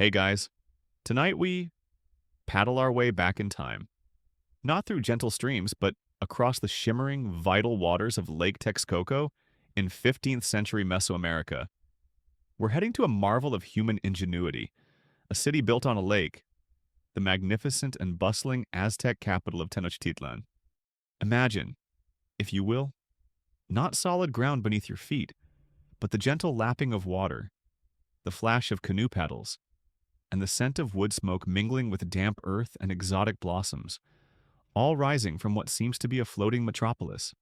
Hey guys, tonight we paddle our way back in time. Not through gentle streams, but across the shimmering, vital waters of Lake Texcoco in 15th century Mesoamerica. We're heading to a marvel of human ingenuity, a city built on a lake, the magnificent and bustling Aztec capital of Tenochtitlan. Imagine, if you will, not solid ground beneath your feet, but the gentle lapping of water, the flash of canoe paddles, and the scent of wood smoke mingling with damp earth and exotic blossoms, all rising from what seems to be a floating metropolis.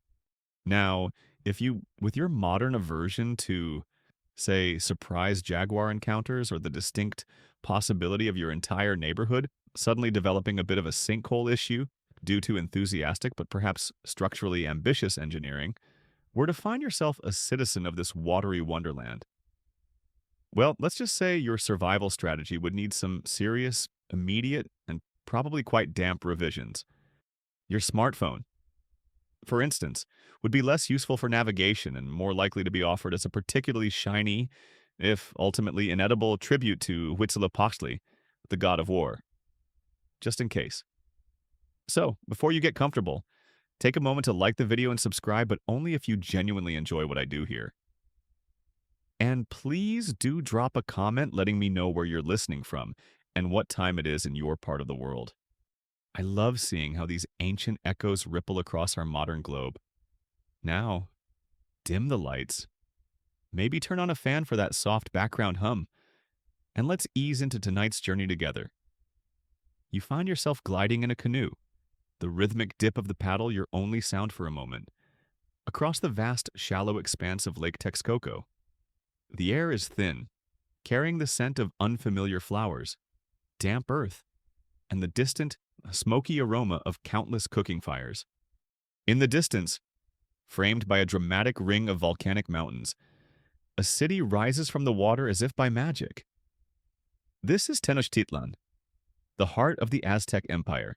Now, if you, with your modern aversion to, say, surprise jaguar encounters or the distinct possibility of your entire neighborhood suddenly developing a bit of a sinkhole issue due to enthusiastic but perhaps structurally ambitious engineering, were to find yourself a citizen of this watery wonderland, well, let's just say your survival strategy would need some serious, immediate, and probably quite damp revisions. Your smartphone, for instance, would be less useful for navigation and more likely to be offered as a particularly shiny, if ultimately inedible, tribute to Huitzilopochtli, the god of war, just in case. So, before you get comfortable, take a moment to like the video and subscribe, but only if you genuinely enjoy what I do here. And please do drop a comment letting me know where you're listening from and what time it is in your part of the world. I love seeing how these ancient echoes ripple across our modern globe. Now, dim the lights, maybe turn on a fan for that soft background hum, and let's ease into tonight's journey together. You find yourself gliding in a canoe, the rhythmic dip of the paddle your only sound for a moment, across the vast, shallow expanse of Lake Texcoco. The air is thin, carrying the scent of unfamiliar flowers, damp earth, and the distant, smoky aroma of countless cooking fires. In the distance, framed by a dramatic ring of volcanic mountains, a city rises from the water as if by magic. This is Tenochtitlan, the heart of the Aztec Empire,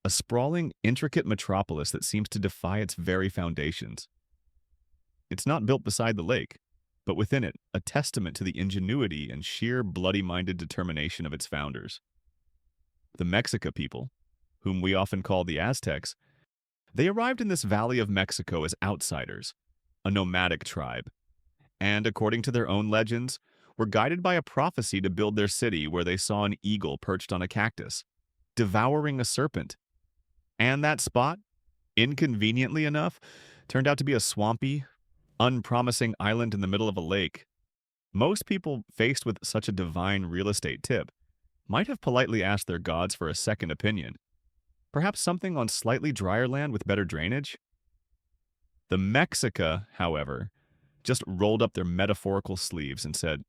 a sprawling, intricate metropolis that seems to defy its very foundations. It's not built beside the lake, but within it, a testament to the ingenuity and sheer bloody-minded determination of its founders. The Mexica people, whom we often call the Aztecs, they arrived in this valley of Mexico as outsiders, a nomadic tribe, and according to their own legends, were guided by a prophecy to build their city where they saw an eagle perched on a cactus, devouring a serpent. And that spot, inconveniently enough, turned out to be a swampy, unpromising island in the middle of a lake. Most people faced with such a divine real estate tip might have politely asked their gods for a second opinion. Perhaps something on slightly drier land with better drainage? The Mexica, however, just rolled up their metaphorical sleeves and said,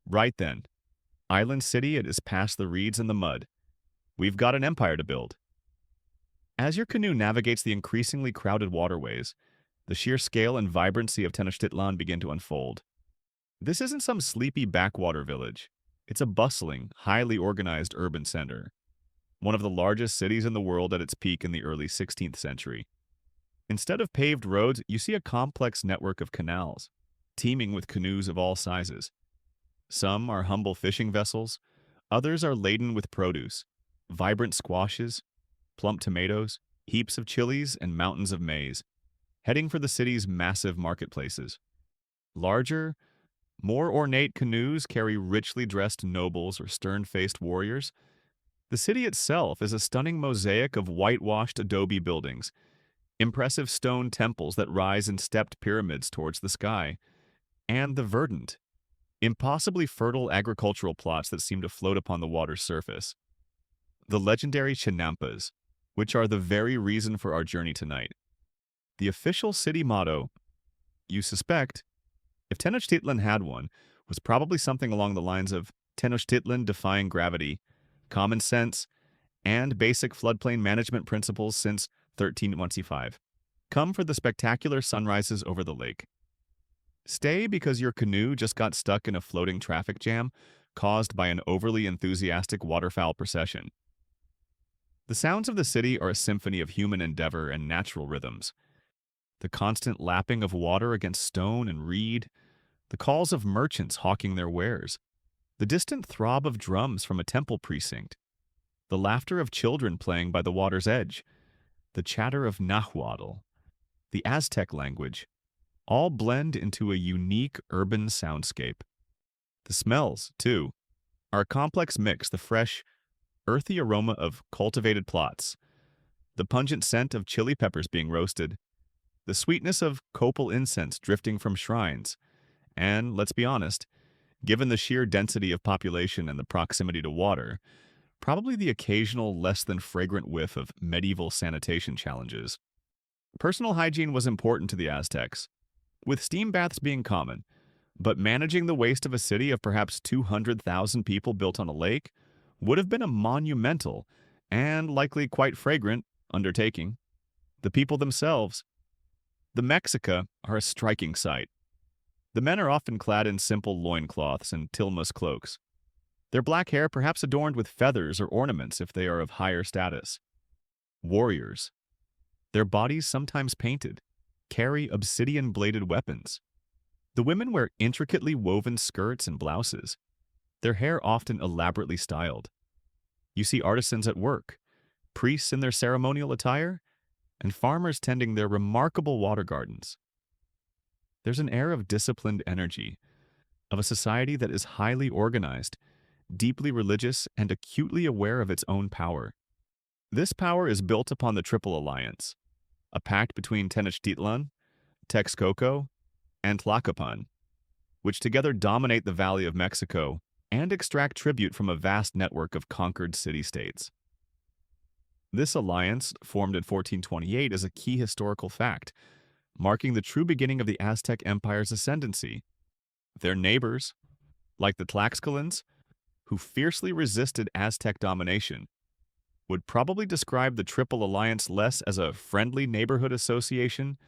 "Right then, Island City, it is past the reeds and the mud. We've got an empire to build." As your canoe navigates the increasingly crowded waterways, the sheer scale and vibrancy of Tenochtitlan begin to unfold. This isn't some sleepy backwater village. It's a bustling, highly organized urban center, one of the largest cities in the world at its peak in the early 16th century. Instead of paved roads, you see a complex network of canals, teeming with canoes of all sizes. Some are humble fishing vessels, others are laden with produce, vibrant squashes, plump tomatoes, heaps of chilies, and mountains of maize, heading for the city's massive marketplaces. Larger, more ornate canoes carry richly dressed nobles or stern-faced warriors. The city itself is a stunning mosaic of whitewashed adobe buildings, impressive stone temples that rise in stepped pyramids towards the sky, and the verdant, impossibly fertile agricultural plots that seem to float upon the water's surface. The legendary chinampas, which are the very reason for our journey tonight. The official city motto, you suspect, if Tenochtitlan had one, was probably something along the lines of Tenochtitlan defying gravity, common sense, and basic floodplain management principles since 1325. Come for the spectacular sunrises over the lake. Stay because your canoe just got stuck in a floating traffic jam caused by an overly enthusiastic waterfowl procession. The sounds of the city are a symphony of human endeavor and natural rhythms. The constant lapping of water against stone and reed, the calls of merchants hawking their wares, The distant throb of drums from a temple precinct, the laughter of children playing by the water's edge, the chatter of Nahuatl, the Aztec language, all blend into a unique urban soundscape. The smells, too, are a complex mix: the fresh, earthy aroma of cultivated plots, the pungent scent of chili peppers being roasted, the sweetness of copal incense drifting from shrines, and, let's be honest, given the sheer density of population and the proximity to water, probably the occasional less than fragrant whiff of medieval sanitation challenges. Personal hygiene was important to the Aztecs, with steam baths being common, but managing the waste of a city of perhaps 200,000 people built on a lake would have been a monumental, and likely quite fragrant, undertaking. The people themselves, the Mexica, are a striking sight. The men are often clad in simple loincloths and tilmas cloaks, their black hair perhaps adorned with feathers or ornaments if they are of higher status. Warriors, their bodies sometimes painted, carry obsidian-bladed weapons. The women wear intricately woven skirts and blouses, their hair often elaborately styled. You see artisans at work, priests in their ceremonial attire, and farmers tending their remarkable water gardens. There's an air of disciplined energy, of a society that is highly organized, deeply religious, and acutely aware of its own power. This power is built upon the Triple Alliance, a pact between Tenochtitlan, Texcoco, and Tlacopan, which together dominate the Valley of Mexico and extract tribute from a vast network of conquered city-states. This alliance, formed in 1428, is a key historical fact, marking the true beginning of the Aztec Empire's ascendancy. Their neighbors, like the Tlaxcalans, who fiercely resisted Aztec domination, would probably describe the Triple Alliance less as a friendly neighborhood association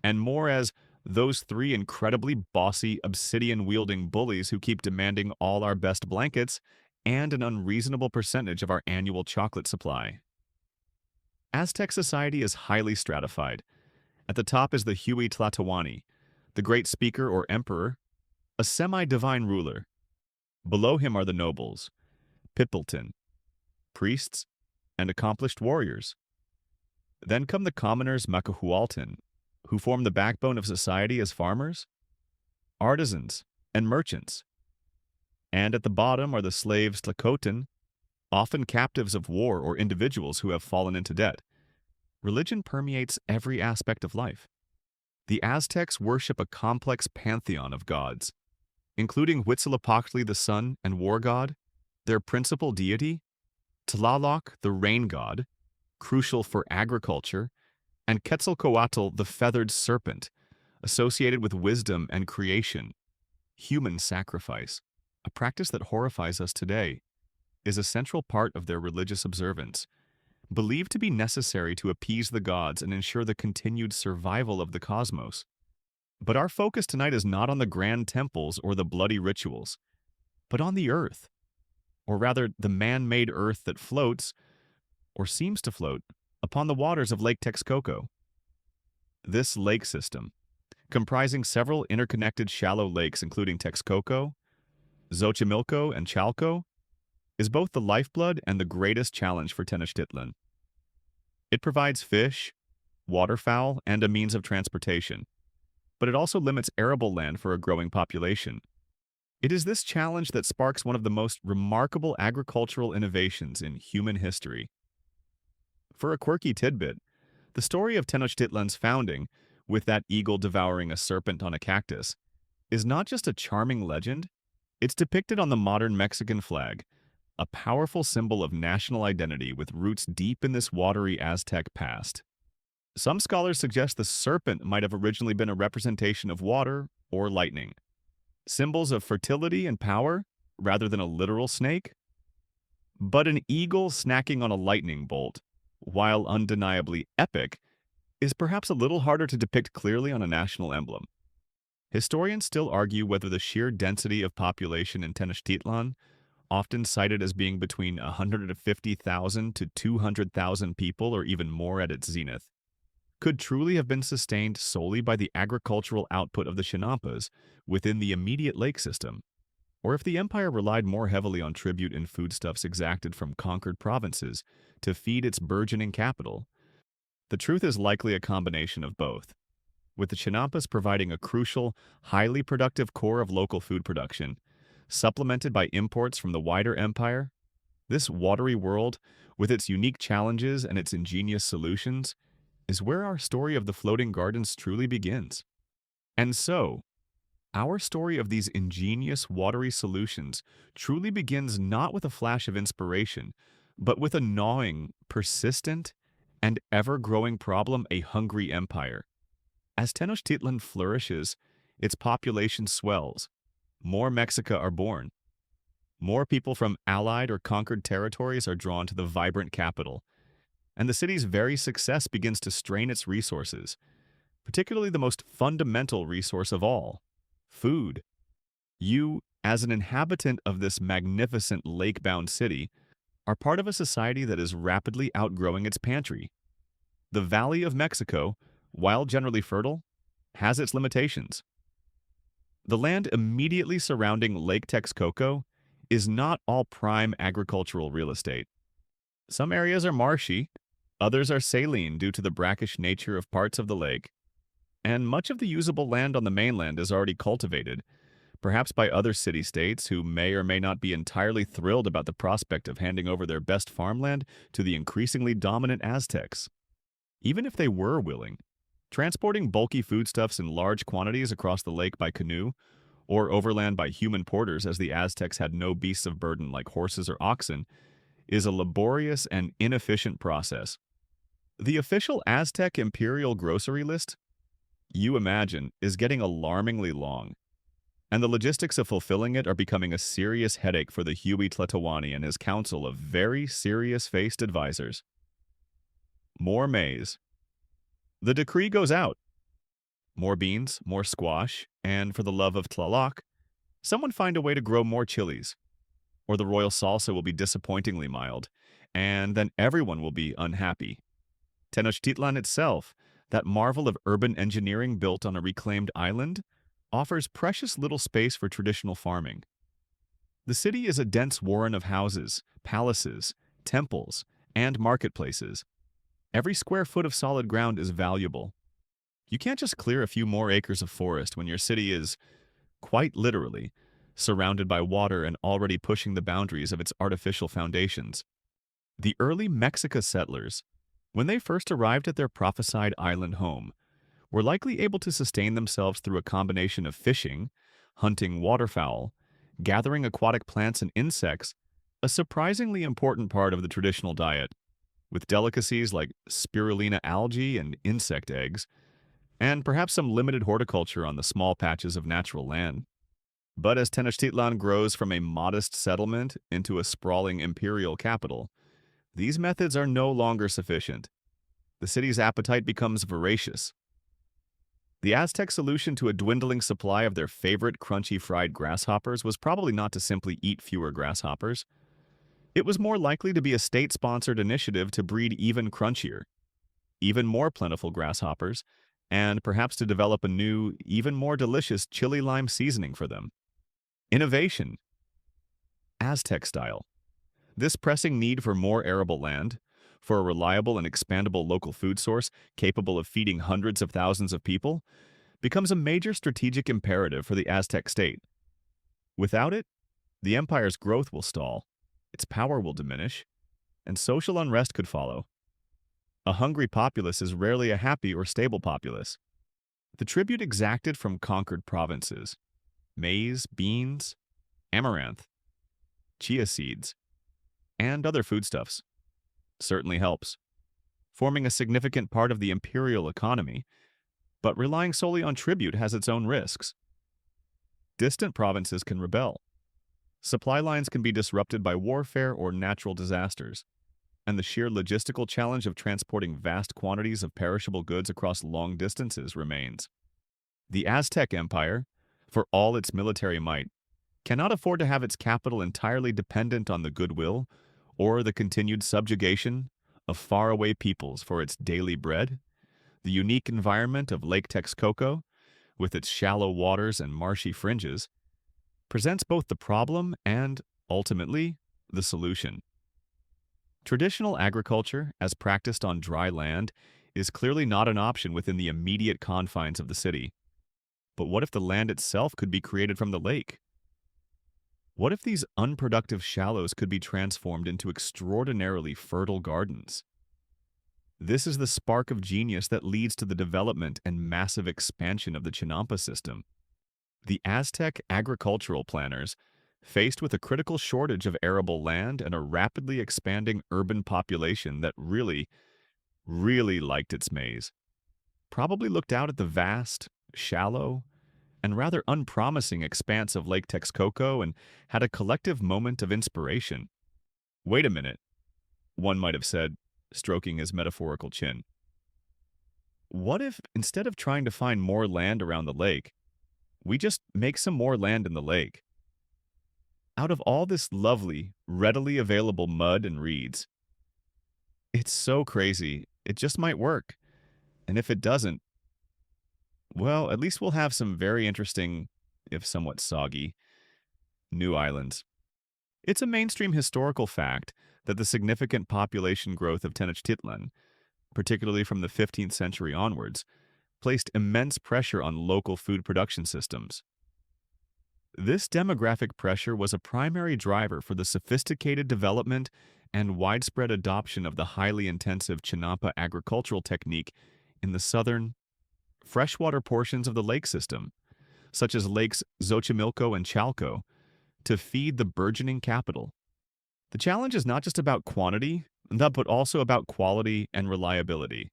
and more as those three incredibly bossy, obsidian-wielding bullies who keep demanding all our best blankets and an unreasonable percentage of our annual chocolate supply. Aztec society is highly stratified. At the top is the Huey Tlatoani, the great speaker or emperor, a semi-divine ruler. Below him are the nobles, Pipiltin, priests, and accomplished warriors. Then come the commoners Macahualtin, who form the backbone of society as farmers, artisans, and merchants. And at the bottom are the slaves Tlacotin, often captives of war or individuals who have fallen into debt. Religion permeates every aspect of life. The Aztecs worship a complex pantheon of gods, including Huitzilopochtli the sun and war god, their principal deity, Tlaloc the rain god, crucial for agriculture, and Quetzalcoatl the feathered serpent, associated with wisdom and creation. Human sacrifice, a practice that horrifies us today, is a central part of their religious observance, believed to be necessary to appease the gods and ensure the continued survival of the cosmos. But our focus tonight is not on the grand temples or the bloody rituals, but on the earth, or rather the man-made earth that floats, or seems to float, upon the waters of Lake Texcoco. This lake system, comprising several interconnected shallow lakes including Texcoco, Xochimilco, and Chalco, is both the lifeblood and the greatest challenge for Tenochtitlan. It provides fish, waterfowl, and a means of transportation, but it also limits arable land for a growing population. It is this challenge that sparks one of the most remarkable agricultural innovations in human history. For a quirky tidbit, the story of Tenochtitlan's founding, with that eagle devouring a serpent on a cactus, is not just a charming legend, it's depicted on the modern Mexican flag, a powerful symbol of national identity with roots deep in this watery Aztec past. Some scholars suggest the serpent might have originally been a representation of water or lightning, symbols of fertility and power rather than a literal snake. But an eagle snacking on a lightning bolt, while undeniably epic, is perhaps a little harder to depict clearly on a national emblem. Historians still argue whether the sheer density of population in Tenochtitlan, often cited as being between 150,000 to 200,000 people or even more at its zenith, could truly have been sustained solely by the agricultural output of the Chinampas within the immediate lake system. or if the empire relied more heavily on tribute and foodstuffs exacted from conquered provinces to feed its burgeoning capital. The truth is likely a combination of both, with the Chinampas providing a crucial, highly productive core of local food production, supplemented by imports from the wider empire. This watery world, with its unique challenges and its ingenious solutions, is where our story of the floating gardens truly begins. And so, our story of these ingenious watery solutions truly begins not with a flash of inspiration, but with a gnawing, persistent, and ever-growing problem: a hungry empire. As Tenochtitlan flourishes, its population swells, more Mexica are born, more people from allied or conquered territories are drawn to the vibrant capital, and the city's very success begins to strain its resources, particularly the most fundamental resource of all: food. You, as an inhabitant of this magnificent lake-bound city, are part of a society that is rapidly outgrowing its pantry. The Valley of Mexico, while generally fertile, has its limitations. The land immediately surrounding Lake Texcoco is not all prime agricultural real estate. Some areas are marshy, others are saline due to the brackish nature of parts of the lake, and much of the usable land on the mainland is already cultivated, perhaps by other city-states who may or may not be entirely thrilled about the prospect of handing over their best farmland to the increasingly dominant Aztecs. Even if they were willing, transporting bulky foodstuffs in large quantities across the lake by canoe, or overland by human porters as the Aztecs had no beasts of burden like horses or oxen, is a laborious and inefficient process. The official Aztec imperial grocery list, you imagine, is getting alarmingly long, and the logistics of fulfilling it are becoming a serious headache for the Huey Tlatoani and his council of very serious-faced advisors. More maize. The decree goes out. More beans, more squash, and for the love of Tlaloc, someone find a way to grow more chilies, or the royal salsa will be disappointingly mild, and then everyone will be unhappy. Tenochtitlan itself, that marvel of urban engineering built on a reclaimed island, offers precious little space for traditional farming. The city is a dense warren of houses, palaces, temples, and marketplaces. Every square foot of solid ground is valuable. You can't just clear a few more acres of forest when your city is, quite literally, surrounded by water and already pushing the boundaries of its artificial foundations. The early Mexica settlers, when they first arrived at their prophesied island home, were likely able to sustain themselves through a combination of fishing, hunting waterfowl, gathering aquatic plants and insects, a surprisingly important part of the traditional diet, with delicacies like spirulina algae and insect eggs, and perhaps some limited horticulture on the small patches of natural land. But as Tenochtitlan grows from a modest settlement into a sprawling imperial capital, these methods are no longer sufficient. The city's appetite becomes voracious. The Aztec solution to a dwindling supply of their favorite crunchy fried grasshoppers was probably not to simply eat fewer grasshoppers. It was more likely to be a state-sponsored initiative to breed even crunchier, even more plentiful grasshoppers, and perhaps to develop a new, even more delicious chili lime seasoning for them. Innovation. Aztec style. This pressing need for more arable land, for a reliable and expandable local food source capable of feeding hundreds of thousands of people, becomes a major strategic imperative for the Aztec state. Without it, the empire's growth will stall, its power will diminish, and social unrest could follow. A hungry populace is rarely a happy or stable populace. The tribute exacted from conquered provinces, maize, beans, amaranth, chia seeds, and other foodstuffs, certainly helps, forming a significant part of the imperial economy, but relying solely on tribute has its own risks. Distant provinces can rebel. Supply lines can be disrupted by warfare or natural disasters, and the sheer logistical challenge of transporting vast quantities of perishable goods across long distances remains. The Aztec Empire, for all its military might, cannot afford to have its capital entirely dependent on the goodwill or the continued subjugation of faraway peoples for its daily bread. The unique environment of Lake Texcoco, with its shallow waters and marshy fringes, presents both the problem and, ultimately, the solution. Traditional agriculture, as practiced on dry land, is clearly not an option within the immediate confines of the city. But what if the land itself could be created from the lake? What if these unproductive shallows could be transformed into extraordinarily fertile gardens? This is the spark of genius that leads to the development and massive expansion of the Chinampa system. The Aztec agricultural planners, faced with a critical shortage of arable land and a rapidly expanding urban population that really liked its maize, probably looked out at the vast, shallow, and rather unpromising expanse of Lake Texcoco and had a collective moment of inspiration. Wait a minute, one might have said, stroking his metaphorical chin. What if, instead of trying to find more land around the lake, we just make some more land in the lake? Out of all this lovely, readily available mud and reeds, it's so crazy, it just might work. And if it doesn't, well, at least we'll have some very interesting, if somewhat soggy, new islands. It's a mainstream historical fact that the significant population growth of Tenochtitlan, particularly from the 15th century onwards, placed immense pressure on local food production systems. This demographic pressure was a primary driver for the sophisticated development and widespread adoption of the highly intensive Chinampa agricultural technique in the southern, freshwater portions of the lake system, such as Lakes Xochimilco and Chalco, to feed the burgeoning capital. The challenge is not just about quantity, but also about quality and reliability.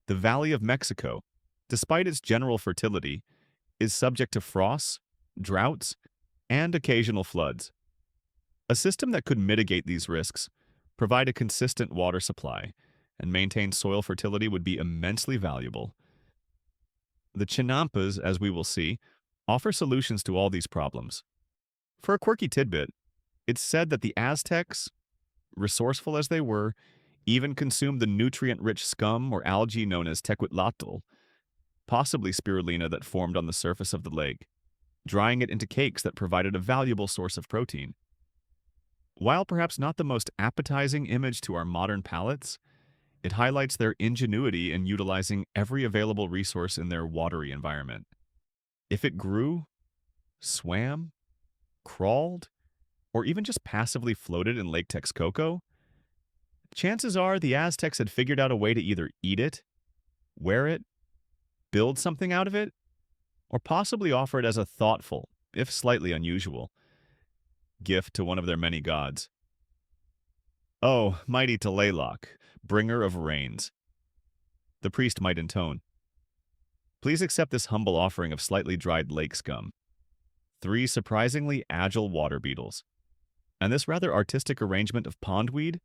The Valley of Mexico, despite its general fertility, is subject to frosts, droughts, and occasional floods. A system that could mitigate these risks, provide a consistent water supply, and maintain soil fertility would be immensely valuable. The Chinampas, as we will see, offer solutions to all these problems. For a quirky tidbit, it's said that the Aztecs, resourceful as they were, even consumed the nutrient-rich scum or algae known as tequitlatl, possibly spirulina that formed on the surface of the lake, drying it into cakes that provided a valuable source of protein. While perhaps not the most appetizing image to our modern palates, it highlights their ingenuity in utilizing every available resource in their watery environment. If it grew, swam, crawled, or even just passively floated in Lake Texcoco, chances are the Aztecs had figured out a way to either eat it, wear it, build something out of it, or possibly offer it as a thoughtful, if slightly unusual, gift to one of their many gods. Oh, mighty Tlaloc, bringer of rains, the priest might intone. Please accept this humble offering of slightly dried lake scum, 3 surprisingly agile water beetles, and this rather artistic arrangement of pondweed.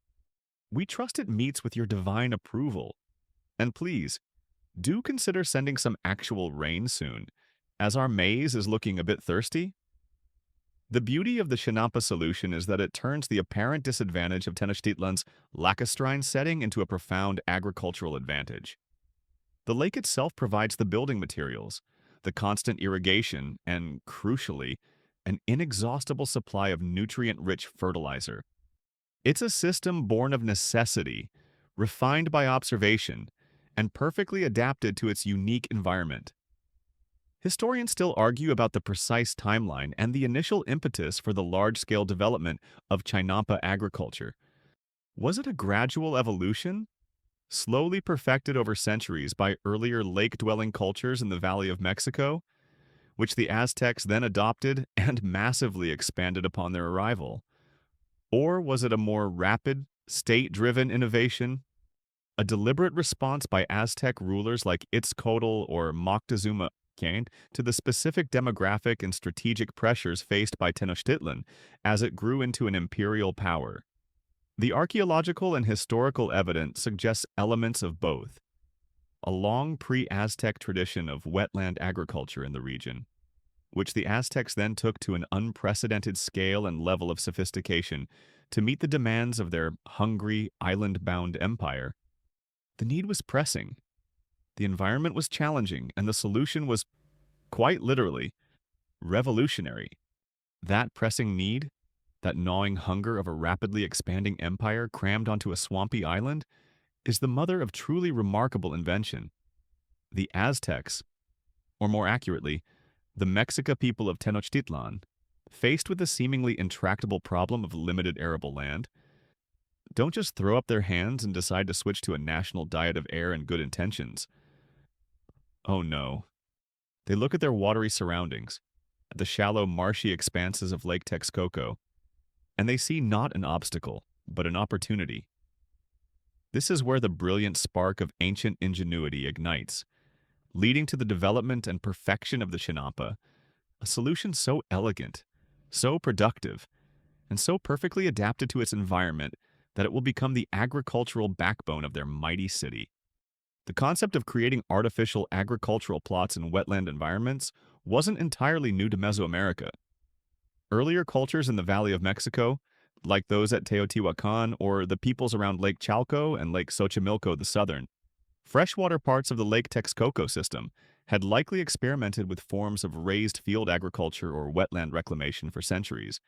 We trust it meets with your divine approval. And please, do consider sending some actual rain soon, as our maize is looking a bit thirsty. The beauty of the Chinampa solution is that it turns the apparent disadvantage of Tenochtitlan's lacustrine setting into a profound agricultural advantage. The lake itself provides the building materials, the constant irrigation, and, crucially, an inexhaustible supply of nutrient-rich fertilizer. It's a system born of necessity, refined by observation, and perfectly adapted to its unique environment. Historians still argue about the precise timeline and the initial impetus for the large-scale development of Chinampa agriculture. Was it a gradual evolution, slowly perfected over centuries by earlier lake-dwelling cultures in the Valley of Mexico, which the Aztecs then adopted and massively expanded upon their arrival? Or was it a more rapid, state-driven innovation, a deliberate response by Aztec rulers like Itzcoatl or Moctezuma to the specific demographic and strategic pressures faced by Tenochtitlan as it grew into an imperial power? The archaeological and historical evidence suggests elements of both. A long pre-Aztec tradition of wetland agriculture in the region, which the Aztecs then took to an unprecedented scale and level of sophistication to meet the demands of their hungry, island-bound empire. The need was pressing, the environment was challenging, and the solution was, quite literally, Revolutionary. That pressing need, that gnawing hunger of a rapidly expanding empire crammed onto a swampy island, is the mother of truly remarkable invention. The Aztecs, or more accurately, the Mexica people of Tenochtitlan, faced with the seemingly intractable problem of limited arable land, don't just throw up their hands and decide to switch to a national diet of air and good intentions. Oh no. They look at their watery surroundings, at the shallow, marshy expanses of Lake Texcoco, and they see not an obstacle, but an opportunity. This is where the brilliant spark of ancient ingenuity ignites, leading to the development and perfection of the Chinampa, a solution so elegant, so productive, and so perfectly adapted to its environment that it will become the agricultural backbone of their mighty city. The concept of creating artificial agricultural plots in wetland environments wasn't entirely new to Mesoamerica. Earlier cultures in the Valley of Mexico, like those at Teotihuacan or the peoples around Lake Chalco and Lake Xochimilco the Southern, freshwater parts of the Lake Texcoco system had likely experimented with forms of raised field agriculture or wetland reclamation for centuries.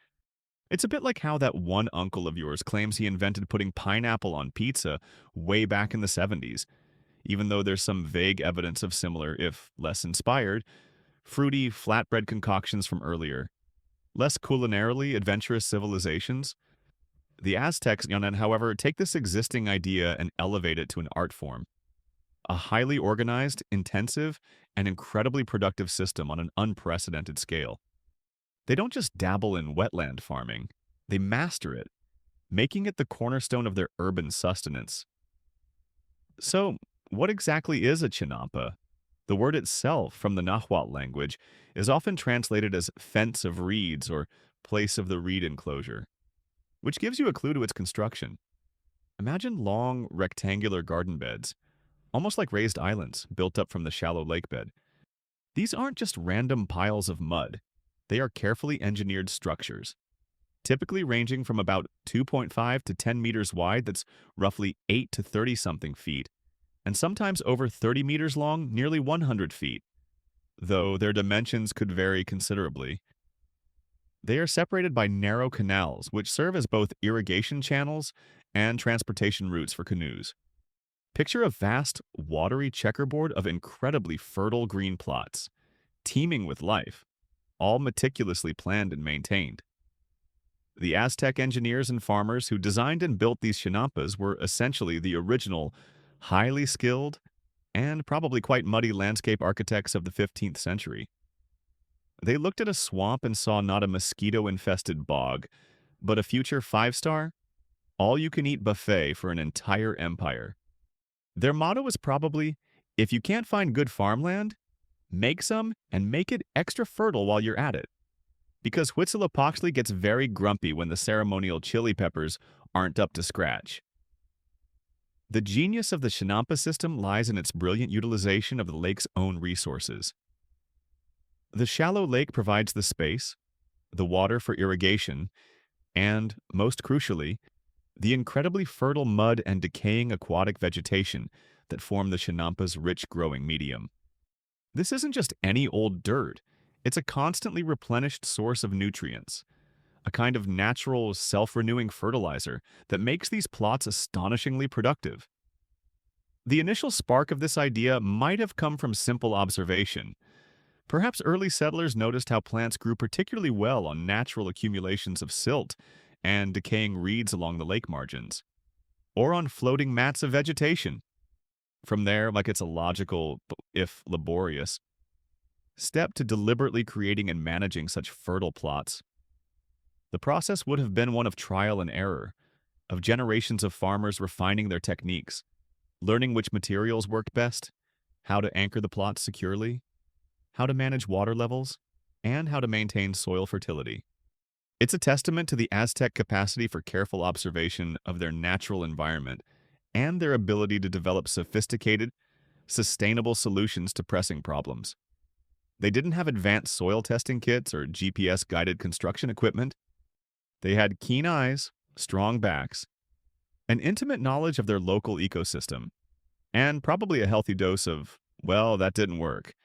It's a bit like how that one uncle of yours claims he invented putting pineapple on pizza way back in the 70s, even though there's some vague evidence of similar, if less inspired, fruity flatbread concoctions from earlier, less culinarily adventurous civilizations. The Aztecs, however, take this existing idea and elevate it to an art form. A highly organized, intensive, and incredibly productive system on an unprecedented scale. They don't just dabble in wetland farming, they master it, making it the cornerstone of their urban sustenance. So, what exactly is a chinampa? The word itself, from the Nahuatl language, is often translated as fence of reeds or place of the reed enclosure, which gives you a clue to its construction. Imagine long, rectangular garden beds, almost like raised islands built up from the shallow lake bed. These aren't just random piles of mud. They are carefully engineered structures, typically ranging from about 2.5 to 10 meters wide, that's roughly 8 to 30-something feet, and sometimes over 30 meters long, nearly 100 feet, though their dimensions could vary considerably. They are separated by narrow canals, which serve as both irrigation channels and transportation routes for canoes. Picture a vast, watery checkerboard of incredibly fertile green plots, teeming with life, all meticulously planned and maintained. The Aztec engineers and farmers who designed and built these chinampas were essentially the original, highly skilled, and probably quite muddy landscape architects of the 15th century. They looked at a swamp and saw not a mosquito-infested bog, but a future five-star, all-you-can-eat buffet for an entire empire. Their motto was probably, if you can't find good farmland, make some and make it extra fertile while you're at it. Because Huitzilopochtli gets very grumpy when the ceremonial chili peppers aren't up to scratch. The genius of the Chinampa system lies in its brilliant utilization of the lake's own resources. The shallow lake provides the space, the water for irrigation, and, most crucially, the incredibly fertile mud and decaying aquatic vegetation that form the Chinampa's rich growing medium. This isn't just any old dirt. It's a constantly replenished source of nutrients, a kind of natural, self-renewing fertilizer that makes these plots astonishingly productive. The initial spark of this idea might have come from simple observation. Perhaps early settlers noticed how plants grew particularly well on natural accumulations of silt and decaying reeds along the lake margins, or on floating mats of vegetation. From there, like it's a logical, if laborious, step to deliberately creating and managing such fertile plots. The process would have been one of trial and error, of generations of farmers refining their techniques, learning which materials worked best, how to anchor the plots securely, how to manage water levels, and how to maintain soil fertility. It's a testament to the Aztec capacity for careful observation of their natural environment and their ability to develop sophisticated, sustainable solutions to pressing problems. They didn't have advanced soil testing kits or GPS-guided construction equipment. They had keen eyes, strong backs, an intimate knowledge of their local ecosystem, and probably a healthy dose of, well, that didn't work,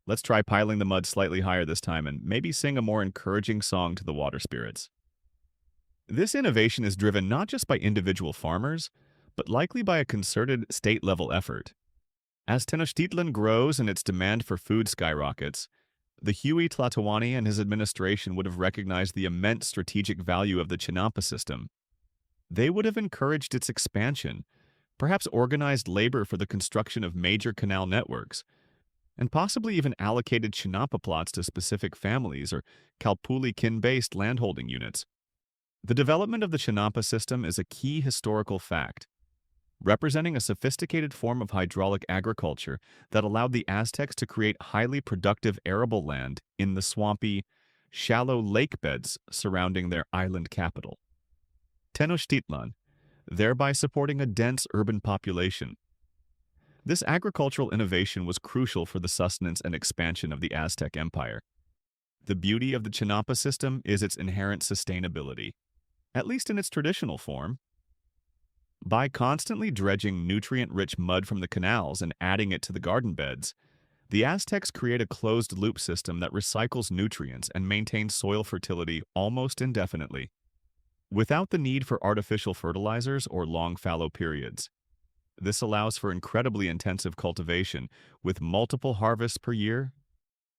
Let's try piling the mud slightly higher this time and maybe sing a more encouraging song to the water spirits. This innovation is driven not just by individual farmers, but likely by a concerted state-level effort. As Tenochtitlan grows and its demand for food skyrockets, the Huey Tlatoani and his administration would have recognized the immense strategic value of the Chinampa system. They would have encouraged its expansion, perhaps organized labor for the construction of major canal networks, and possibly even allocated Chinampa plots to specific families or Kalpuli kin-based landholding units. The development of the Chinampa system is a key historical fact, representing a sophisticated form of hydraulic agriculture that allowed the Aztecs to create highly productive arable land in the swampy, shallow lake beds surrounding their island capital, Tenochtitlan, thereby supporting a dense urban population. This agricultural innovation was crucial for the sustenance and expansion of the Aztec Empire. The beauty of the Chinampa system is its inherent sustainability, at least in its traditional form. By constantly dredging nutrient-rich mud from the canals and adding it to the garden beds, the Aztecs create a closed-loop system that recycles nutrients and maintains soil fertility almost indefinitely, without the need for artificial fertilizers or long fallow periods. This allows for incredibly intensive cultivation, with multiple harvests per year.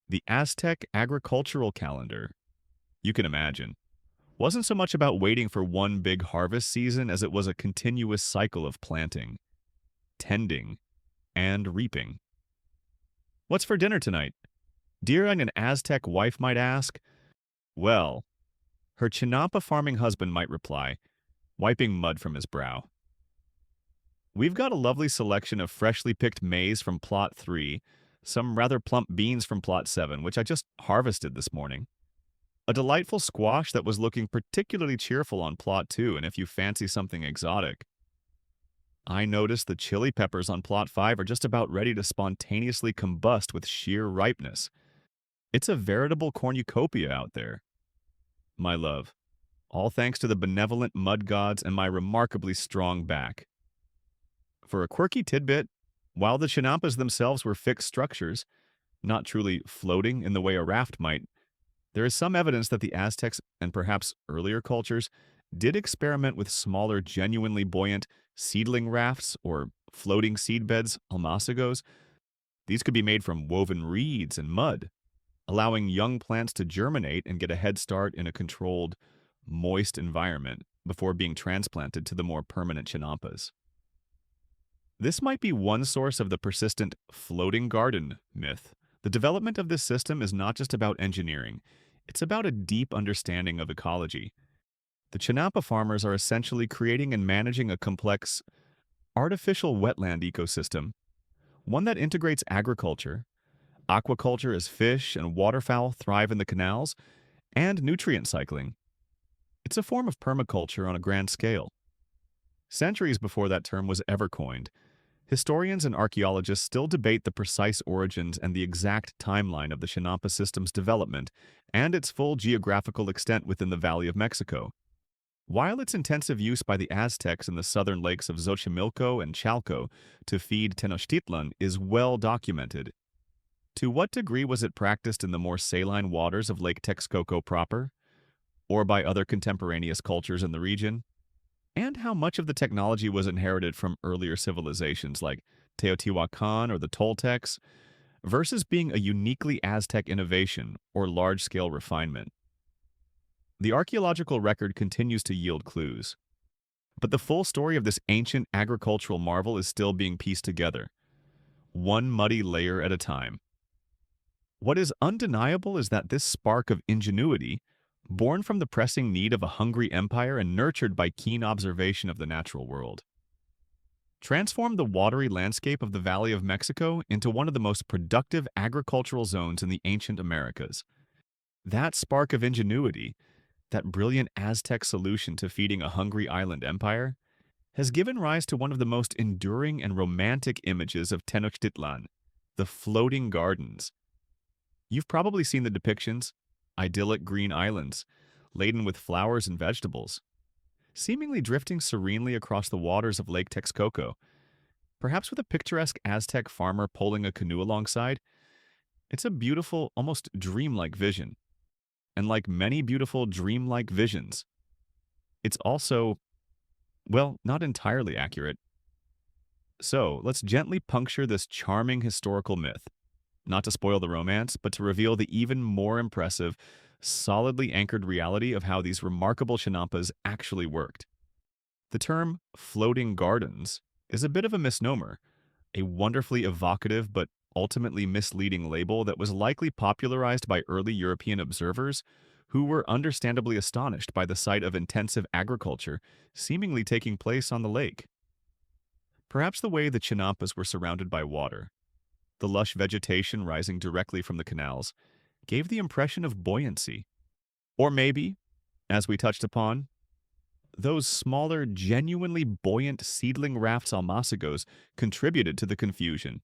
The Aztec agricultural calendar, you can imagine, wasn't so much about waiting for one big harvest season as it was a continuous cycle of planting, tending, and reaping. What's for dinner tonight? Deering an Aztec wife might ask. Well, her Chinampa farming husband might reply, wiping mud from his brow. We've got a lovely selection of freshly picked maize from Plot 3, some rather plump beans from Plot 7, which I just harvested this morning, a delightful squash that was looking particularly cheerful on Plot 2, and if you fancy something exotic. I noticed the chili peppers on Plot 5 are just about ready to spontaneously combust with sheer ripeness. It's a veritable cornucopia out there. My love, all thanks to the benevolent mud gods and my remarkably strong back. For a quirky tidbit, while the Chinampas themselves were fixed structures, not truly floating in the way a raft might, there is some evidence that the Aztecs and perhaps earlier cultures did experiment with smaller, genuinely buoyant seedling rafts or floating seedbeds, almacigos. These could be made from woven reeds and mud, allowing young plants to germinate and get a head start in a controlled, moist environment before being transplanted to the more permanent Chinampas. This might be one source of the persistent floating garden myth. The development of this system is not just about engineering, it's about a deep understanding of ecology. The Chinampa farmers are essentially creating and managing a complex, artificial wetland ecosystem, one that integrates agriculture, aquaculture as fish and waterfowl thrive in the canals, and nutrient cycling. It's a form of permaculture on a grand scale. Centuries before that term was ever coined, historians and archaeologists still debate the precise origins and the exact timeline of the Chinampa system's development and its full geographical extent within the Valley of Mexico. While its intensive use by the Aztecs in the southern lakes of Xochimilco and Chalco to feed Tenochtitlan is well documented, to what degree was it practiced in the more saline waters of Lake Texcoco proper, or by other contemporaneous cultures in the region? And how much of the technology was inherited from earlier civilizations like Teotihuacan or the Toltecs, versus being a uniquely Aztec innovation or large-scale refinement? The archaeological record continues to yield clues, but the full story of this ancient agricultural marvel is still being pieced together, one muddy layer at a time. What is undeniable is that this spark of ingenuity, born from the pressing need of a hungry empire and nurtured by keen observation of the natural world, transformed the watery landscape of the Valley of Mexico into one of the most productive agricultural zones in the ancient Americas. That spark of ingenuity, that brilliant Aztec solution to feeding a hungry island empire, has given rise to one of the most enduring and romantic images of Tenochtitlan, the floating gardens. You've probably seen the depictions, idyllic green islands, laden with flowers and vegetables, seemingly drifting serenely across the waters of Lake Texcoco, perhaps with a picturesque Aztec farmer pulling a canoe alongside. It's a beautiful, almost dreamlike vision. And like many beautiful, dreamlike visions, it's also, well, not entirely accurate. So let's gently puncture this charming historical myth, not to spoil the romance, but to reveal the even more impressive, solidly anchored reality of how these remarkable chinampas actually worked. The term floating gardens is a bit of a misnomer, a wonderfully evocative but ultimately misleading label that was likely popularized by early European observers who were understandably astonished by the sight of intensive agriculture seemingly taking place on the lake. Perhaps the way the Chinampas were surrounded by water, the lush vegetation rising directly from the canals, gave the impression of buoyancy. Or maybe, as we touched upon, those smaller, genuinely buoyant seedling rafts almacigos contributed to the confusion.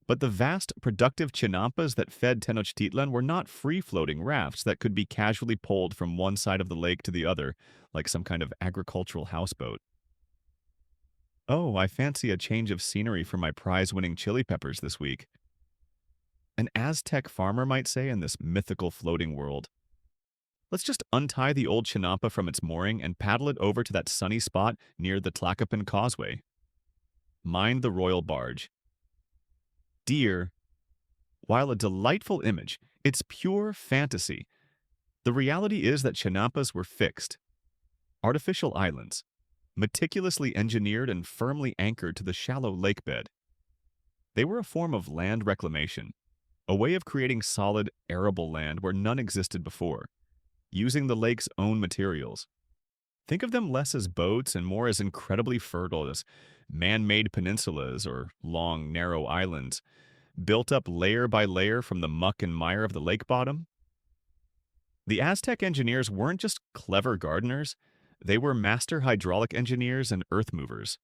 But the vast, productive chinampas that fed Tenochtitlan were not free-floating rafts that could be casually pulled from one side of the lake to the other, like some kind of agricultural houseboat. Oh, I fancy a change of scenery for my prize-winning chili peppers this week. An Aztec farmer might say in this mythical floating world. Let's just untie the old chinampa from its mooring and paddle it over to that sunny spot near the Tlacopan Causeway. Mind the royal barge. Dear, while a delightful image, it's pure fantasy. The reality is that chinampas were fixed, artificial islands, meticulously engineered and firmly anchored to the shallow lake bed. They were a form of land reclamation, a way of creating solid, arable land where none existed before, using the lake's own materials. Think of them less as boats and more as incredibly fertile as man-made peninsulas or long, narrow islands, built up layer by layer from the muck and mire of the lake bottom. The Aztec engineers weren't just clever gardeners, they were master hydraulic engineers and earth movers,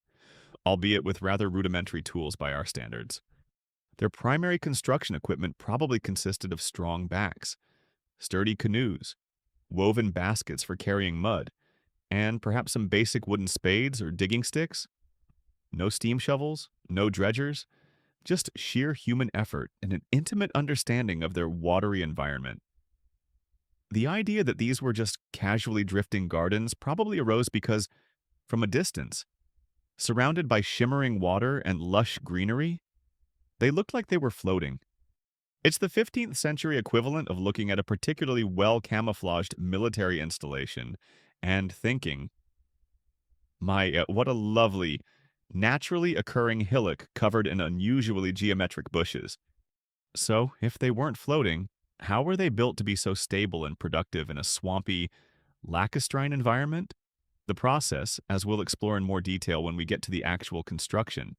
albeit with rather rudimentary tools by our standards. Their primary construction equipment probably consisted of strong backs, sturdy canoes, woven baskets for carrying mud, and perhaps some basic wooden spades or digging sticks. No steam shovels, no dredgers, just sheer human effort and an intimate understanding of their watery environment. The idea that these were just casually drifting gardens probably arose because, from a distance, surrounded by shimmering water and lush greenery, they looked like they were floating. It's the 15th century equivalent of looking at a particularly well-camouflaged military installation and thinking, what a lovely, naturally occurring hillock covered in unusually geometric bushes. So, if they weren't floating, how were they built to be so stable and productive in a swampy, lacustrine environment? The process, as we'll explore in more detail when we get to the actual construction,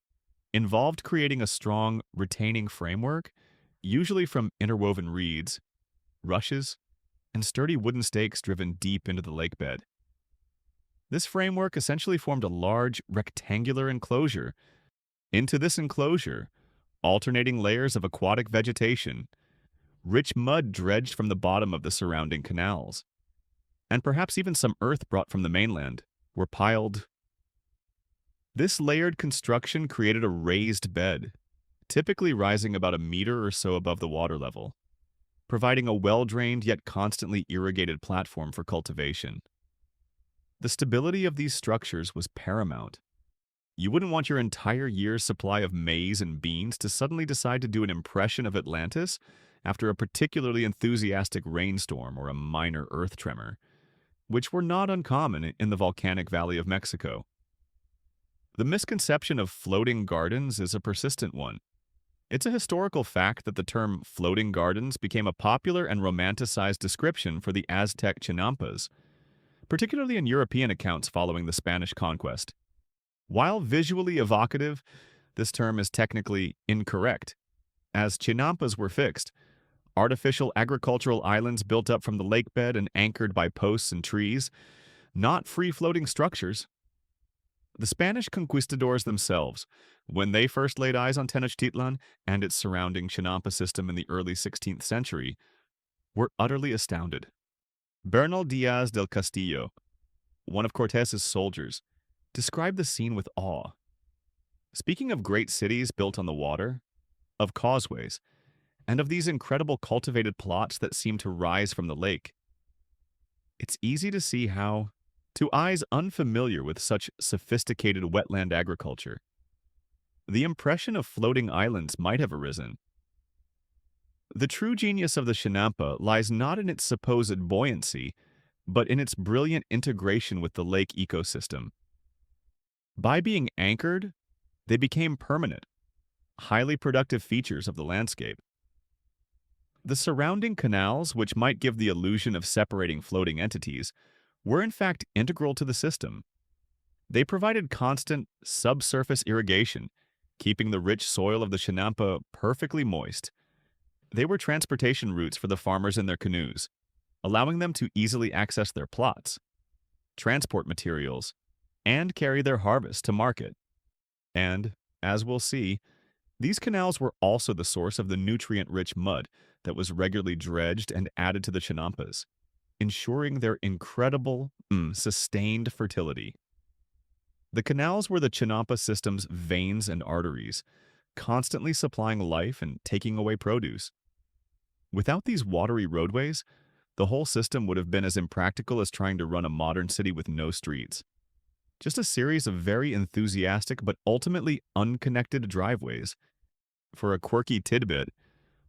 involved creating a strong, retaining framework, usually from interwoven reeds, rushes, and sturdy wooden stakes driven deep into the lake bed. This framework essentially formed a large, rectangular enclosure. Into this enclosure, alternating layers of aquatic vegetation, rich mud dredged from the bottom of the surrounding canals, and perhaps even some earth brought from the mainland, were piled. This layered construction created a raised bed, typically rising about a meter or so above the water level, providing a well-drained yet constantly irrigated platform for cultivation. The stability of these structures was paramount. You wouldn't want your entire year's supply of maize and beans to suddenly decide to do an impression of Atlantis after a particularly enthusiastic rainstorm or a minor earth tremor, which were not uncommon in the volcanic valley of Mexico. The misconception of floating gardens is a persistent one. It's a historical fact that the term floating gardens became a popular and romanticized description for the Aztec chinampas, particularly in European accounts following the Spanish conquest. While visually evocative, this term is technically incorrect, as chinampas were fixed, artificial agricultural islands built up from the lake bed and anchored by posts and trees, not free-floating structures. The Spanish conquistadors themselves, when they first laid eyes on Tenochtitlan and its surrounding chinampa system in the early 16th century, were utterly astounded. Bernal Diaz del Castillo, one of Cortez's soldiers, described the scene with awe. Speaking of great cities built on the water, of causeways, and of these incredible cultivated plots that seem to rise from the lake. It's easy to see how, to eyes unfamiliar with such sophisticated wetland agriculture, the impression of floating islands might have arisen. The true genius of the Chinampa lies not in its supposed buoyancy, but in its brilliant integration with the lake ecosystem. By being anchored, they became permanent, highly productive features of the landscape. The surrounding canals, which might give the illusion of separating floating entities, were in fact integral to the system. They provided constant subsurface irrigation, keeping the rich soil of the Chinampa perfectly moist. They were transportation routes for the farmers in their canoes, allowing them to easily access their plots, transport materials, and carry their harvest to market. And, as we'll see, these canals were also the source of the nutrient-rich mud that was regularly dredged and added to the Chinampas, ensuring their incredible, sustained fertility. The canals were the Chinampa system's veins and arteries, constantly supplying life and taking away produce. Without these watery roadways, the whole system would have been as impractical as trying to run a modern city with no streets. Just a series of very enthusiastic but ultimately unconnected driveways. For a quirky tidbit,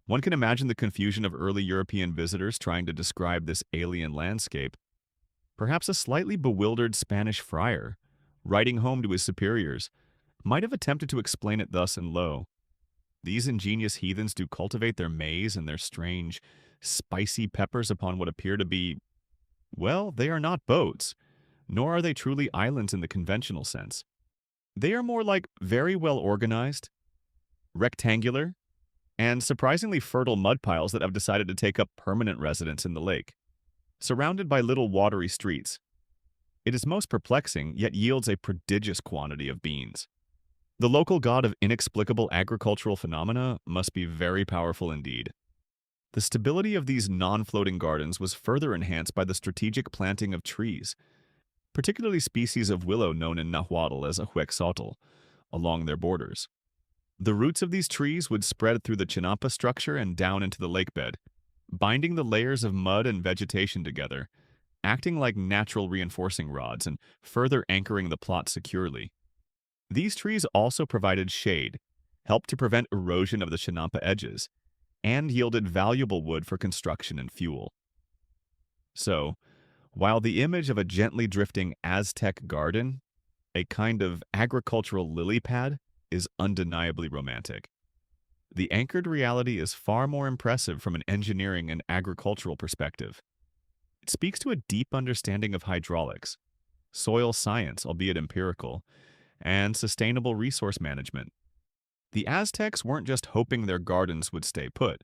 one can imagine the confusion of early European visitors trying to describe this alien landscape. Perhaps a slightly bewildered Spanish friar, writing home to his superiors, might have attempted to explain it thus and lo. These ingenious heathens do cultivate their maize and their strange, spicy peppers upon what appear to be, well, they are not boats, nor are they truly islands in the conventional sense. They are more like very well organized, rectangular, and surprisingly fertile mud piles that have decided to take up permanent residence in the lake, surrounded by little watery streets. It is most perplexing, yet yields a prodigious quantity of beans. The local god of inexplicable agricultural phenomena must be very powerful indeed. The stability of these non-floating gardens was further enhanced by the strategic planting of trees, particularly species of willow known in Nahuatl as ahuexotl, along their borders. The roots of these trees would spread through the Chinampa structure and down into the lake bed, binding the layers of mud and vegetation together, acting like natural reinforcing rods and further anchoring the plot securely. These trees also provided shade, helped to prevent erosion of the Chinampa edges, and yielded valuable wood for construction and fuel. So, while the image of a gently drifting Aztec garden, a kind of agricultural lily pad, is undeniably romantic, the anchored reality is far more impressive from an engineering and agricultural perspective. It speaks to a deep understanding of hydraulics, soil science, albeit empirical, and sustainable resource management. The Aztecs weren't just hoping their gardens would stay put.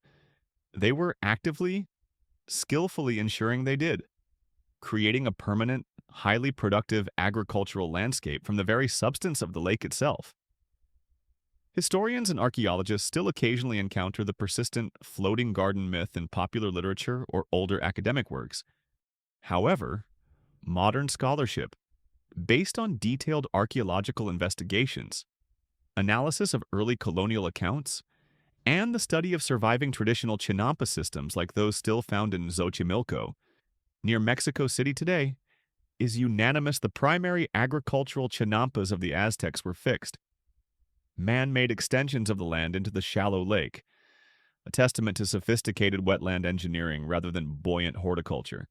They were actively, skillfully ensuring they did, creating a permanent, highly productive agricultural landscape from the very substance of the lake itself. Historians and archaeologists still occasionally encounter the persistent floating garden myth in popular literature or older academic works. However, modern scholarship, based on detailed archaeological investigations, analysis of early colonial accounts, and the study of surviving traditional Chinampa systems like those still found in Xochimilco, near Mexico City today, is unanimous the primary agricultural Chinampas of the Aztecs were fixed. Man-made extensions of the land into the shallow lake, a testament to sophisticated wetland engineering rather than buoyant horticulture.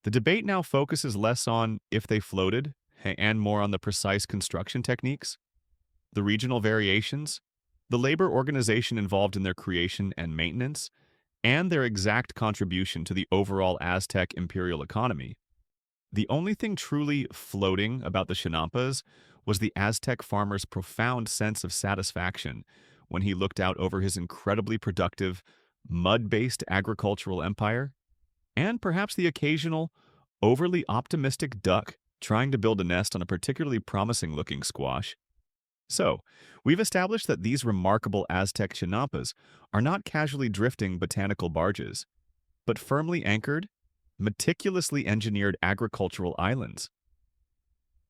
The debate now focuses less on if they floated and more on the precise construction techniques, the regional variations, the labor organization involved in their creation and maintenance, and their exact contribution to the overall Aztec imperial economy. The only thing truly floating about the Chinampas was the Aztec farmer's profound sense of satisfaction when he looked out over his incredibly productive, mud-based agricultural empire, and perhaps the occasional, overly optimistic duck trying to build a nest on a particularly promising-looking squash. So, we've established that these remarkable Aztec Chinampas are not casually drifting botanical barges, but firmly anchored, meticulously engineered agricultural islands.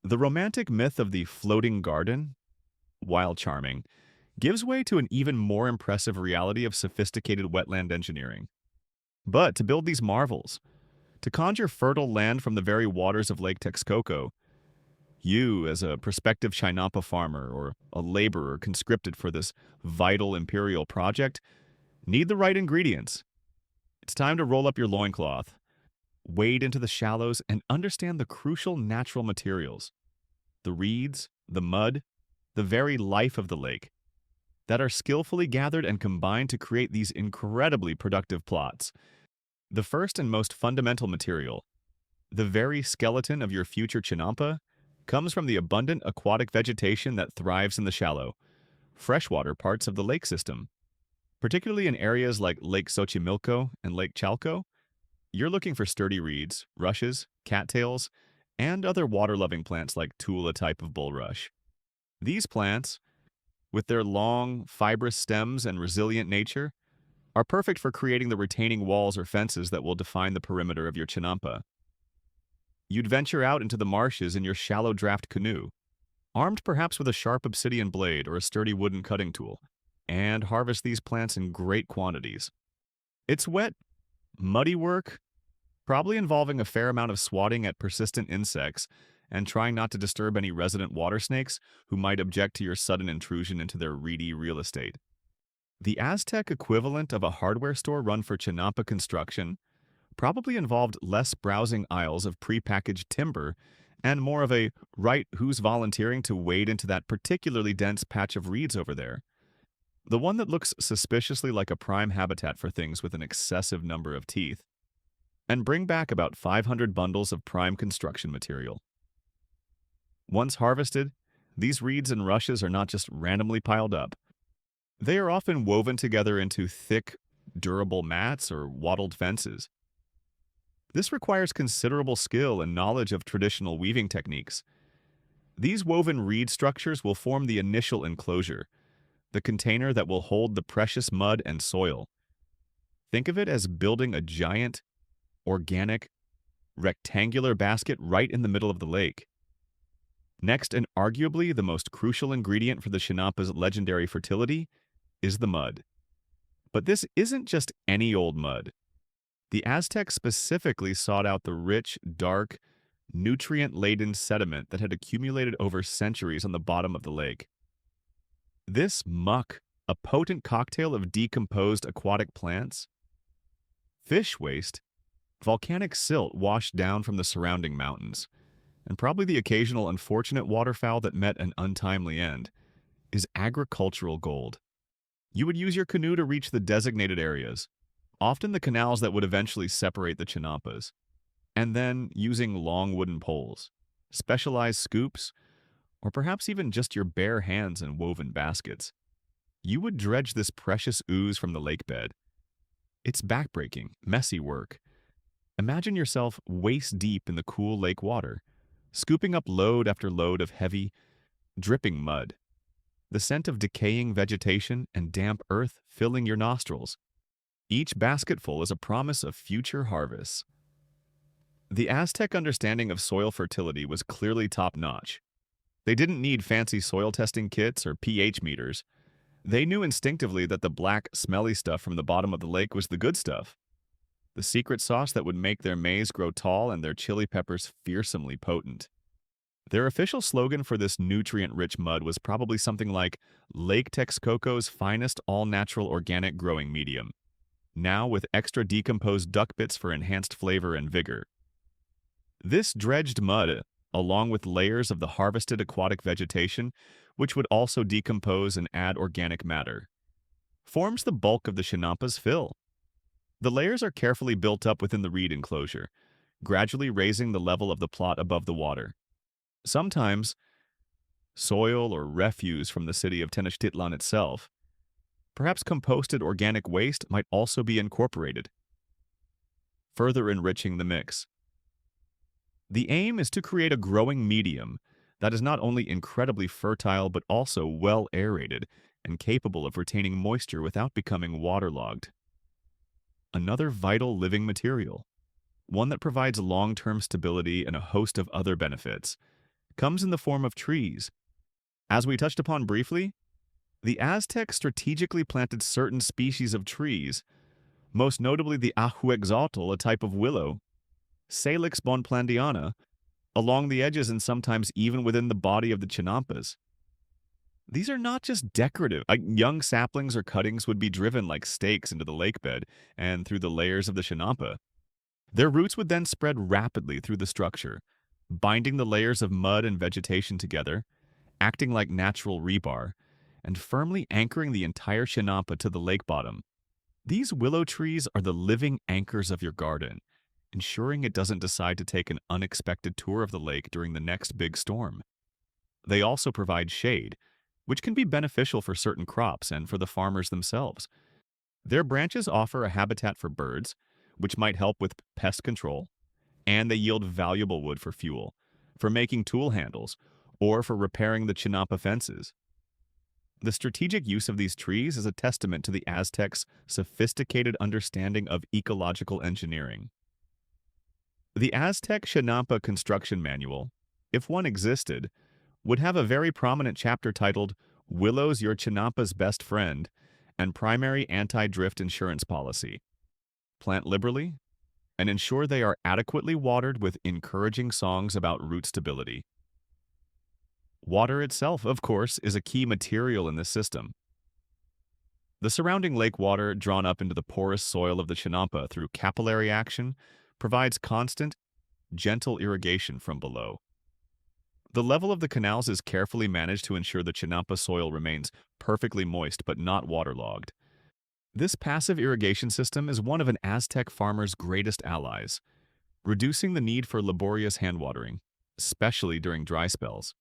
The romantic myth of the floating garden, while charming, gives way to an even more impressive reality of sophisticated wetland engineering. But to build these marvels, to conjure fertile land from the very waters of Lake Texcoco, you, as a prospective Chinampa farmer or a laborer conscripted for this vital imperial project, need the right ingredients. It's time to roll up your loincloth, wade into the shallows, and understand the crucial natural materials, the reeds, the mud, the very life of the lake, that are skillfully gathered and combined to create these incredibly productive plots. The first and most fundamental material, the very skeleton of your future Chinampa, comes from the abundant aquatic vegetation that thrives in the shallow, freshwater parts of the lake system. Particularly in areas like Lake Xochimilco and Lake Chalco, you're looking for sturdy reeds, rushes, cattails, and other water-loving plants like Tula type of bulrush. These plants, with their long, fibrous stems and resilient nature, are perfect for creating the retaining walls or fences that will define the perimeter of your Chinampa. You'd venture out into the marshes in your shallow draft canoe, armed perhaps with a sharp obsidian blade or a sturdy wooden cutting tool, and harvest these plants in great quantities. It's wet, muddy work, probably involving a fair amount of swatting at persistent insects and trying not to disturb any resident water snakes who might object to your sudden intrusion into their reedy real estate. The Aztec equivalent of a hardware store run for Chinampa construction probably involved less browsing aisles of prepackaged timber and more of a right who's volunteering to wade into that particularly dense patch of reeds over there. The one that looks suspiciously like a prime habitat for things with an excessive number of teeth. And bring back about 500 bundles of prime construction material. Once harvested, these reeds and rushes are not just randomly piled up. They are often woven together into thick, durable mats or wattled fences. This requires considerable skill and knowledge of traditional weaving techniques. These woven reed structures will form the initial enclosure, the container that will hold the precious mud and soil. Think of it as building a giant, organic, rectangular basket right in the middle of the lake. Next, and arguably the most crucial ingredient for the Chinampa's legendary fertility, is the mud. But this isn't just any old mud. The Aztecs specifically sought out the rich, dark, nutrient-laden sediment that had accumulated over centuries on the bottom of the lake. This muck, a potent cocktail of decomposed aquatic plants, fish waste, volcanic silt washed down from the surrounding mountains, and probably the occasional unfortunate waterfowl that met an untimely end, is agricultural gold. You would use your canoe to reach the designated areas, often the canals that would eventually separate the Chinampas, and then, using long wooden poles, specialized scoops, or perhaps even just your bare hands and woven baskets, you would dredge this precious ooze from the lake bed. It's backbreaking, messy work. Imagine yourself waist-deep in the cool lake water, scooping up load after load of heavy, dripping mud, the scent of decaying vegetation and damp earth filling your nostrils. Each basketful is a promise of future harvests. The Aztec understanding of soil fertility was clearly top-notch. They didn't need fancy soil testing kits or pH meters. They knew instinctively that the black, smelly stuff from the bottom of the lake was the good stuff, the secret sauce that would make their maize grow tall and their chili peppers fearsomely potent. Their official slogan for this nutrient-rich mud was probably something like Lake Texcoco's finest all-natural organic growing medium, now with extra decomposed duck bits for enhanced flavor and vigor. This dredged mud, along with layers of the harvested aquatic vegetation, which would also decompose and add organic matter, forms the bulk of the Chinampa's fill. The layers are carefully built up within the reed enclosure, gradually raising the level of the plot above the water. Sometimes, soil or refuse from the city of Tenochtitlan itself, perhaps composted organic waste, might also be incorporated, further enriching the mix. The aim is to create a growing medium that is not only incredibly fertile but also well aerated and capable of retaining moisture without becoming waterlogged. Another vital living material, one that provides long-term stability and a host of other benefits, comes in the form of trees. As we touched upon briefly, The Aztecs strategically planted certain species of trees, most notably the ahuexotl, a type of willow, Salix bonplandiana, along the edges and sometimes even within the body of the chinampas. These are not just decorative. Young saplings or cuttings would be driven like stakes into the lake bed and through the layers of the chinampa. Their roots would then spread rapidly through the structure, binding the layers of mud and vegetation together, acting like natural rebar, and firmly anchoring the entire chinampa to the lake bottom. These willow trees are the living anchors of your garden, ensuring it doesn't decide to take an unexpected tour of the lake during the next big storm. They also provide shade, which can be beneficial for certain crops and for the farmers themselves. Their branches offer a habitat for birds, which might help with pest control, and they yield valuable wood for fuel, for making tool handles, or for repairing the chinampa fences. The strategic use of these trees is a testament to the Aztecs' sophisticated understanding of ecological engineering. The Aztec Chinampa Construction Manual, if one existed, would have a very prominent chapter titled Willows Your Chinampa's Best Friend and Primary Anti-Drift Insurance Policy. Plant liberally and ensure they are adequately watered with encouraging songs about root stability. Water itself, of course, is a key material in this system. The surrounding lake water drawn up into the porous soil of the chinampa through capillary action provides constant, gentle irrigation from below. The level of the canals is carefully managed to ensure the chinampa soil remains perfectly moist but not waterlogged. This passive irrigation system is one of an Aztec farmer's greatest allies, reducing the need for laborious hand watering, especially during dry spells.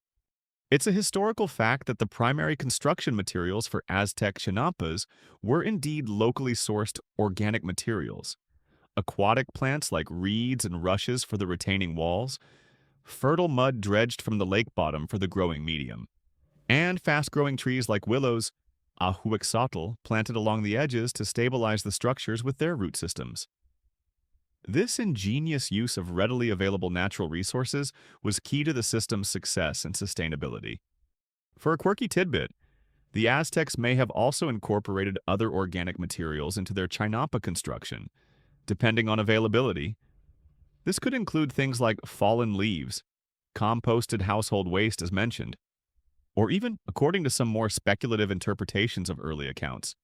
It's a historical fact that the primary construction materials for Aztec chinampas were indeed locally sourced organic materials. Aquatic plants like reeds and rushes for the retaining walls, fertile mud dredged from the lake bottom for the growing medium, and fast-growing trees like willows, ahuexotl, planted along the edges to stabilize the structures with their root systems. This ingenious use of readily available natural resources was key to the system's success and sustainability. For a quirky tidbit, the Aztecs may have also incorporated other organic materials into their chinampa construction, depending on availability. This could include things like fallen leaves, composted household waste as mentioned, or even, according to some more speculative interpretations of early accounts,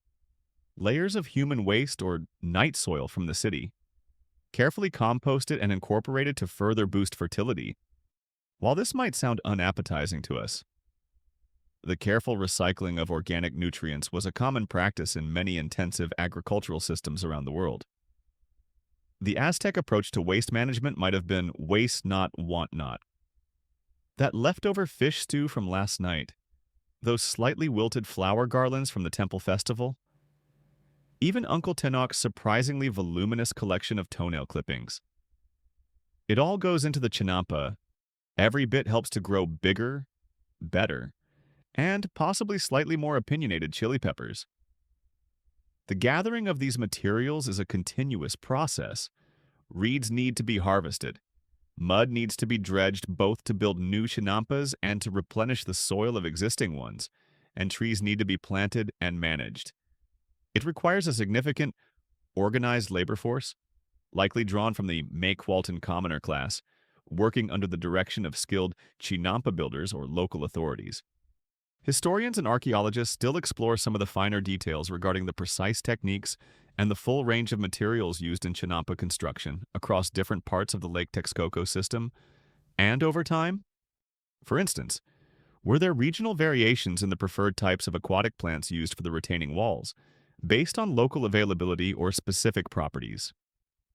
layers of human waste or night soil from the city, carefully composted and incorporated to further boost fertility. While this might sound unappetizing to us, the careful recycling of organic nutrients was a common practice in many intensive agricultural systems around the world. The Aztec approach to waste management might have been waste not, want not. That leftover fish stew from last night, those slightly wilted flower garlands from the temple festival, even Uncle Tenoch's surprisingly voluminous collection of toenail clippings. It all goes into the chinampa. Every bit helps to grow bigger, better, and possibly slightly more opinionated chili peppers. The gathering of these materials is a continuous process. Reeds need to be harvested. Mud needs to be dredged both to build new chinampas and to replenish the soil of existing ones, and trees need to be planted and managed. It requires a significant, organized labor force, likely drawn from the May-Qualton commoner class, working under the direction of skilled chinampa builders or local authorities. Historians and archaeologists still explore some of the finer details regarding the precise techniques and the full range of materials used in chinampa construction across different parts of the Lake Texcoco system and over time. For instance, were there regional variations in the preferred types of aquatic plants used for the retaining walls, based on local availability or specific properties?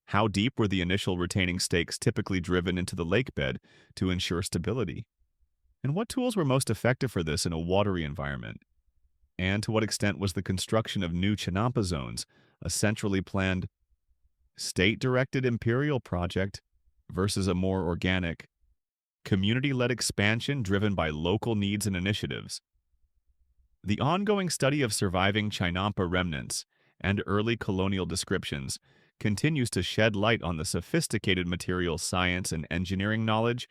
How deep were the initial retaining stakes typically driven into the lake bed to ensure stability? And what tools were most effective for this in a watery environment? And to what extent was the construction of new chinampa zones a centrally planned, state-directed imperial project versus a more organic, community-led expansion driven by local needs and initiatives? The ongoing study of surviving chinampa remnants and early colonial descriptions continues to shed light on the sophisticated material science and engineering knowledge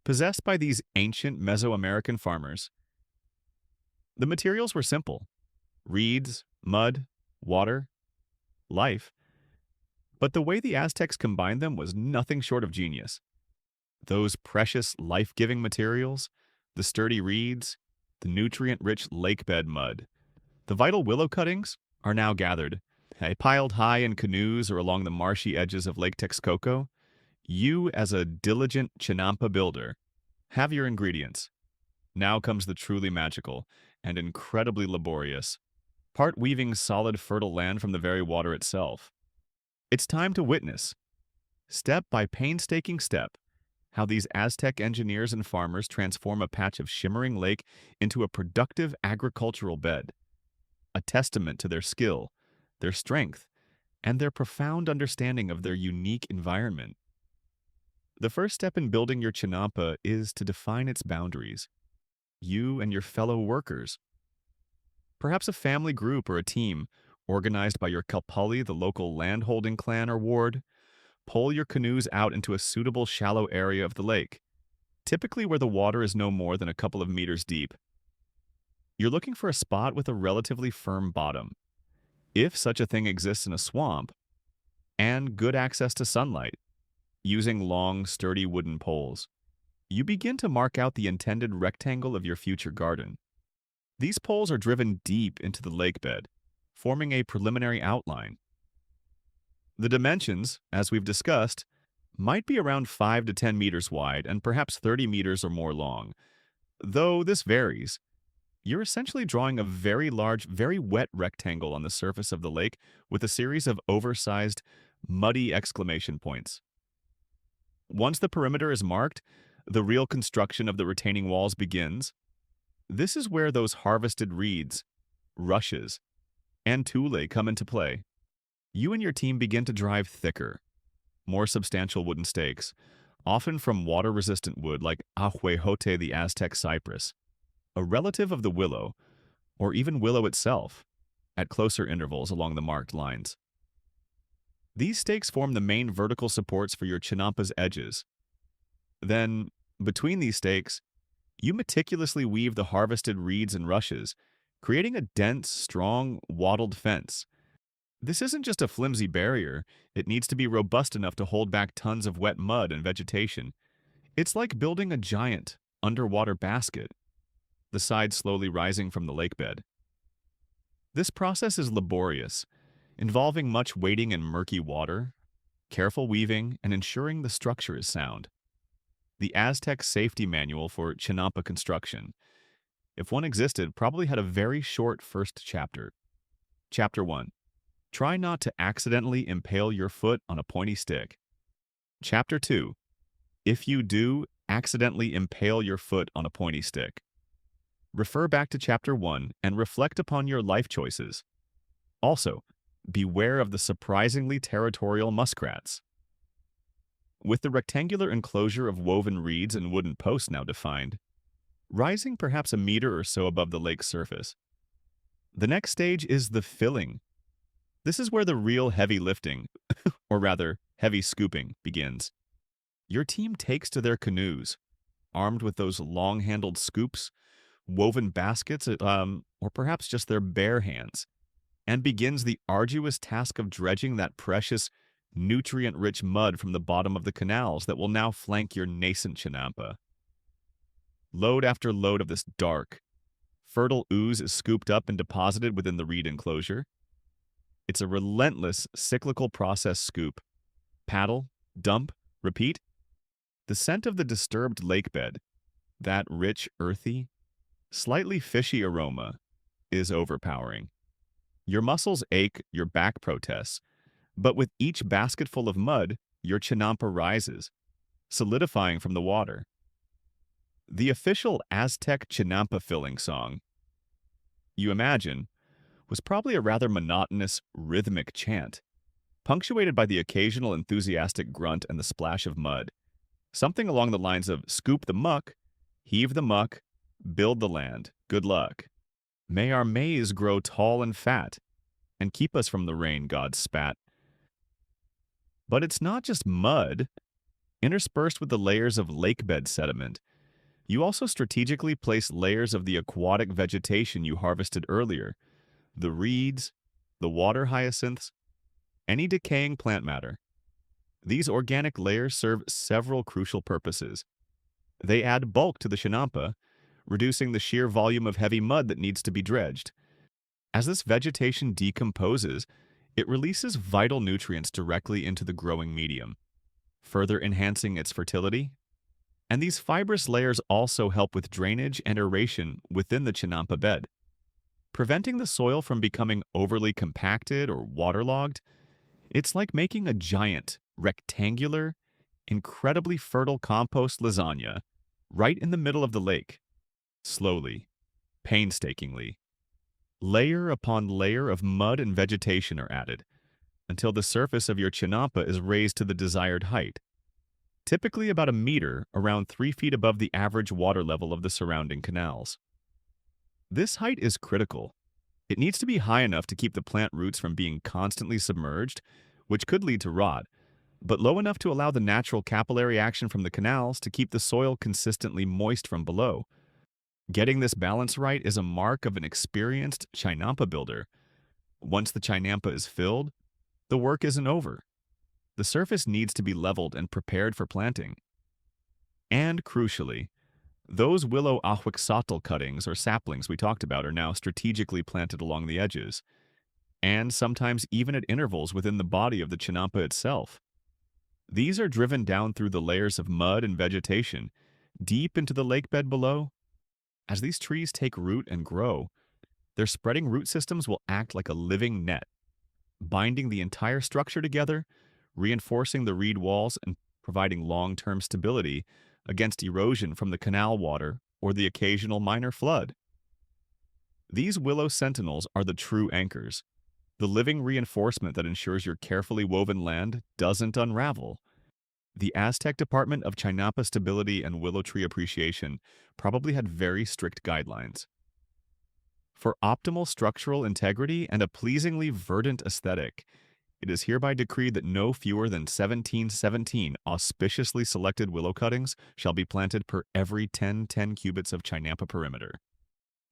possessed by these ancient Mesoamerican farmers. The materials were simple, Reeds, mud, water, life. But the way the Aztecs combined them was nothing short of genius. Those precious, life-giving materials, the sturdy reeds, the nutrient-rich lakebed mud, the vital willow cuttings are now gathered, piled high in canoes or along the marshy edges of Lake Texcoco. You, as a diligent Chinampa builder, have your ingredients. Now comes the truly magical and incredibly laborious part, weaving solid, fertile land from the very water itself. It's time to witness, step by painstaking step, how these Aztec engineers and farmers transform a patch of shimmering lake into a productive agricultural bed, a testament to their skill, their strength, and their profound understanding of their unique environment. The first step in building your Chinampa is to define its boundaries. You and your fellow workers, perhaps a family group or a team, organized by your Kalpali, the local landholding clan or ward, pull your canoes out into a suitable shallow area of the lake, typically where the water is no more than a couple of meters deep. You're looking for a spot with a relatively firm bottom, if such a thing exists in a swamp, and good access to sunlight, using long, sturdy wooden poles. You begin to mark out the intended rectangle of your future garden. These poles are driven deep into the lake bed, forming a preliminary outline. The dimensions, as we've discussed, might be around 5 to 10 meters wide and perhaps 30 meters or more long. Though this varies, you're essentially drawing a very large, very wet rectangle on the surface of the lake with a series of oversized, muddy exclamation points. Once the perimeter is marked, the real construction of the retaining walls begins. This is where those harvested reeds, rushes, and tule come into play. You and your team begin to drive thicker, more substantial wooden stakes, often from water-resistant wood like ahuejote, the Aztec cypress, a relative of the willow, or even willow itself, at closer intervals along the marked lines. These stakes form the main vertical supports for your Chinampa's edges. Then, between these stakes, you meticulously weave the harvested reeds and rushes, creating a dense, strong, wattled fence. This isn't just a flimsy barrier, it needs to be robust enough to hold back tons of wet mud and vegetation. It's like building a giant, underwater basket, the sides slowly rising from the lake bed. This process is laborious, involving much wading in murky water, careful weaving, and ensuring the structure is sound. The Aztec safety manual for Chinampa construction, if one existed, probably had a very short first chapter. Chapter 1. Try not to accidentally impale your foot on a pointy stick. Chapter 2. If you do accidentally impale your foot on a pointy stick. Refer back to Chapter 1 and reflect upon your life choices. Also, beware of the surprisingly territorial muskrats. With the rectangular enclosure of woven reeds and wooden posts now defined, rising perhaps a meter or so above the lake's surface, the next stage is the filling. This is where the real heavy lifting, or rather, heavy scooping, begins. Your team takes to their canoes, armed with those long-handled scoops, woven baskets, or perhaps just their bare hands, and begins the arduous task of dredging that precious, nutrient-rich mud from the bottom of the canals that will now flank your nascent Chinampa. Load after load of this dark, fertile ooze is scooped up and deposited within the reed enclosure. It's a relentless, cyclical process: scoop, paddle, dump, repeat. The scent of the disturbed lake bed, that rich, earthy, slightly fishy aroma, is overpowering. Your muscles ache, your back protests, but with each basketful of mud, your Chinampa rises, solidifying from the water. The official Aztec Chinampa filling song, you imagine, was probably a rather monotonous, rhythmic chant, punctuated by the occasional enthusiastic grunt and the splash of mud. Something along the lines of scoop the muck, heave the muck, build the land, good luck. May our maize grow tall and fat, and keep us from the rain God spat. But it's not just mud. Interspersed with the layers of lakebed sediment, you also strategically place layers of the aquatic vegetation you harvested earlier, the reeds, the water hyacinths, any decaying plant matter. These organic layers serve several crucial purposes. They add bulk to the chinampa, reducing the sheer volume of heavy mud that needs to be dredged. As this vegetation decomposes, it releases vital nutrients directly into the growing medium, further enhancing its fertility. And these fibrous layers also help with drainage and aeration within the chinampa bed, preventing the soil from becoming overly compacted or waterlogged. It's like making a giant, rectangular, incredibly fertile compost lasagna right in the middle of the lake. Slowly, painstakingly, layer upon layer of mud and vegetation are added until the surface of your chinampa is raised to the desired height, typically about a meter, around 3 feet above the average water level of the surrounding canals. This height is critical. It needs to be high enough to keep the plant roots from being constantly submerged, which could lead to rot, but low enough to allow the natural capillary action from the canals to keep the soil consistently moist from below. Getting this balance right is a mark of an experienced chinampa builder. Once the chinampa is filled, the work isn't over. The surface needs to be leveled and prepared for planting. And crucially, those willow ahuixotl cuttings or saplings we talked about are now strategically planted along the edges, and sometimes even at intervals within the body of the chinampa itself. These are driven down through the layers of mud and vegetation, deep into the lake bed below. As these trees take root and grow, their spreading root systems will act like a living net, binding the entire structure together, reinforcing the reed walls and providing long-term stability against erosion from the canal water or the occasional minor flood. These willow sentinels are the true anchors, the living reinforcement that ensures your carefully woven land doesn't unravel. The Aztec Department of Chinampa Stability and Willow Tree Appreciation probably had very strict guidelines. For optimal structural integrity and a pleasingly verdant aesthetic, it is hereby decreed that no fewer than 1717 auspiciously selected willow cuttings shall be planted per every 10 cubits of chinampa perimeter.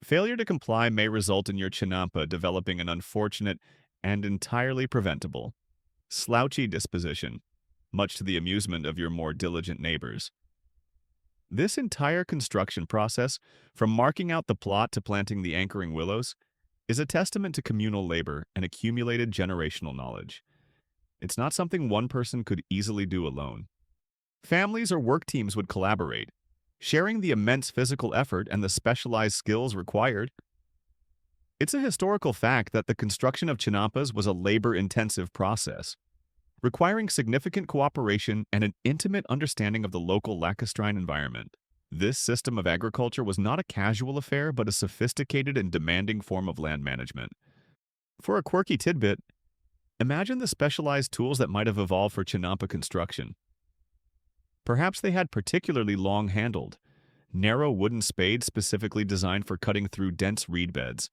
Failure to comply may result in your chinampa developing an unfortunate and entirely preventable slouchy disposition, much to the amusement of your more diligent neighbors. This entire construction process, from marking out the plot to planting the anchoring willows, is a testament to communal labor and accumulated generational knowledge. It's not something one person could easily do alone. Families or work teams would collaborate, sharing the immense physical effort and the specialized skills required. It's a historical fact that the construction of chinampas was a labor-intensive process, requiring significant cooperation and an intimate understanding of the local lacustrine environment. This system of agriculture was not a casual affair, but a sophisticated and demanding form of land management. For a quirky tidbit, imagine the specialized tools that might have evolved for chinampa construction. Perhaps they had particularly long-handled, narrow wooden spades specifically designed for cutting through dense reed beds,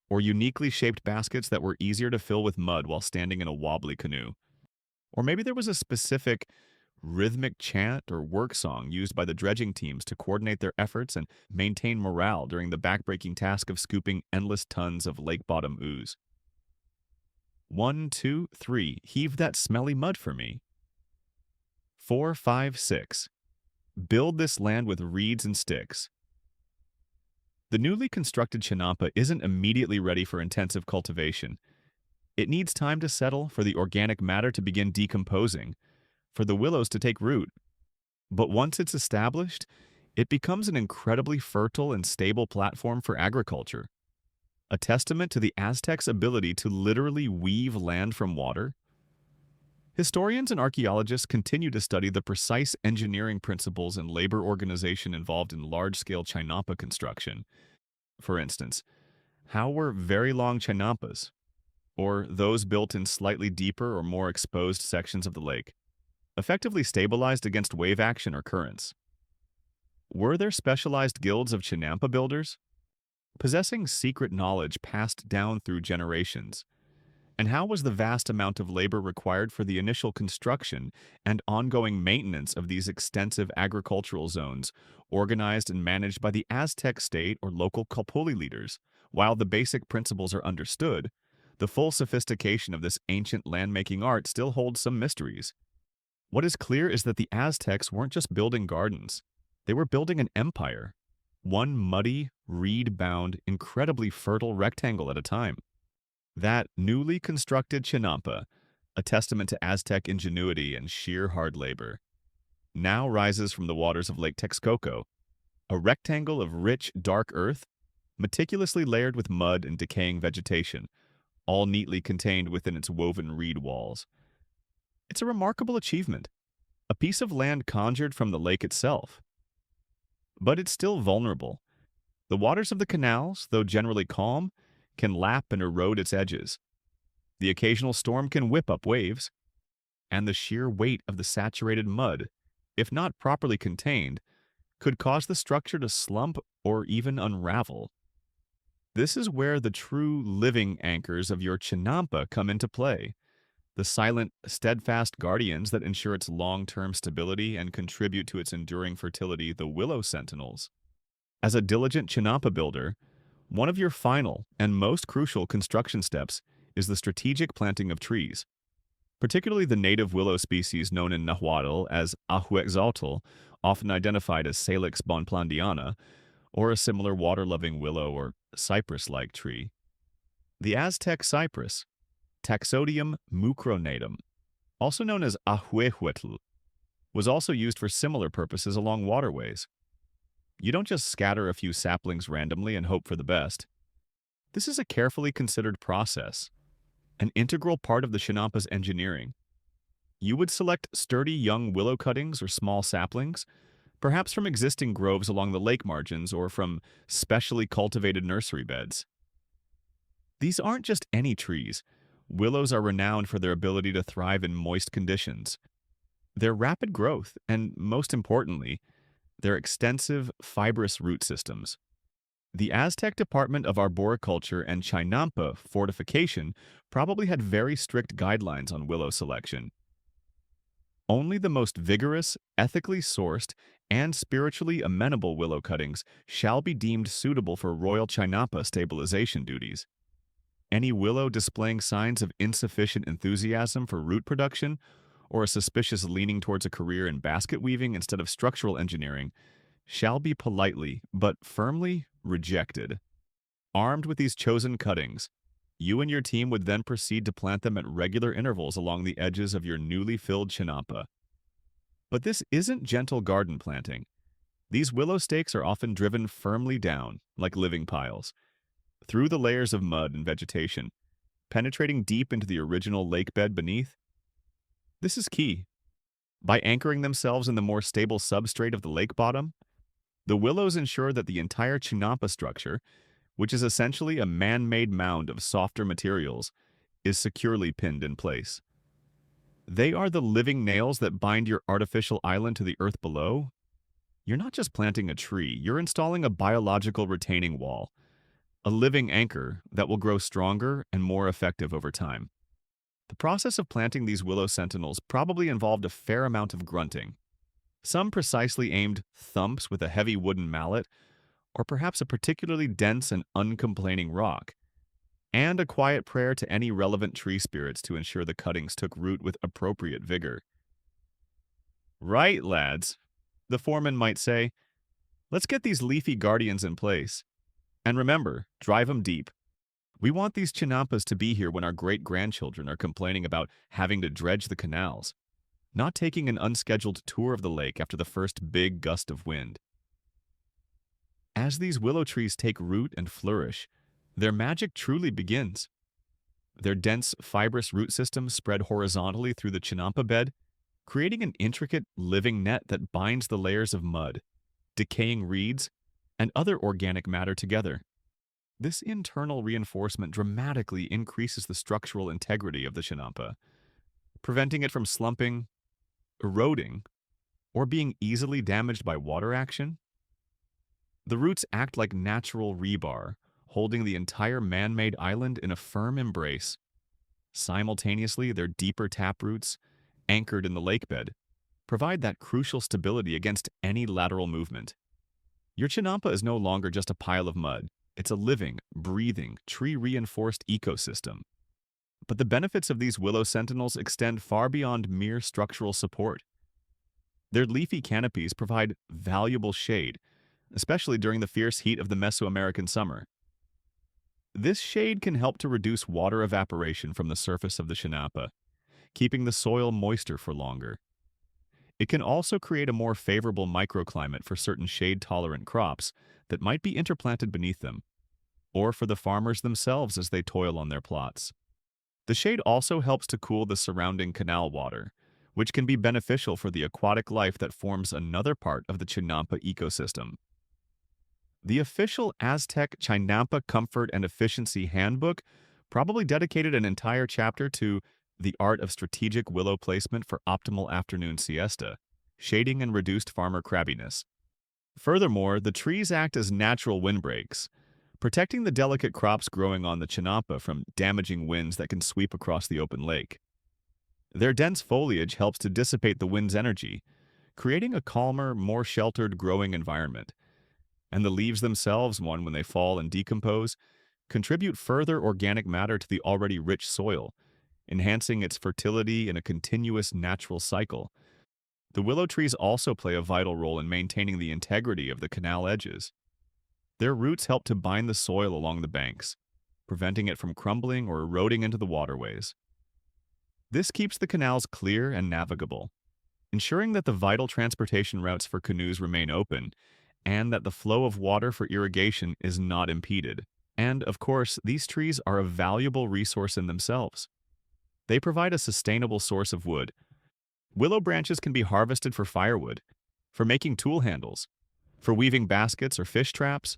or uniquely shaped baskets that were easier to fill with mud while standing in a wobbly canoe. Or maybe there was a specific rhythmic chant or work song used by the dredging teams to coordinate their efforts and maintain morale during the backbreaking task of scooping endless tons of lake bottom ooze. 1, 2, 3, heave that smelly mud for me. 4, 5, 6, build this land with reeds and sticks. The newly constructed chinampa isn't immediately ready for intensive cultivation. It needs time to settle, for the organic matter to begin decomposing, for the willows to take root. But once it's established, it becomes an incredibly fertile and stable platform for agriculture, a testament to the Aztecs' ability to literally weave land from water. Historians and archaeologists continue to study the precise engineering principles and labor organization involved in large-scale chinampa construction. For instance, how were very long chinampas, or those built in slightly deeper or more exposed sections of the lake, effectively stabilized against wave action or currents? Were there specialized guilds of chinampa builders, possessing secret knowledge passed down through generations? And how was the vast amount of labor required for the initial construction and ongoing maintenance of these extensive agricultural zones organized and managed by the Aztec state or local Calpulli leaders? While the basic principles are understood, the full sophistication of this ancient landmaking art still holds some mysteries. What is clear is that the Aztecs weren't just building gardens. They were building an empire, one muddy, reed-bound, incredibly fertile rectangle at a time. That newly constructed Chinampa, a testament to Aztec ingenuity and sheer hard labor, now rises from the waters of Lake Texcoco, a rectangle of rich, dark earth, meticulously layered with mud and decaying vegetation, all neatly contained within its woven reed walls. It's a remarkable achievement, a piece of land conjured from the lake itself. But it's still vulnerable. The waters of the canals, though generally calm, can lap and erode its edges. The occasional storm can whip up waves, and the sheer weight of the saturated mud, if not properly contained, could cause the structure to slump or even unravel. This is where the true living anchors of your Chinampa come into play, the silent, steadfast guardians that ensure its long-term stability and contribute to its enduring fertility, the willow sentinels. As a diligent Chinampa builder, one of your final and most crucial construction steps is the strategic planting of trees, particularly the native willow species known in Nahuatl as ahuetzotl, often identified as Salix bonplandiana, or a similar water-loving willow or cypress-like tree. The Aztec cypress, Taxodium mucronatum, also known as ahuehuetl, was also used for similar purposes along waterways. You don't just scatter a few saplings randomly and hope for the best. This is a carefully considered process, an integral part of the Chinampa's engineering. You would select sturdy young willow cuttings or small saplings, perhaps from existing groves along the lake margins or from specially cultivated nursery beds. These aren't just any trees. Willows are renowned for their ability to thrive in moist conditions. Their rapid growth, and most importantly, their extensive, fibrous root systems. The Aztec Department of Arboriculture and Chinampa fortification probably had very strict guidelines on willow selection. Only the most vigorous, ethically sourced, and spiritually amenable willow cuttings shall be deemed suitable for Royal Chinampa stabilization duties. Any willow displaying signs of insufficient enthusiasm for root production or a suspicious leaning towards a career in basket weaving instead of structural engineering shall be politely but firmly rejected. Armed with these chosen cuttings, you and your team would then proceed to plant them at regular intervals along the edges of your newly filled Chinampa. But this isn't gentle garden planting. These willow stakes are often driven firmly down, like living piles, through the layers of mud and vegetation, penetrating deep into the original lake bed beneath. This is key. By anchoring themselves in the more stable substrate of the lake bottom, the willows ensure that the entire Chinampa structure, which is essentially a man-made mound of softer materials, is securely pinned in place. They are the living nails that bind your artificial island to the earth below. You're not just planting a tree, you're installing a biological retaining wall, a living anchor that will grow stronger and more effective over time. The process of planting these willow sentinels probably involved a fair amount of grunting. Some precisely aimed thumps with a heavy wooden mallet, or perhaps a particularly dense and uncomplaining rock, and a quiet prayer to any relevant tree spirits to ensure the cuttings took root with appropriate vigor. "Right, lads," the foreman might say, "let's get these leafy guardians in place. And remember, drive 'em deep. We want these Chinampas to be here when our great-grandchildren are complaining about having to dredge the canals, not taking an unscheduled tour of the lake after the first big gust of wind." As these willow trees take root and flourish, their magic truly begins. Their dense, fibrous root systems spread horizontally through the Chinampa bed, creating an intricate, living net that binds the layers of mud, decaying reeds, and other organic matter together. This internal reinforcement dramatically increases the structural integrity of the Chinampa, preventing it from slumping, eroding, or being easily damaged by water action. The roots act like natural rebar, holding the entire man-made island in a firm embrace. Simultaneously, their deeper taproots, anchored in the lake bed, provide that crucial stability against any lateral movement. Your Chinampa is no longer just a pile of mud. It's a living, breathing, tree-reinforced ecosystem. But the benefits of these willow sentinels extend far beyond mere structural support. Their leafy canopies provide valuable shade, especially during the fierce heat of the Mesoamerican summer. This shade can help to reduce water evaporation from the surface of the chinampa, keeping the soil moister for longer. It can also create a more favorable microclimate for certain shade-tolerant crops that might be interplanted beneath them, or for the farmers themselves as they toil on their plots. The shade also helps to cool the surrounding canal water, which can be beneficial for the aquatic life that forms another part of the Chinampa ecosystem. The official Aztec Chinampa Comfort and Efficiency Handbook probably dedicated an entire chapter to the art of strategic willow placement for optimal afternoon siesta, shading and reduced farmer crabbiness. Furthermore, the trees act as natural windbreaks, protecting the delicate crops growing on the Chinampa from damaging winds that can sweep across the open lake. Their dense foliage helps to dissipate the wind's energy, creating a calmer, more sheltered growing environment. And the leaves themselves, when they fall and decompose, contribute further organic matter to the already rich soil, enhancing its fertility in a continuous natural cycle. The willow trees also play a vital role in maintaining the integrity of the canal edges. Their roots help to bind the soil along the banks, preventing it from crumbling or eroding into the waterways. This keeps the canals clear and navigable, ensuring that the vital transportation routes for canoes remain open and that the flow of water for irrigation is not impeded. And, of course, these trees are a valuable resource in themselves. They provide a sustainable source of wood. Willow branches can be harvested for firewood, for making tool handles, for weaving baskets or fish traps,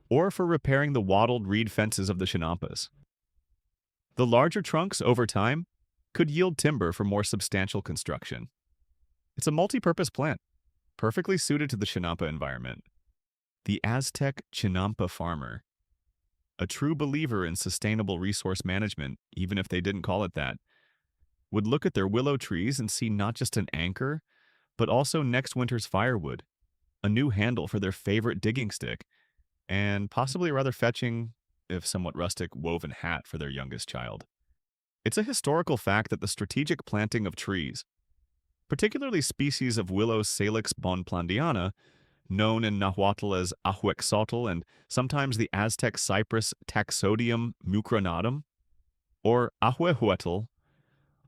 or for repairing the wattled reed fences of the chinampas. The larger trunks, over time, could yield timber for more substantial construction. It's a multi-purpose plant, perfectly suited to the chinampa environment. The Aztec chinampa farmer, a true believer in sustainable resource management, even if they didn't call it that, would look at their willow trees and see not just an anchor, but also next winter's firewood, a new handle for their favorite digging stick, and possibly a rather fetching, if somewhat rustic, woven hat for their youngest child. It's a historical fact that the strategic planting of trees, particularly species of Willow Salix bonplandiana, known in Nahuatl as ahuexotl and sometimes the Aztec cypress Taxodium mucronatum, or ahuehuetl,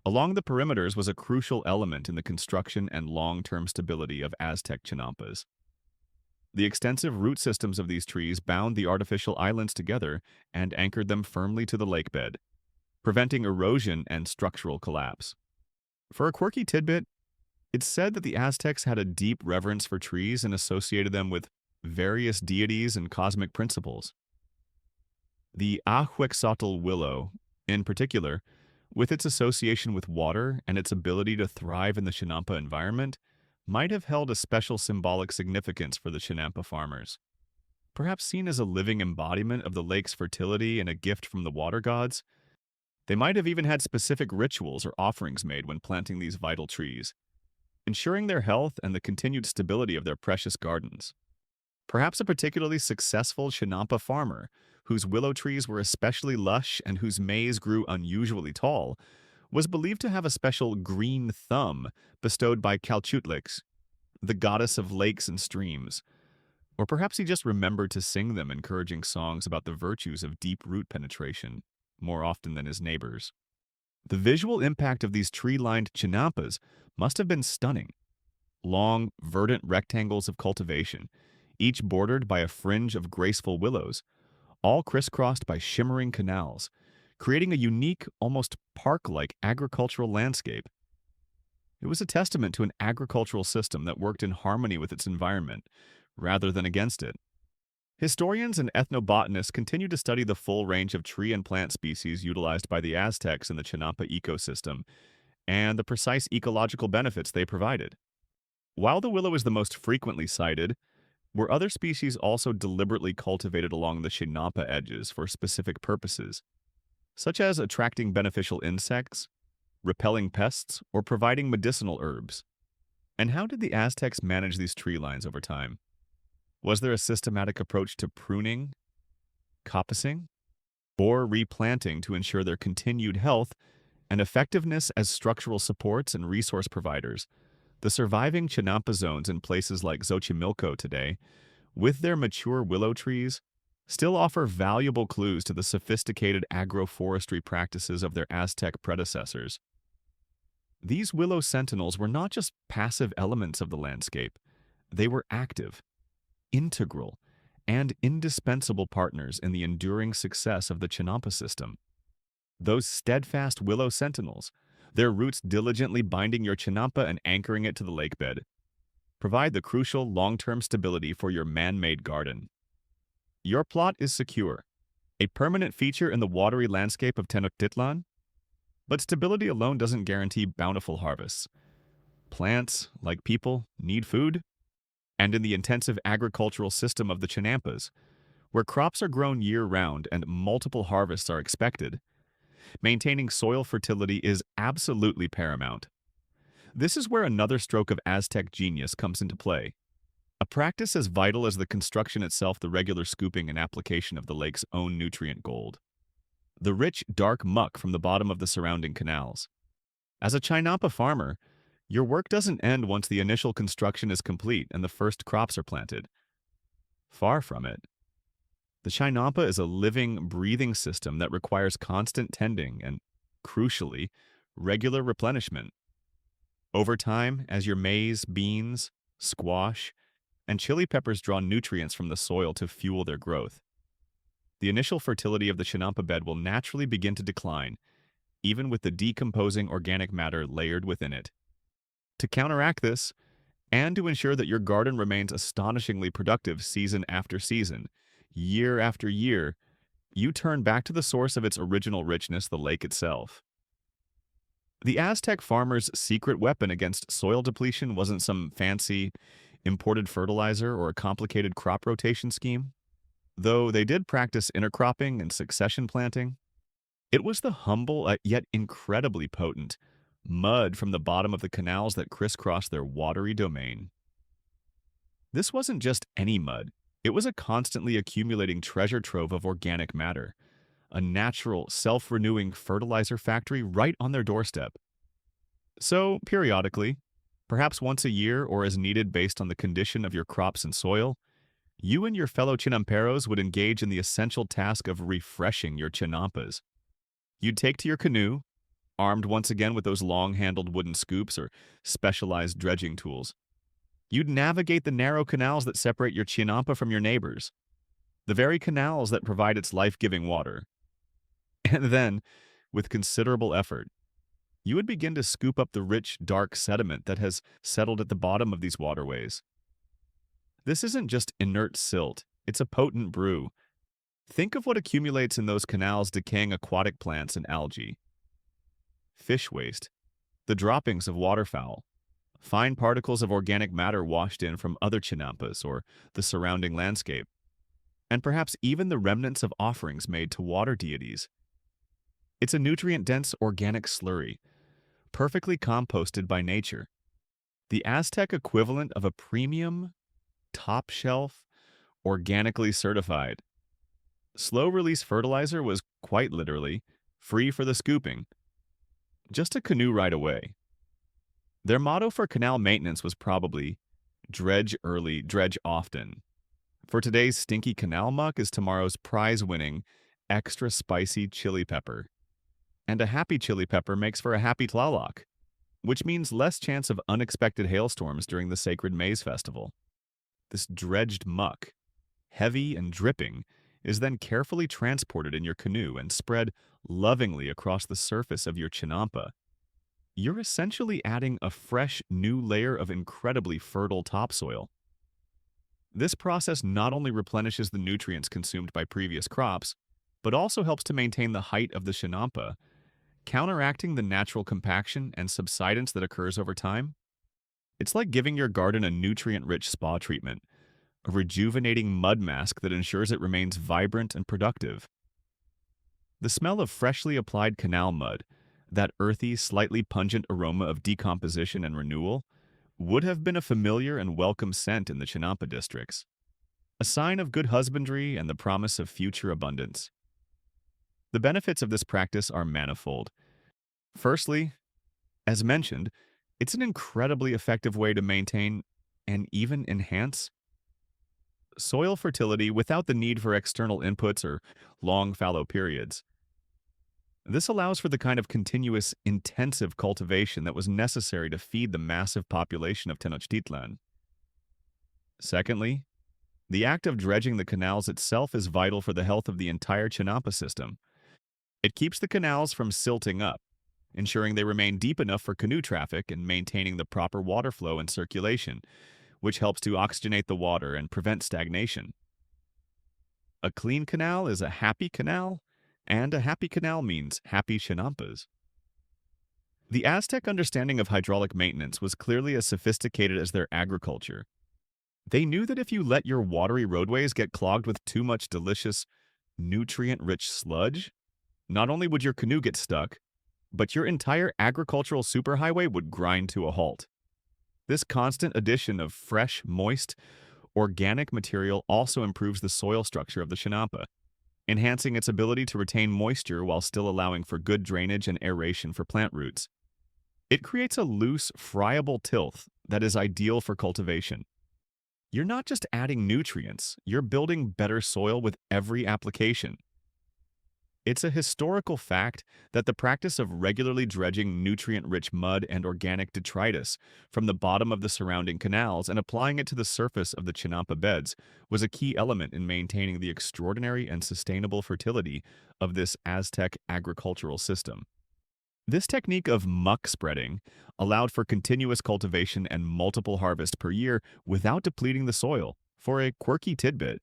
along the perimeters was a crucial element in the construction and long-term stability of Aztec chinampas. The extensive root systems of these trees bound the artificial islands together and anchored them firmly to the lakebed, preventing erosion and structural collapse. For a quirky tidbit, it's said that the Aztecs had a deep reverence for trees and associated them with various deities and cosmic principles. The Ahuexotl willow, in particular, with its association with water and its ability to thrive in the Chinampa environment, might have held a special symbolic significance for the Chinampa farmers. Perhaps seen as a living embodiment of the lake's fertility and a gift from the water gods, they might have even had specific rituals or offerings made when planting these vital trees, ensuring their health and the continued stability of their precious gardens. Perhaps a particularly successful Chinampa farmer, whose willow trees were especially lush and whose maize grew unusually tall, was believed to have a special green thumb bestowed by Calchutlix, the goddess of lakes and streams. Or perhaps he just remembered to sing them encouraging songs about the virtues of deep root penetration, more often than his neighbors. The visual impact of these tree-lined chinampas must have been stunning. Long, verdant rectangles of cultivation, each bordered by a fringe of graceful willows, all crisscrossed by shimmering canals, creating a unique, almost park-like agricultural landscape. It was a testament to an agricultural system that worked in harmony with its environment, rather than against it. Historians and ethnobotanists continue to study the full range of tree and plant species utilized by the Aztecs in the Chinampa ecosystem, and the precise ecological benefits they provided. While the willow is the most frequently cited, were other species also deliberately cultivated along the Chinampa edges for specific purposes, such as attracting beneficial insects, repelling pests, or providing medicinal herbs? And how did the Aztecs manage these tree lines over time? Was there a systematic approach to pruning, coppicing, or replanting to ensure their continued health and effectiveness as structural supports and resource providers. The surviving Chinampa zones in places like Xochimilco today, with their mature willow trees, still offer valuable clues to the sophisticated agroforestry practices of their Aztec predecessors. These willow sentinels were not just passive elements of the landscape, they were active, integral, and indispensable partners in the enduring success of the Chinampa system. Those steadfast willow sentinels, their roots diligently binding your Chinampa and anchoring it to the lakebed, provide the crucial long-term stability for your man-made garden. Your plot is secure, a permanent feature in the watery landscape of Tenochtitlan, but stability alone doesn't guarantee bountiful harvests. Plants, like people, need food, and in the intensive agricultural system of the Chinampas, where crops are grown year-round and multiple harvests are expected, maintaining soil fertility is absolutely paramount. This is where another stroke of Aztec genius comes into play. A practice as vital as the construction itself, the regular scooping and application of the lake's own nutrient gold. The rich, dark muck from the bottom of the surrounding canals. As a Chinampa farmer, your work doesn't end once the initial construction is complete and the first crops are planted. Far from it. The Chinampa is a living, breathing system that requires constant tending and, crucially, regular replenishment. Over time, as your maize, beans, squash, and chili peppers draw nutrients from the soil to fuel their growth, the initial fertility of the Chinampa bed will naturally begin to decline, even with the decomposing organic matter layered within it. To counteract this, and to ensure that your garden remains astonishingly productive season after season, year after year, you turn back to the source of its original richness, the lake itself. The Aztec farmer's secret weapon against soil depletion wasn't some fancy, imported fertilizer or a complicated crop rotation scheme. Though they did practice intercropping and succession planting, it was the humble yet incredibly potent mud from the bottom of the canals that crisscrossed their watery domain. This wasn't just any mud. It was a constantly accumulating treasure trove of organic matter, a natural, self-renewing fertilizer factory right on their doorstep. So, periodically, perhaps once a year or as needed based on the condition of your crops and soil, you and your fellow Chinamperos would engage in the essential task of refreshing your Chinampas. You'd take to your canoe, armed once again with those long-handled wooden scoops or specialized dredging tools. You'd navigate the narrow canals that separate your Chinampa from your neighbors, the very canals that provide its life-giving water. And then, with considerable effort, you would begin to scoop up the rich, dark sediment that has settled at the bottom of these waterways. This isn't just inert silt, it's a potent brew. Think of what accumulates in those canals decaying aquatic plants and algae. Fish waste, the droppings of waterfowl, fine particles of organic matter washed in from other Chinampas or the surrounding landscape, and perhaps even the remnants of offerings made to water deities. It's a nutrient-dense organic slurry, perfectly composted by nature. The Aztec equivalent of a premium, top-shelf, organically certified. Slow-release fertilizer was quite literally free for the scooping. Just a canoe ride away. Their motto for canal maintenance was probably, dredge early, dredge often. For today's stinky canal muck is tomorrow's prize-winning, extra spicy chili pepper. And a happy chili pepper makes for a happy Tlaloc, which means less chance of unexpected hailstorms during the sacred maize festival. This dredged muck, heavy and dripping, is then carefully transported in your canoe and spread lovingly across the surface of your Chinampa. You're essentially adding a fresh, new layer of incredibly fertile topsoil. This process not only replenishes the nutrients consumed by previous crops, but also helps to maintain the height of the Chinampa, counteracting the natural compaction and subsidence that occurs over time. It's like giving your garden a nutrient-rich spa treatment, a rejuvenating mud mask that ensures it remains vibrant and productive. The smell of freshly applied canal mud, that earthy, slightly pungent aroma of decomposition and renewal, would have been a familiar and welcome scent in the Chinampa districts. a sign of good husbandry and the promise of future abundance. The benefits of this practice are manifold. Firstly, as mentioned, it's an incredibly effective way to maintain and even enhance soil fertility without the need for external inputs or long fallow periods. This allows for the kind of continuous, intensive cultivation that was necessary to feed the massive population of Tenochtitlan. Secondly, the act of dredging the canals itself is vital for the health of the entire Chinampa system. It keeps the canals from silting up, ensuring they remain deep enough for canoe traffic and maintaining the proper water flow and circulation, which helps to oxygenate the water and prevent stagnation. A clean canal is a happy canal, and a happy canal means happy Chinampas. The Aztec understanding of hydraulic maintenance was clearly as sophisticated as their agriculture. They knew that if you let your watery roadways get clogged with too much delicious, nutrient-rich sludge, not only would your canoe get stuck, but your entire agricultural superhighway would grind to a halt. This constant addition of fresh, moist, organic material also improves the soil structure of the Chinampa, enhancing its ability to retain moisture while still allowing for good drainage and aeration for plant roots. It creates a loose, friable tilth that is ideal for cultivation. You're not just adding nutrients, you're building better soil with every application. It's a historical fact that the practice of regularly dredging nutrient-rich mud and organic detritus from the bottom of the surrounding canals and applying it to the surface of the Chinampa beds was a key element in maintaining the extraordinary and sustainable fertility of this Aztec agricultural system. This technique of muck spreading allowed for continuous cultivation and multiple harvests per year without depleting the soil. For a quirky tidbit,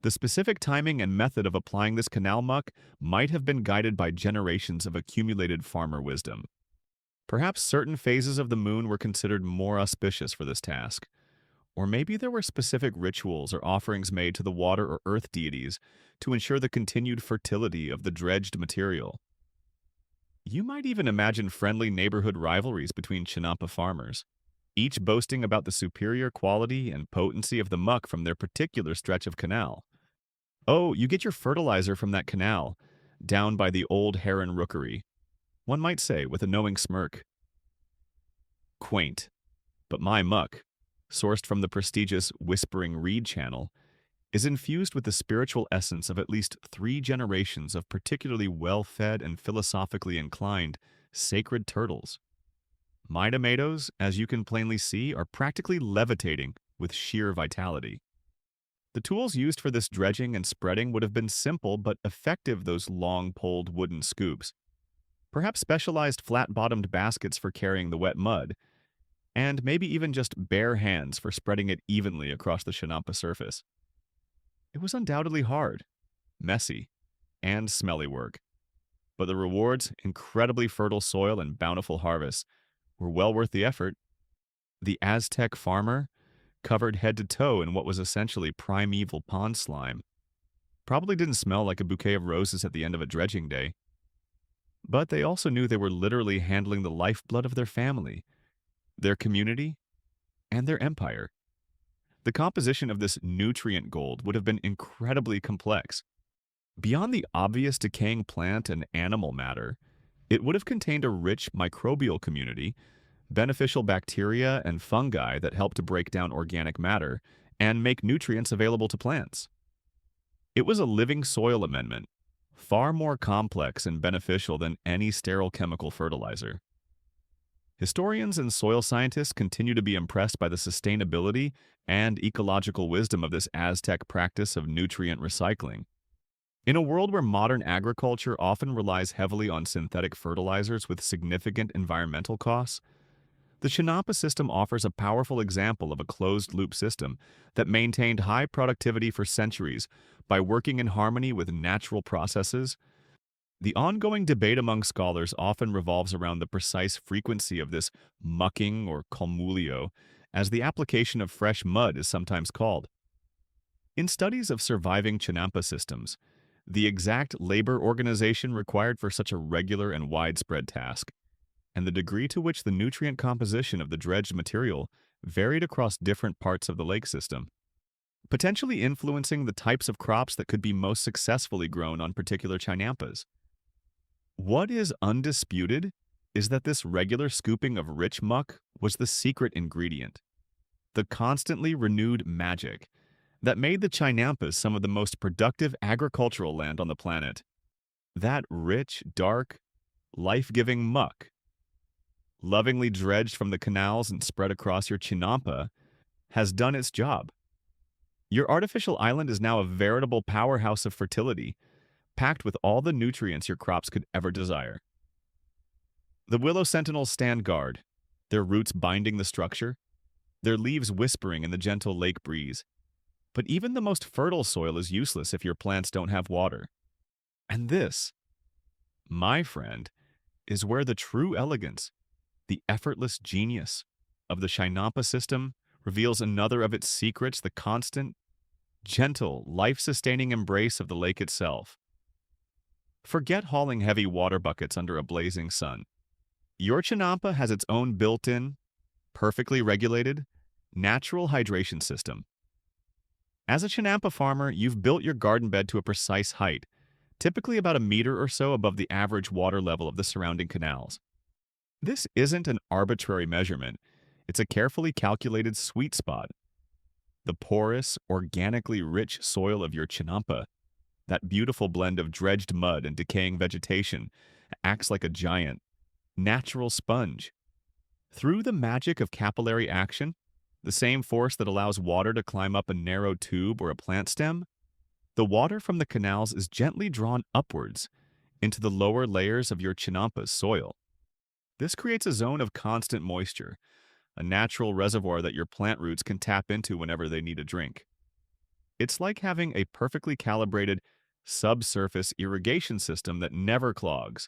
the specific timing and method of applying this canal muck might have been guided by generations of accumulated farmer wisdom. Perhaps certain phases of the moon were considered more auspicious for this task, or maybe there were specific rituals or offerings made to the water or earth deities to ensure the continued fertility of the dredged material. You might even imagine friendly neighborhood rivalries between Chinampa farmers, each boasting about the superior quality and potency of the muck from their particular stretch of canal. Oh, you get your fertilizer from that canal, down by the old heron rookery, one might say with a knowing smirk. Quaint, but my muck, sourced from the prestigious Whispering Reed Channel, is infused with the spiritual essence of at least 3 generations of particularly well-fed and philosophically inclined sacred turtles. My tomatoes, as you can plainly see, are practically levitating with sheer vitality. The tools used for this dredging and spreading would have been simple but effective, those long-poled wooden scoops. Perhaps specialized flat-bottomed baskets for carrying the wet mud, and maybe even just bare hands for spreading it evenly across the Chinampa surface. It was undoubtedly hard, messy, and smelly work, but the rewards, incredibly fertile soil and bountiful harvests, were well worth the effort. The Aztec farmer, covered head to toe in what was essentially primeval pond slime, probably didn't smell like a bouquet of roses at the end of a dredging day. But they also knew they were literally handling the lifeblood of their family, their community, and their empire. The composition of this nutrient gold would have been incredibly complex. Beyond the obvious decaying plant and animal matter, it would have contained a rich microbial community, beneficial bacteria and fungi that help to break down organic matter and make nutrients available to plants. It was a living soil amendment, far more complex and beneficial than any sterile chemical fertilizer. Historians and soil scientists continue to be impressed by the sustainability and ecological wisdom of this Aztec practice of nutrient recycling. In a world where modern agriculture often relies heavily on synthetic fertilizers with significant environmental costs, the Chinampa system offers a powerful example of a closed-loop system that maintained high productivity for centuries by working in harmony with natural processes. The ongoing debate among scholars often revolves around the precise frequency of this mucking or colmulio, as the application of fresh mud is sometimes called. In studies of surviving Chinampa systems, the exact labor organization required for such a regular and widespread task, and the degree to which the nutrient composition of the dredged material varied across different parts of the lake system. potentially influencing the types of crops that could be most successfully grown on particular chinampas. What is undisputed is that this regular scooping of rich muck was the secret ingredient, the constantly renewed magic that made the chinampas some of the most productive agricultural land on the planet. That rich, dark, life-giving muck, lovingly dredged from the canals and spread across your chinampa, has done its job. Your artificial island is now a veritable powerhouse of fertility, packed with all the nutrients your crops could ever desire. The willow sentinels stand guard, their roots binding the structure, their leaves whispering in the gentle lake breeze. But even the most fertile soil is useless if your plants don't have water. And this, my friend, is where the true elegance, the effortless genius of the Chinampa system reveals another of its secrets, the constant, gentle, life-sustaining embrace of the lake itself. Forget hauling heavy water buckets under a blazing sun. Your Chinampa has its own built-in, perfectly regulated, natural hydration system. As a Chinampa farmer, you've built your garden bed to a precise height, typically about a meter or so above the average water level of the surrounding canals. This isn't an arbitrary measurement. It's a carefully calculated sweet spot. The porous, organically rich soil of your Chinampa, that beautiful blend of dredged mud and decaying vegetation, acts like a giant, natural sponge. Through the magic of capillary action, the same force that allows water to climb up a narrow tube or a plant stem, the water from the canals is gently drawn upwards into the lower layers of your Chinampa's soil. This creates a zone of constant moisture, a natural reservoir that your plant roots can tap into whenever they need a drink. It's like having a perfectly calibrated subsurface irrigation system that never clogs,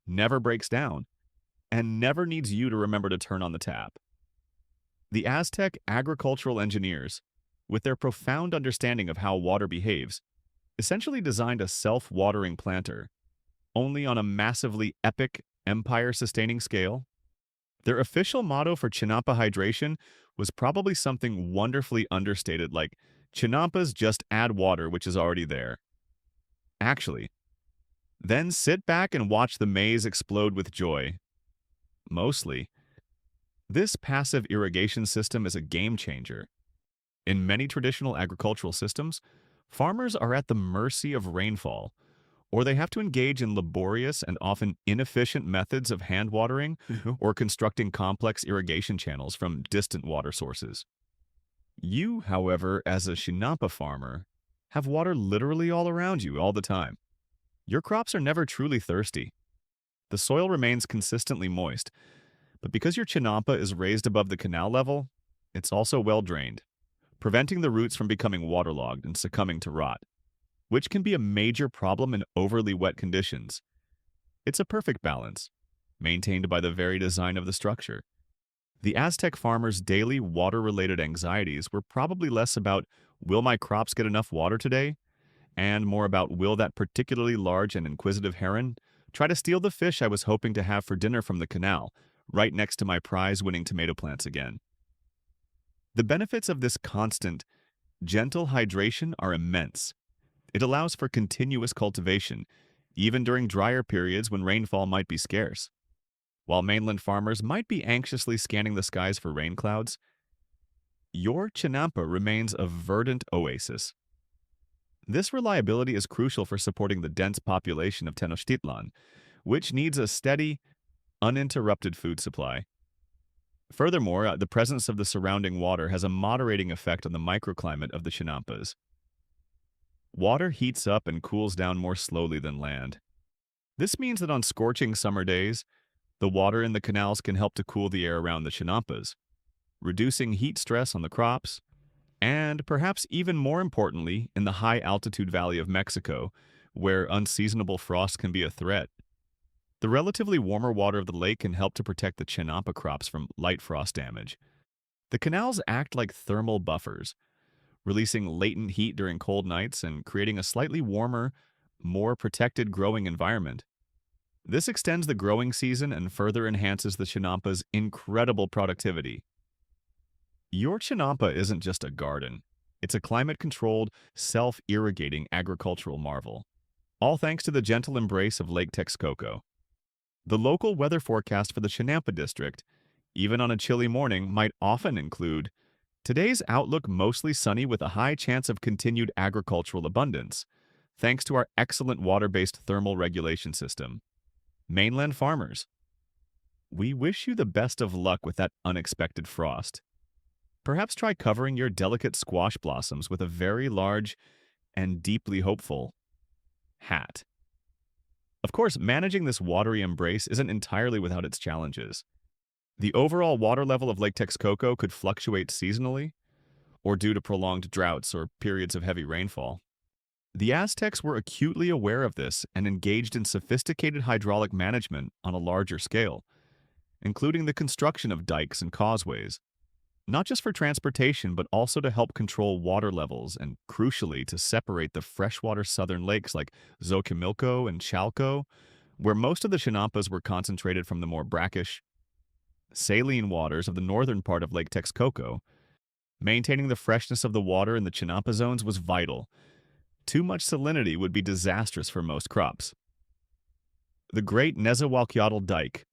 never breaks down, and never needs you to remember to turn on the tap. The Aztec agricultural engineers, with their profound understanding of how water behaves, essentially designed a self-watering planter, only on a massively epic, empire-sustaining scale. Their official motto for Chinampa hydration was probably something wonderfully understated like, "Chinampas just add water which is already there." Actually, then sit back and watch the maize explode with joy. Mostly, this passive irrigation system is a game changer. In many traditional agricultural systems, farmers are at the mercy of rainfall, or they have to engage in laborious and often inefficient methods of hand watering or constructing complex irrigation channels from distant water sources. You, however, as a Chinampa farmer, have water literally all around you all the time. Your crops are never truly thirsty. The soil remains consistently moist, but because your Chinampa is raised above the canal level, it's also well drained, preventing the roots from becoming waterlogged and succumbing to rot, which can be a major problem in overly wet conditions. It's a perfect balance, maintained by the very design of the structure. The Aztec farmers' daily water-related anxieties were probably less about, will my crops get enough water today? And more about, will that particularly large and inquisitive heron try to steal the fish I was hoping to have for dinner from the canal, right next to my prize-winning tomato plants again? The benefits of this constant, gentle hydration are immense. It allows for continuous cultivation, even during drier periods when rainfall might be scarce. While mainland farmers might be anxiously scanning the skies for rain clouds, your Chinampa remains a verdant oasis. This reliability is crucial for supporting the dense population of Tenochtitlan, which needs a steady, uninterrupted food supply. Furthermore, the presence of the surrounding water has a moderating effect on the microclimate of the Chinampas. Water heats up and cools down more slowly than land. This means that on scorching summer days, the water in the canals can help to cool the air around the Chinampas, reducing heat stress on the crops, and perhaps even more importantly, in the high-altitude valley of Mexico, where unseasonable frost can be a threat. The relatively warmer water of the lake can help to protect the Chinampa crops from light frost damage. The canals act like thermal buffers, releasing latent heat during cold nights and creating a slightly warmer, more protected growing environment. This extends the growing season and further enhances the Chinampa's incredible productivity. Your Chinampa isn't just a garden. It's a climate-controlled, self-irrigating agricultural marvel, all thanks to the gentle embrace of Lake Texcoco. The local weather forecast for the Chinampa district, even on a chilly morning, might often include today's outlook mostly sunny with a high chance of continued agricultural abundance, thanks to our excellent water-based thermal regulation system. Mainland farmers, we wish you the best of luck with that unexpected frost. Perhaps try covering your delicate squash blossoms with a very large and deeply hopeful hat. Of course, managing this watery embrace isn't entirely without its challenges. The overall water level of Lake Texcoco could fluctuate seasonally, or due to prolonged droughts or periods of heavy rainfall. The Aztecs were acutely aware of this and engaged in sophisticated hydraulic management on a larger scale, including the construction of dikes and causeways, not just for transportation but also to help control water levels and, crucially, to separate the freshwater southern lakes like Xochimilco and Chalco, where most of the Chinampas were concentrated, from the more brackish, saline waters of the northern part of Lake Texcoco. Maintaining the freshness of the water in the Chinampa zones was vital. Too much salinity would be disastrous for most crops. The Great Nezahualcóyotl Dike,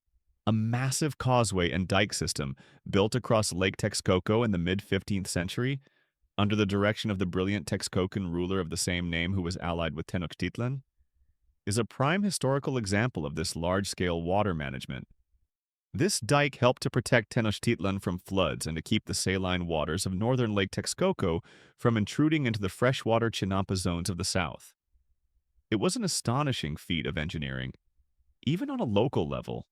a massive causeway and dike system built across Lake Texcoco in the mid-15th century, under the direction of the brilliant Texcocan ruler of the same name who was allied with Tenochtitlan, is a prime historical example of this large-scale water management. This dike helped to protect Tenochtitlan from floods and to keep the saline waters of northern Lake Texcoco from intruding into the freshwater Chinampa zones of the south. It was an astonishing feat of engineering, even on a local level.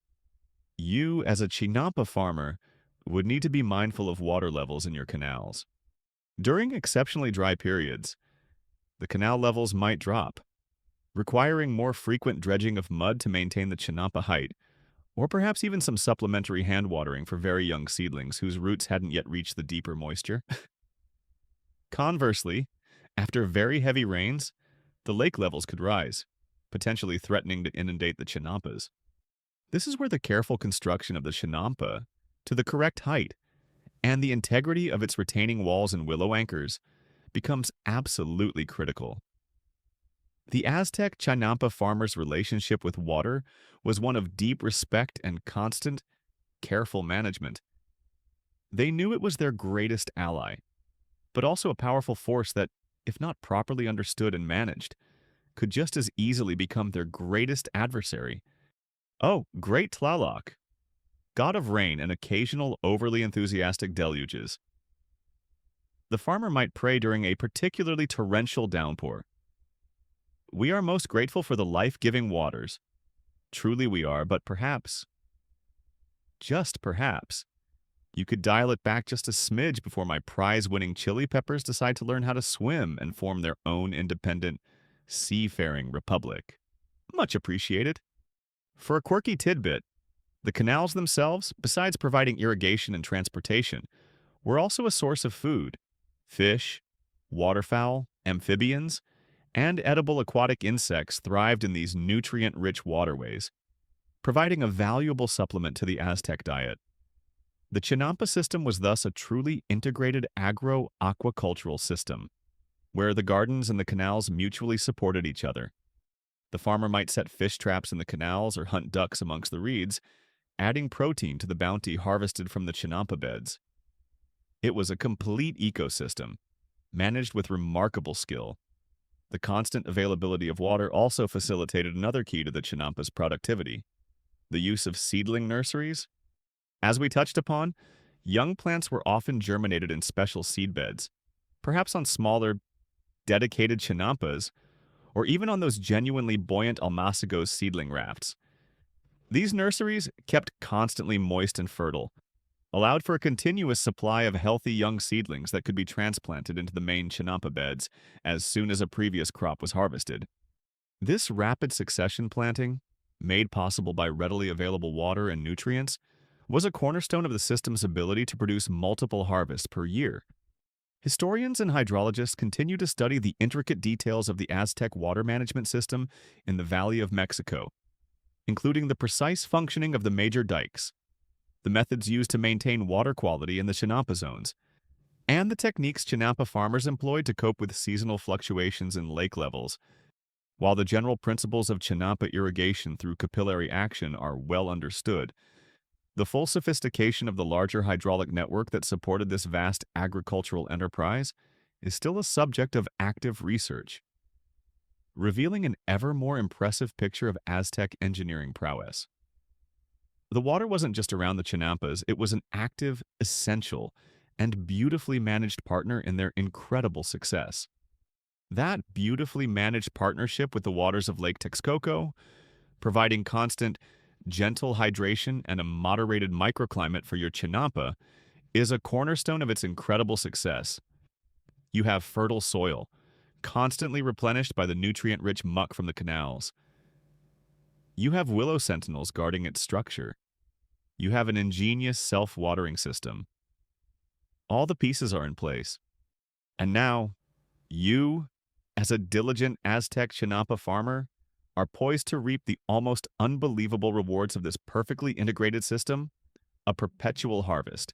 You, as a Chinampa farmer, would need to be mindful of water levels in your canals. During exceptionally dry periods, the canal levels might drop, requiring more frequent dredging of mud to maintain the Chinampa height, or perhaps even some supplementary hand watering for very young seedlings whose roots hadn't yet reached the deeper moisture. Conversely, after very heavy rains, the lake levels could rise, potentially threatening to inundate the Chinampas. This is where the careful construction of the Chinampa to the correct height and the integrity of its retaining walls and willow anchors becomes absolutely critical. The Aztec Chinampa farmers' relationship with water was one of deep respect and constant, careful management. They knew it was their greatest ally, but also a powerful force that, if not properly understood and managed, could just as easily become their greatest adversary. Oh, great Tlaloc, god of rain and occasional overly enthusiastic deluges. The farmer might pray during a particularly torrential downpour. We are most grateful for the life-giving waters. Truly we are, but perhaps, just perhaps, you could dial it back just a smidge before my prize-winning chili peppers decide to learn how to swim and form their own independent, seafaring republic. Much appreciated. For a quirky tidbit, the canals themselves, besides providing irrigation and transportation, were also a source of food. Fish, waterfowl, amphibians, and edible aquatic insects thrived in these nutrient-rich waterways, providing a valuable supplement to the Aztec diet. The Chinampa system was thus a truly integrated agro-aquacultural system, where the gardens and the canals mutually supported each other. The farmer might set fish traps in the canals or hunt ducks amongst the reeds, adding protein to the bounty harvested from the Chinampa beds. It was a complete ecosystem, managed with remarkable skill. The constant availability of water also facilitated another key to the Chinampa's productivity: the use of seedling nurseries. As we touched upon, young plants were often germinated in special seed beds, perhaps on smaller, dedicated Chinampas, or even on those genuinely buoyant Almacigos seedling rafts. These nurseries, kept constantly moist and fertile, allowed for a continuous supply of healthy young seedlings that could be transplanted into the main Chinampa beds as soon as a previous crop was harvested. This rapid succession planting, made possible by readily available water and nutrients, was a cornerstone of the system's ability to produce multiple harvests per year. Historians and hydrologists continue to study the intricate details of the Aztec water management system in the Valley of Mexico, including the precise functioning of the major dikes, the methods used to maintain water quality in the Chinampa zones, and the techniques Chinampa farmers employed to cope with seasonal fluctuations in lake levels. While the general principles of Chinampa irrigation through capillary action are well understood, the full sophistication of the larger hydraulic network that supported this vast agricultural enterprise is still a subject of active research, revealing an ever more impressive picture of Aztec engineering prowess. The water wasn't just around the Chinampas, it was an active, essential, and beautifully managed partner in their incredible success. That beautifully managed partnership with the waters of Lake Texcoco, providing constant, gentle hydration and a moderated microclimate for your Chinampa, is a cornerstone of its incredible success. You have fertile soil, constantly replenished by the nutrient-rich muck from the canals. You have willow sentinels guarding its structure. You have an ingenious self-watering system. All the pieces are in place. And now, you, as a diligent Aztec Chinampa farmer, are poised to reap the almost unbelievable rewards of this perfectly integrated system, a perpetual harvest,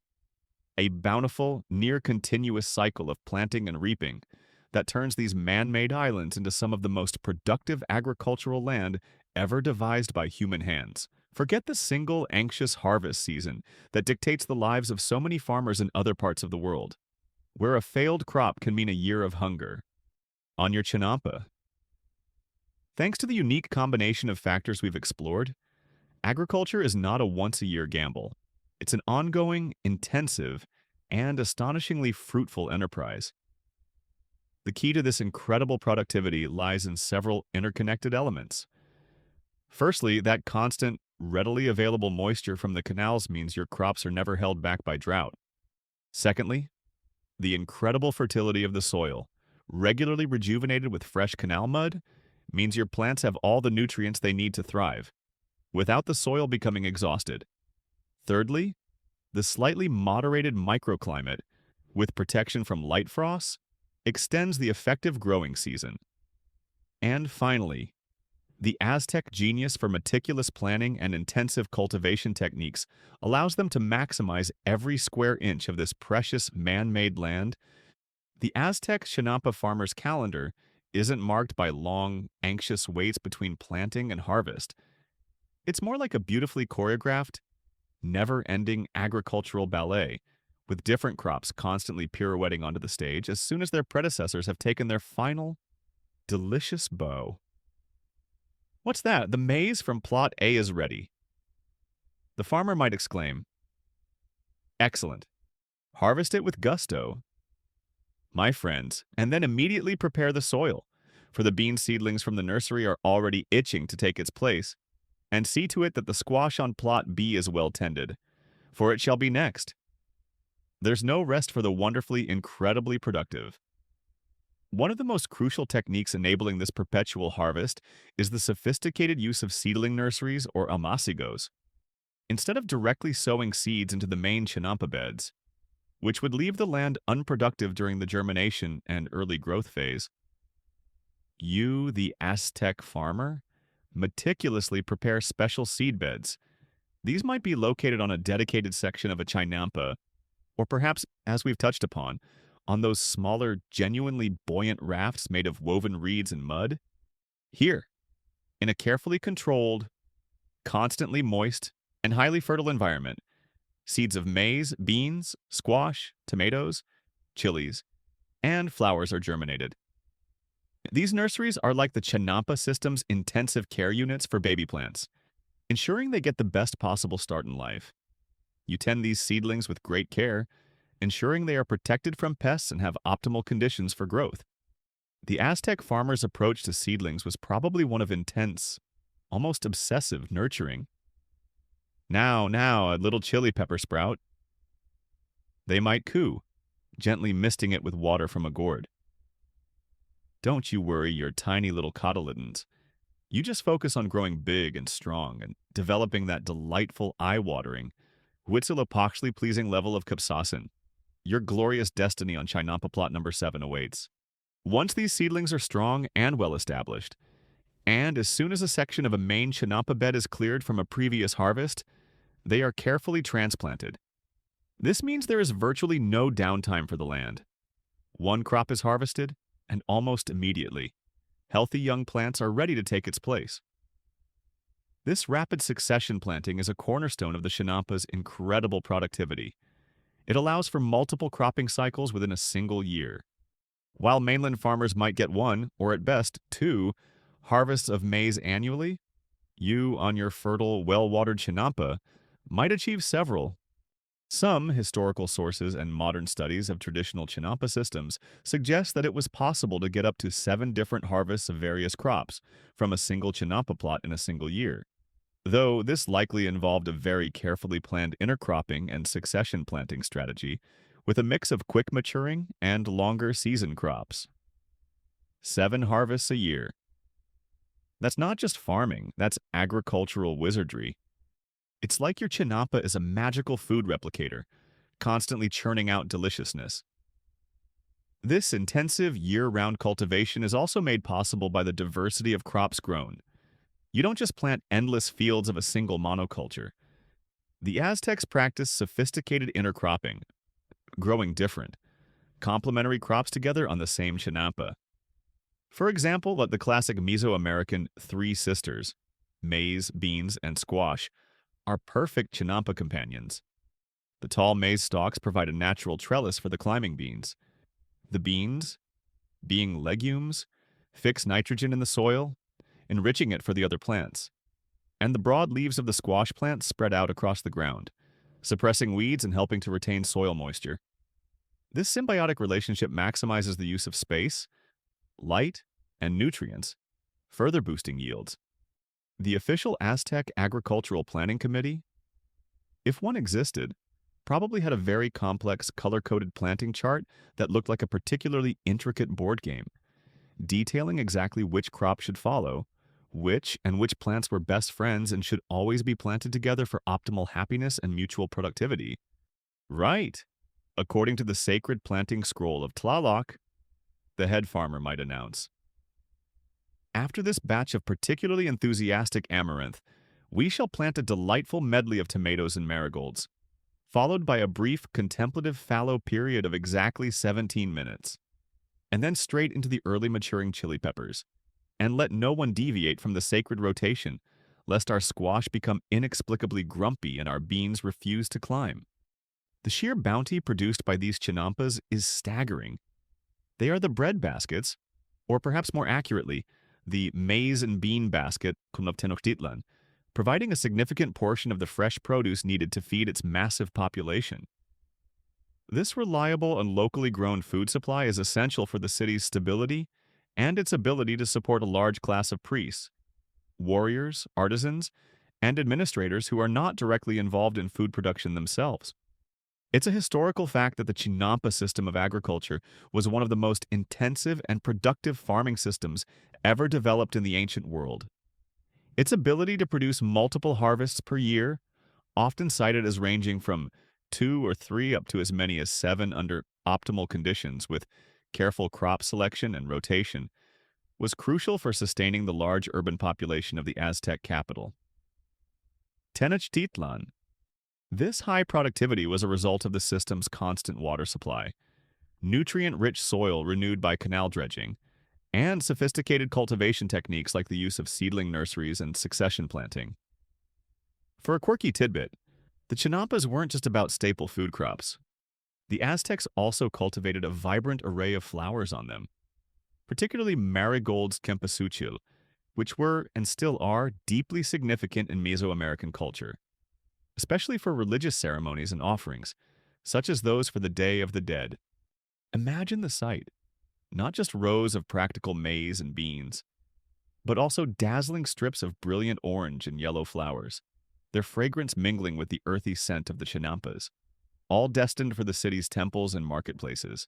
a bountiful, near-continuous cycle of planting and reaping that turns these man-made islands into some of the most productive agricultural land ever devised by human hands. Forget the single anxious harvest season that dictates the lives of so many farmers in other parts of the world, where a failed crop can mean a year of hunger. On your Chinampa. Thanks to the unique combination of factors we've explored, agriculture is not a once-a-year gamble. It's an ongoing, intensive, and astonishingly fruitful enterprise. The key to this incredible productivity lies in several interconnected elements. Firstly, that constant, readily available moisture from the canals means your crops are never held back by drought. Secondly, the incredible fertility of the soil, regularly rejuvenated with fresh canal mud, means your plants have all the nutrients they need to thrive, without the soil becoming exhausted. Thirdly, the slightly moderated microclimate, with protection from light frosts, extends the effective growing season. And finally, the Aztec genius for meticulous planning and intensive cultivation techniques allows them to maximize every square inch of this precious man-made land. The Aztec Chinampa farmer's calendar isn't marked by long, anxious waits between planting and harvest. It's more like a beautifully choreographed, never-ending agricultural ballet, with different crops constantly pirouetting onto the stage as soon as their predecessors have taken their final, delicious bow. What's that? The maize from plot A is ready. The farmer might exclaim, "Excellent. Harvest it with gusto, my friends, and then immediately prepare the soil, for the bean seedlings from the nursery are already itching to take its place, and see to it that the squash on plot B is well tended, for it shall be next. There's no rest for the wonderfully, incredibly productive." One of the most crucial techniques enabling this perpetual harvest is the sophisticated use of seedling nurseries or almacigos. Instead of directly sowing seeds into the main Chinampa beds, which would leave the land unproductive during the germination and early growth phase, you, the Aztec farmer, meticulously prepare special seed beds. These might be located on a dedicated section of a Chinampa, or perhaps, as we've touched upon, on those smaller, genuinely buoyant rafts made of woven reeds and mud. Here, in a carefully controlled, constantly moist, and highly fertile environment, seeds of maize, beans, squash, tomatoes, chilies, and flowers are germinated. These nurseries are like the Chinampa system's intensive care units for baby plants, ensuring they get the best possible start in life. You tend these seedlings with great care, ensuring they are protected from pests and have optimal conditions for growth. The Aztec farmer's approach to seedlings was probably one of intense, almost obsessive nurturing. Now, a little chili pepper sprout. They might coo, gently misting it with water from a gourd. Don't you worry your tiny little cotyledons. You just focus on growing big and strong and developing that delightful eye-watering, Huitzilopochtli pleasing level of capsaicin. Your glorious destiny on Chinampa plot number 7 awaits. Once these seedlings are strong and well-established, and as soon as a section of a main Chinampa bed is cleared from a previous harvest, they are carefully transplanted. This means there is virtually no downtime for the land. One crop is harvested, and almost immediately, healthy young plants are ready to take its place. This rapid succession planting is a cornerstone of the Chinampa's incredible productivity. It allows for multiple cropping cycles within a single year. While mainland farmers might get one, or at best two, harvests of maize annually, you, on your fertile, well-watered Chinampa, might achieve several. Some historical sources and modern studies of traditional Chinampa systems suggest that it was possible to get up to 7 different harvests of various crops from a single Chinampa plot in a single year, though this likely involved a very carefully planned intercropping and succession planting strategy with a mix of quick maturing and longer season crops. 7 harvests a year. That's not just farming, that's agricultural wizardry. It's like your Chinampa is a magical food replicator, constantly churning out deliciousness. This intensive year-round cultivation is also made possible by the diversity of crops grown. You don't just plant endless fields of a single monoculture. The Aztecs practiced sophisticated intercropping, growing different, complementary crops together on the same Chinampa. For example, let the classic Mesoamerican Three Sisters, maize, beans, and squash, are perfect Chinampa companions. The tall maize stalks provide a natural trellis for the climbing beans. The beans, being legumes, fix nitrogen in the soil, enriching it for the other plants. And the broad leaves of the squash plant spread out across the ground, suppressing weeds and helping to retain soil moisture. This symbiotic relationship maximizes the use of space, light, and nutrients, further boosting yields. The official Aztec Agricultural Planning Committee, if one existed, probably had a very complex color-coded planting chart that looked like a particularly intricate board game, detailing exactly which crop should follow, which plants were best friends and should always be planted together for optimal happiness and mutual productivity. Right, according to the sacred planting scroll of Tlaloc, the head farmer might announce. After this batch of particularly enthusiastic amaranth, we shall plant a delightful medley of tomatoes and marigolds, followed by a brief contemplative fallow period of exactly 17 minutes, and then straight into the early maturing chili peppers. And let no one deviate from the sacred rotation, lest our squash become inexplicably grumpy and our beans refuse to climb. The sheer bounty produced by these Chinampas is staggering. They are the bread baskets, or perhaps more accurately, the maize and bean basket, cum of Tenochtitlan, providing a significant portion of the fresh produce needed to feed its massive population. This reliable and locally grown food supply is essential for the city's stability and its ability to support a large class of priests, warriors, artisans, and administrators who are not directly involved in food production themselves. It's a historical fact that the Chinampa system of agriculture was one of the most intensive and productive farming systems ever developed in the ancient world. Its ability to produce multiple harvests per year, often cited as ranging from 2 or 3 up to as many as 7 under optimal conditions with careful crop selection and rotation, was crucial for sustaining the large urban population of the Aztec capital. Tenochtitlan. This high productivity was a result of the system's constant water supply, nutrient-rich soil renewed by canal dredging, and sophisticated cultivation techniques like the use of seedling nurseries and succession planting. For a quirky tidbit, the Chinampas weren't just about staple food crops. The Aztecs also cultivated a vibrant array of flowers on them, particularly marigolds cempasúchil, which were, and still are, deeply significant in Mesoamerican culture, especially for religious ceremonies and offerings, such as those for the Day of the Dead. Imagine the sight, not just rows of practical maize and beans, but also dazzling strips of brilliant orange and yellow flowers, their fragrance mingling with the earthy scent of the Chinampas, all destined for the city's temples and marketplaces.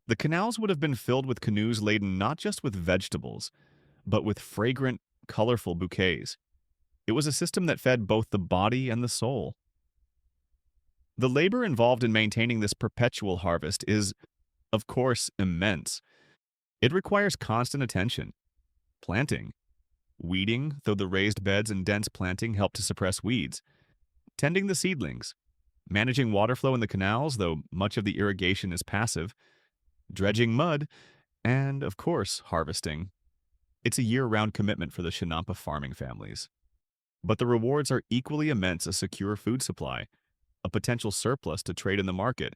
The canals would have been filled with canoes laden not just with vegetables, but with fragrant, colorful bouquets. It was a system that fed both the body and the soul. The labor involved in maintaining this perpetual harvest is, of course, immense. It requires constant attention, planting, weeding, though the raised beds and dense planting help to suppress weeds, tending the seedlings, managing water flow in the canals, though much of the irrigation is passive, dredging mud, and, of course, harvesting. It's a year-round commitment for the Chinampa farming families. But the rewards are equally immense: a secure food supply, a potential surplus to trade in the market,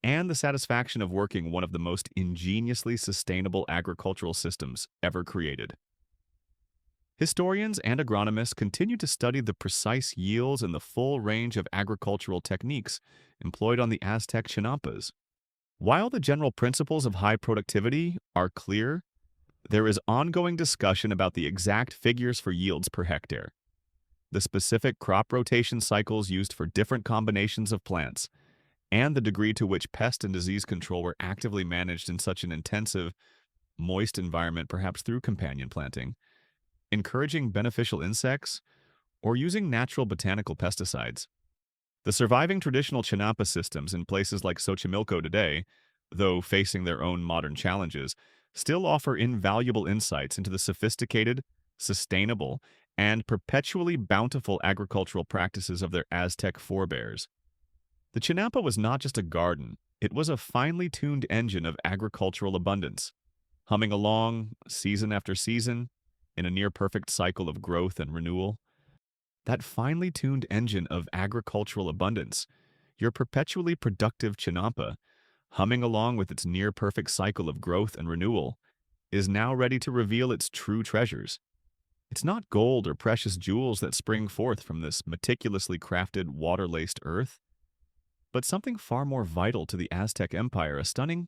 and the satisfaction of working one of the most ingeniously sustainable agricultural systems ever created. Historians and agronomists continue to study the precise yields and the full range of agricultural techniques employed on the Aztec Chinampas. While the general principles of high productivity are clear, there is ongoing discussion about the exact figures for yields per hectare, the specific crop rotation cycles used for different combinations of plants, and the degree to which pest and disease control were actively managed in such an intensive, moist environment, perhaps through companion planting, encouraging beneficial insects, or using natural botanical pesticides. The surviving traditional Chinampa systems in places like Xochimilco today, though facing their own modern challenges, still offer invaluable insights into the sophisticated, sustainable, and perpetually bountiful agricultural practices of their Aztec forebears. The Chinampa was not just a garden, it was a finely tuned engine of agricultural abundance, humming along season after season in a near-perfect cycle of growth and renewal. That finely tuned engine of agricultural abundance, your perpetually productive Chinampa, humming along with its near-perfect cycle of growth and renewal, is now ready to reveal its true treasures. It's not gold or precious jewels that spring forth from this meticulously crafted, water-laced earth, but something far more vital to the Aztec Empire: a stunning,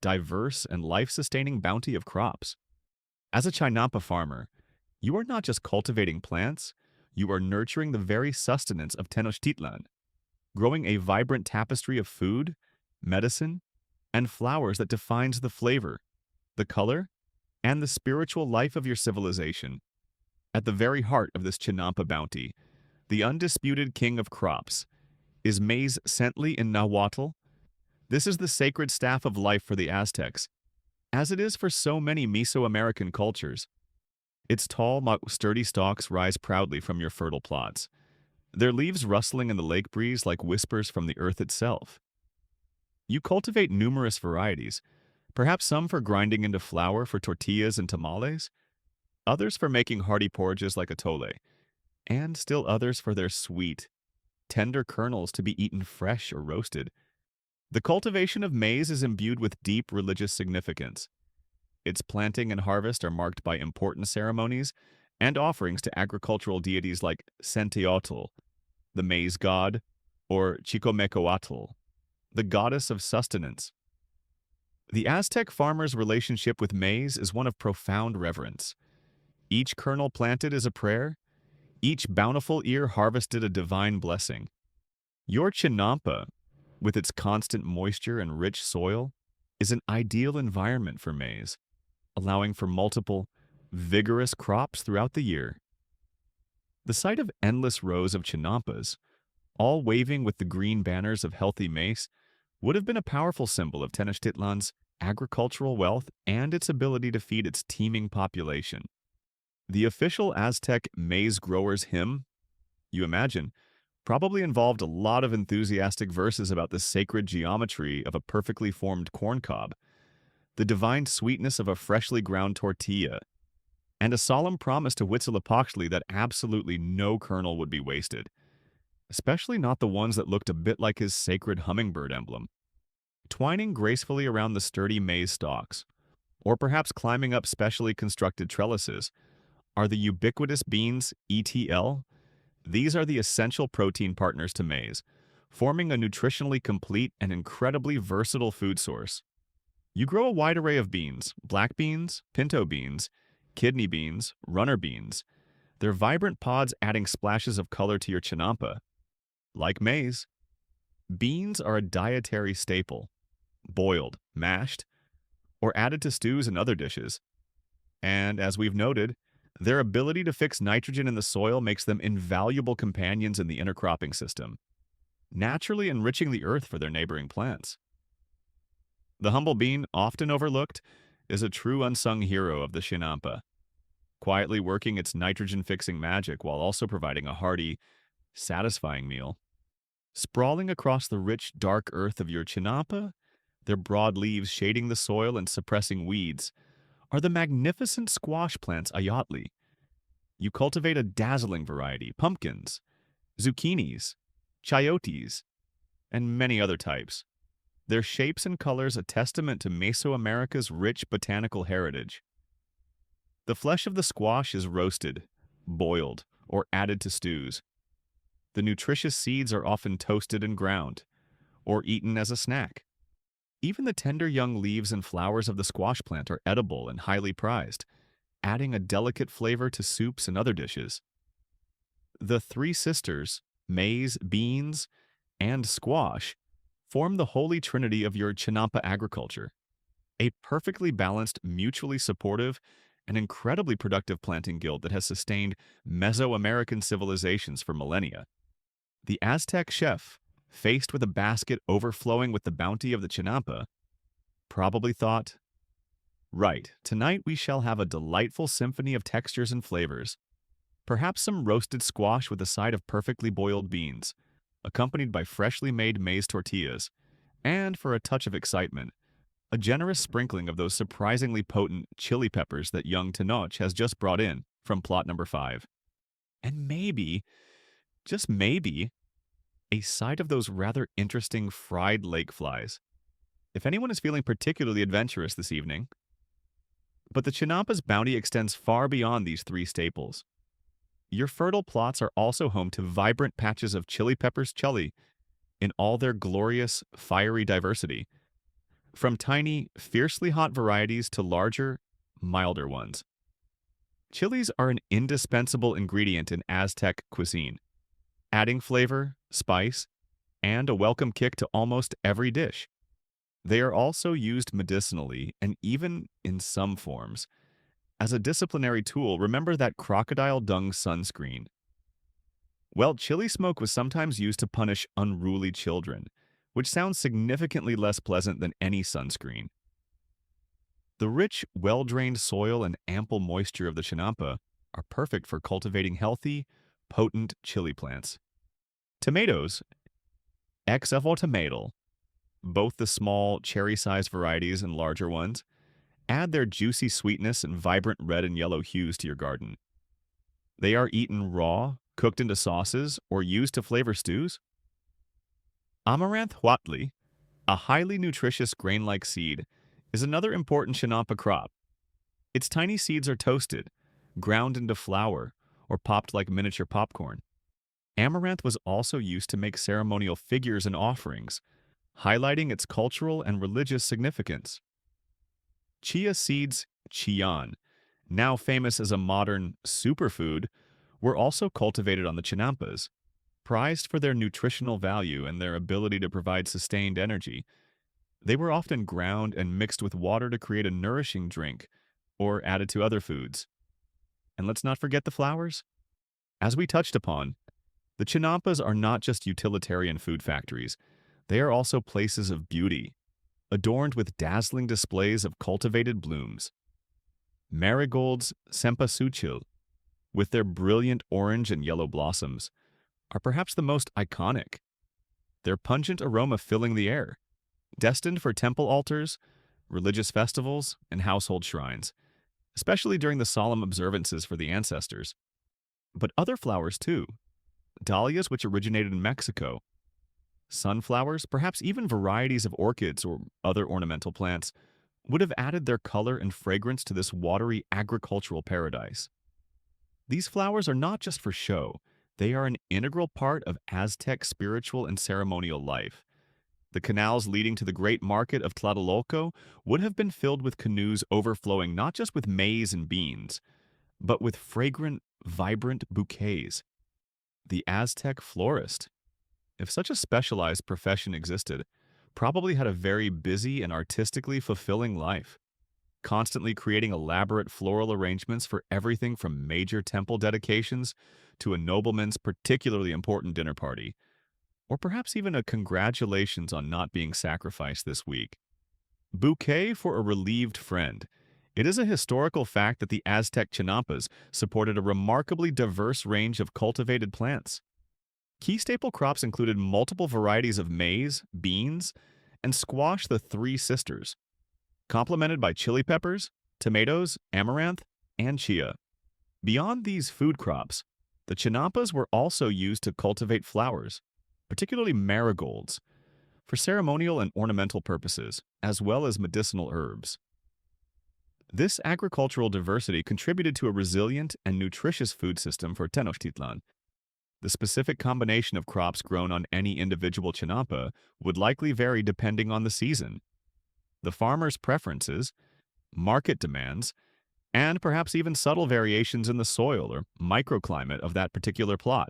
diverse, and life-sustaining bounty of crops. As a Chinampa farmer, you are not just cultivating plants, you are nurturing the very sustenance of Tenochtitlan, growing a vibrant tapestry of food, medicine, and flowers that defines the flavor, the color, and the spiritual life of your civilization. At the very heart of this Chinampa bounty, the undisputed king of crops, is maize Centli in Nahuatl. This is the sacred staff of life for the Aztecs, as it is for so many Mesoamerican cultures. Its tall, sturdy stalks rise proudly from your fertile plots, their leaves rustling in the lake breeze like whispers from the earth itself. You cultivate numerous varieties, perhaps some for grinding into flour for tortillas and tamales, others for making hearty porridges like atole, and still others for their sweet, tender kernels to be eaten fresh or roasted. The cultivation of maize is imbued with deep religious significance. Its planting and harvest are marked by important ceremonies and offerings to agricultural deities like Centeotl, the maize god, or Chicomecoatl, the goddess of sustenance. The Aztec farmer's relationship with maize is one of profound reverence. Each kernel planted is a prayer, each bountiful ear harvested a divine blessing. Your Chinampa, with its constant moisture and rich soil, is an ideal environment for maize, allowing for multiple, vigorous crops throughout the year. The sight of endless rows of Chinampas, all waving with the green banners of healthy maize, would have been a powerful symbol of Tenochtitlan's agricultural wealth and its ability to feed its teeming population. The official Aztec maize growers' hymn, you imagine, probably involved a lot of enthusiastic verses about the sacred geometry of a perfectly formed corn cob, the divine sweetness of a freshly ground tortilla, and a solemn promise to Huitzilopochtli that absolutely no kernel would be wasted, especially not the ones that looked a bit like his sacred hummingbird emblem. Twining gracefully around the sturdy maize stalks, or perhaps climbing up specially constructed trellises, are the ubiquitous beans ETL. These are the essential protein partners to maize, forming a nutritionally complete and incredibly versatile food source. You grow a wide array of beans: black beans, pinto beans, kidney beans, runner beans, their vibrant pods adding splashes of color to your Chinampa. Like maize, beans are a dietary staple, boiled, mashed, or added to stews and other dishes. And as we've noted, their ability to fix nitrogen in the soil makes them invaluable companions in the intercropping system, naturally enriching the earth for their neighboring plants. The humble bean, often overlooked, is a true unsung hero of the Chinampa, quietly working its nitrogen-fixing magic while also providing a hearty, satisfying meal. Sprawling across the rich, dark earth of your chinampa, their broad leaves shading the soil and suppressing weeds, are the magnificent squash plants ayatli. You cultivate a dazzling variety, pumpkins, zucchinis, chayotes, and many other types. Their shapes and colors a testament to Mesoamerica's rich botanical heritage. The flesh of the squash is roasted, boiled, or added to stews. The nutritious seeds are often toasted and ground, or eaten as a snack. Even the tender young leaves and flowers of the squash plant are edible and highly prized, adding a delicate flavor to soups and other dishes. The three sisters, maize, beans, and squash, form the holy trinity of your Chinampa agriculture, a perfectly balanced, mutually supportive, and incredibly productive planting guild that has sustained Mesoamerican civilizations for millennia. The Aztec chef, faced with a basket overflowing with the bounty of the Chinampa, probably thought, right, tonight we shall have a delightful symphony of textures and flavors. Perhaps some roasted squash with a side of perfectly boiled beans, accompanied by freshly made maize tortillas, and for a touch of excitement, a generous sprinkling of those surprisingly potent chili peppers that young Tenoch has just brought in from plot number 5. And maybe, just maybe, a side of those rather interesting fried lake flies. If anyone is feeling particularly adventurous this evening. But the Chinampa's bounty extends far beyond these three staples. Your fertile plots are also home to vibrant patches of chili peppers chili in all their glorious, fiery diversity, from tiny, fiercely hot varieties to larger, milder ones. Chilies are an indispensable ingredient in Aztec cuisine, adding flavor, spice, and a welcome kick to almost every dish. They are also used medicinally and even, in some forms, as a disciplinary tool. Remember that crocodile dung sunscreen? Well, chili smoke was sometimes used to punish unruly children, which sounds significantly less pleasant than any sunscreen. The rich, well-drained soil and ample moisture of the Chinampa are perfect for cultivating healthy, potent chili plants. Tomatoes, ex tomato, both the small, cherry-sized varieties and larger ones, add their juicy sweetness and vibrant red and yellow hues to your garden. They are eaten raw, cooked into sauces, or used to flavor stews. Amaranth huatli, a highly nutritious grain-like seed, is another important Chinampa crop. Its tiny seeds are toasted, ground into flour, or popped like miniature popcorn. Amaranth was also used to make ceremonial figures and offerings, highlighting its cultural and religious significance. Chia seeds, chian, now famous as a modern superfood, were also cultivated on the Chinampas, prized for their nutritional value and their ability to provide sustained energy. They were often ground and mixed with water to create a nourishing drink, or added to other foods. And let's not forget the flowers. As we touched upon, the Chinampas are not just utilitarian food factories, they are also places of beauty, adorned with dazzling displays of cultivated blooms. Marigolds cempasúchil, with their brilliant orange and yellow blossoms, are perhaps the most iconic, their pungent aroma filling the air, destined for temple altars, religious festivals, and household shrines, especially during the solemn observances for the ancestors. But other flowers too, dahlias which originated in Mexico, sunflowers, perhaps even varieties of orchids or other ornamental plants, would have added their color and fragrance to this watery agricultural paradise. These flowers are not just for show, they are an integral part of Aztec spiritual and ceremonial life. The canals leading to the great market of Tlatelolco would have been filled with canoes overflowing not just with maize and beans, but with fragrant, vibrant bouquets. The Aztec florist, if such a specialized profession existed, probably had a very busy and artistically fulfilling life, constantly creating elaborate floral arrangements for everything from major temple dedications to a nobleman's particularly important dinner party, or perhaps even a congratulations on not being sacrificed this week. Bouquet for a relieved friend. It is a historical fact that the Aztec Chinampas supported a remarkably diverse range of cultivated plants. Key staple crops included multiple varieties of maize, beans, and squash, the three sisters, complemented by chili peppers, tomatoes, amaranth, and chia. Beyond these food crops, the chinampas were also used to cultivate flowers, particularly marigolds, for ceremonial and ornamental purposes, as well as medicinal herbs. This agricultural diversity contributed to a resilient and nutritious food system for Tenochtitlan. The specific combination of crops grown on any individual chinampa would likely vary depending on the season, the farmer's preferences, market demands, and perhaps even subtle variations in the soil or microclimate of that particular plot.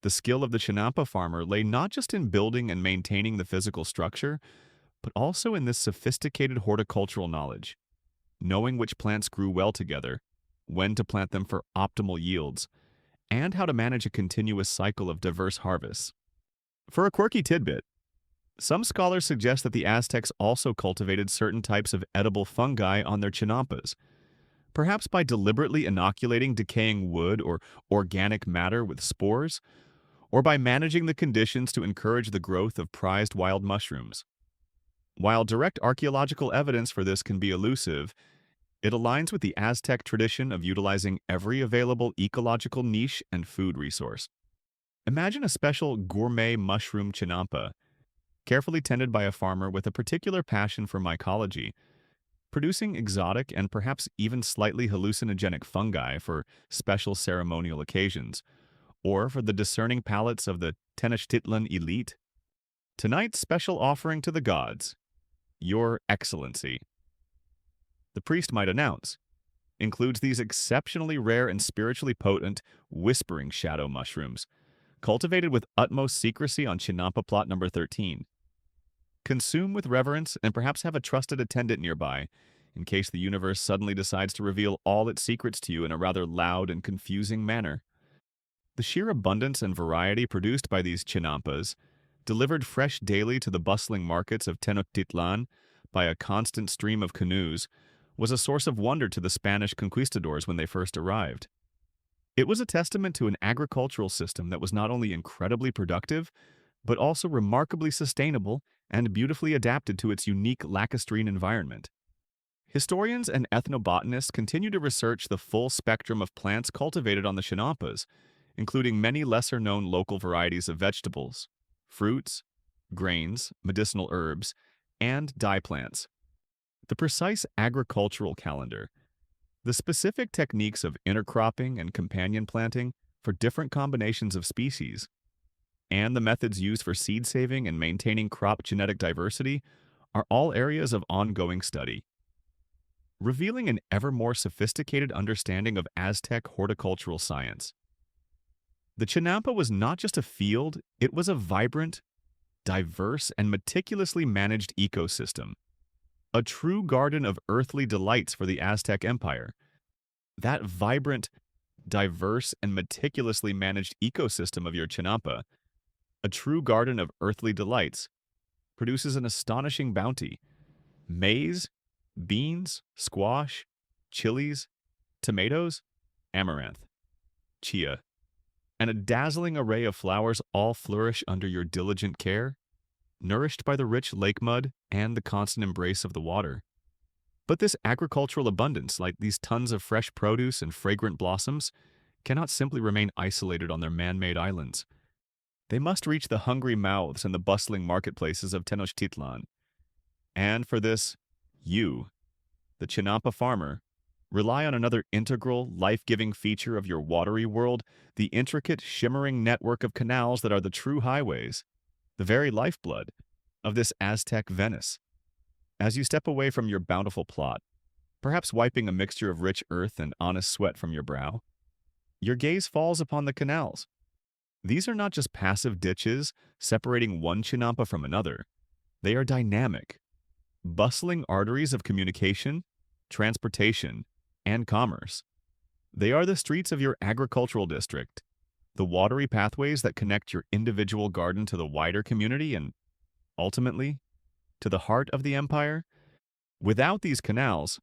The skill of the chinampa farmer lay not just in building and maintaining the physical structure, but also in this sophisticated horticultural knowledge, knowing which plants grew well together, when to plant them for optimal yields, and how to manage a continuous cycle of diverse harvests. For a quirky tidbit, some scholars suggest that the Aztecs also cultivated certain types of edible fungi on their chinampas, perhaps by deliberately inoculating decaying wood or organic matter with spores, or by managing the conditions to encourage the growth of prized wild mushrooms. While direct archaeological evidence for this can be elusive, it aligns with the Aztec tradition of utilizing every available ecological niche and food resource. Imagine a special gourmet mushroom chinampa, carefully tended by a farmer with a particular passion for mycology, producing exotic and perhaps even slightly hallucinogenic fungi for special ceremonial occasions, or for the discerning palates of the Tenochtitlan elite. Tonight's special offering to the gods, Your Excellency, the priest might announce, includes these exceptionally rare and spiritually potent whispering shadow mushrooms, cultivated with utmost secrecy on Chinampa plot number 13. Consume with reverence and perhaps have a trusted attendant nearby, in case the universe suddenly decides to reveal all its secrets to you in a rather loud and confusing manner. The sheer abundance and variety produced by these chinampas, delivered fresh daily to the bustling markets of Tenochtitlan by a constant stream of canoes, was a source of wonder to the Spanish conquistadors when they first arrived. It was a testament to an agricultural system that was not only incredibly productive, but also remarkably sustainable and beautifully adapted to its unique lacustrine environment. Historians and ethnobotanists continue to research the full spectrum of plants cultivated on the Chinampas, including many lesser-known local varieties of vegetables, fruits, grains, medicinal herbs, and dye plants. The precise agricultural calendar, the specific techniques of intercropping and companion planting for different combinations of species, and the methods used for seed saving and maintaining crop genetic diversity are all areas of ongoing study, revealing an ever more sophisticated understanding of Aztec horticultural science. The Chinampa was not just a field, it was a vibrant, diverse, and meticulously managed ecosystem, a true garden of earthly delights for the Aztec Empire. That vibrant, diverse, and meticulously managed ecosystem of your Chinampa, a true garden of earthly delights, produces an astonishing bounty: maize, beans, squash, chilies, tomatoes, amaranth, chia, and a dazzling array of flowers all flourish under your diligent care, nourished by the rich lake mud and the constant embrace of the water. But this agricultural abundance, like these tons of fresh produce and fragrant blossoms, cannot simply remain isolated on their man-made islands. They must reach the hungry mouths and the bustling marketplaces of Tenochtitlan. And for this, you, the Chinampa farmer, rely on another integral, life-giving feature of your watery world, the intricate, shimmering network of canals that are the true highways, the very lifeblood of this Aztec Venice. As you step away from your bountiful plot, perhaps wiping a mixture of rich earth and honest sweat from your brow, your gaze falls upon the canals. These are not just passive ditches separating one Chinampa from another. They are dynamic, bustling arteries of communication, transportation, and commerce. They are the streets of your agricultural district, the watery pathways that connect your individual garden to the wider community and, ultimately, to the heart of the empire. Without these canals,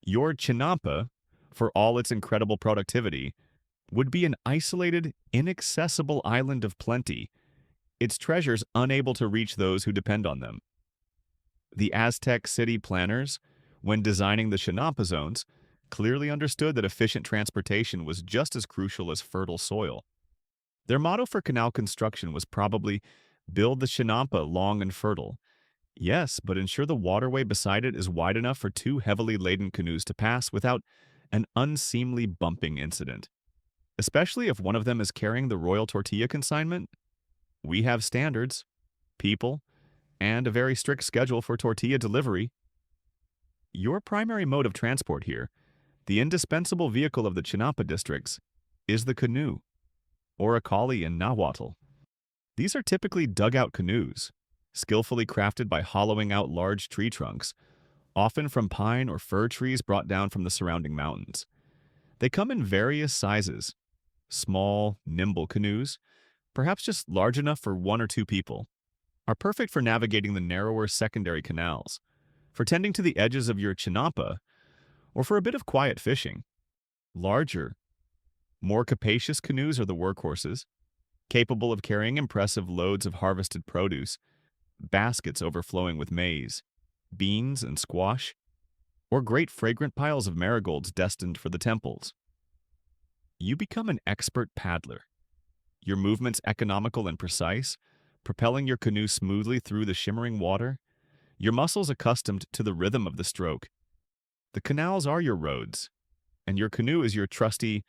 your Chinampa, for all its incredible productivity, would be an isolated, inaccessible island of plenty, its treasures unable to reach those who depend on them. The Aztec city planners, when designing the Chinampa zones, clearly understood that efficient transportation was just as crucial as fertile soil. Their motto for canal construction was probably, "Build the Chinampa long and fertile." Yes, but ensure the waterway beside it is wide enough for two heavily laden canoes to pass without an unseemly bumping incident. Especially if one of them is carrying the royal tortilla consignment. We have standards, people, and a very strict schedule for tortilla delivery. Your primary mode of transport here, the indispensable vehicle of the Chinampa districts, is the canoe, or a kali in Nahuatl. These are typically dugout canoes, skillfully crafted by hollowing out large tree trunks, often from pine or fir trees brought down from the surrounding mountains. They come in various sizes: small, nimble canoes, perhaps just large enough for one or two people, are perfect for navigating the narrower secondary canals, for tending to the edges of your chinampa, or for a bit of quiet fishing. Larger, more capacious canoes are the workhorses, capable of carrying impressive loads of harvested produce, baskets overflowing with maize, beans, and squash, or great fragrant piles of marigolds destined for the temples. You become an expert paddler, your movements economical and precise, propelling your canoe smoothly through the shimmering water, your muscles accustomed to the rhythm of the stroke. The canals are your roads, and your canoe is your trusty,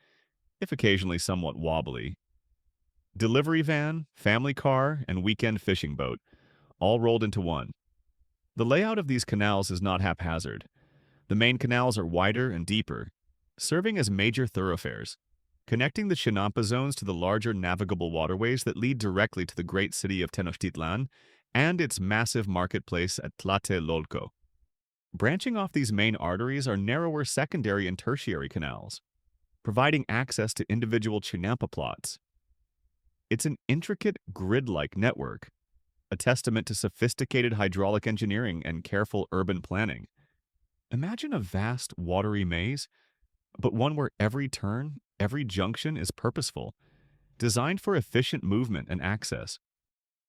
if occasionally somewhat wobbly, delivery van, family car, and weekend fishing boat, all rolled into one. The layout of these canals is not haphazard. The main canals are wider and deeper, serving as major thoroughfares, connecting the Chinampa zones to the larger navigable waterways that lead directly to the great city of Tenochtitlan and its massive marketplace at Tlatelolco. Branching off these main arteries are narrower secondary and tertiary canals, providing access to individual Chinampa plots. It's an intricate grid-like network, a testament to sophisticated hydraulic engineering and careful urban planning. Imagine a vast, watery maze, but one where every turn, every junction is purposeful, designed for efficient movement and access.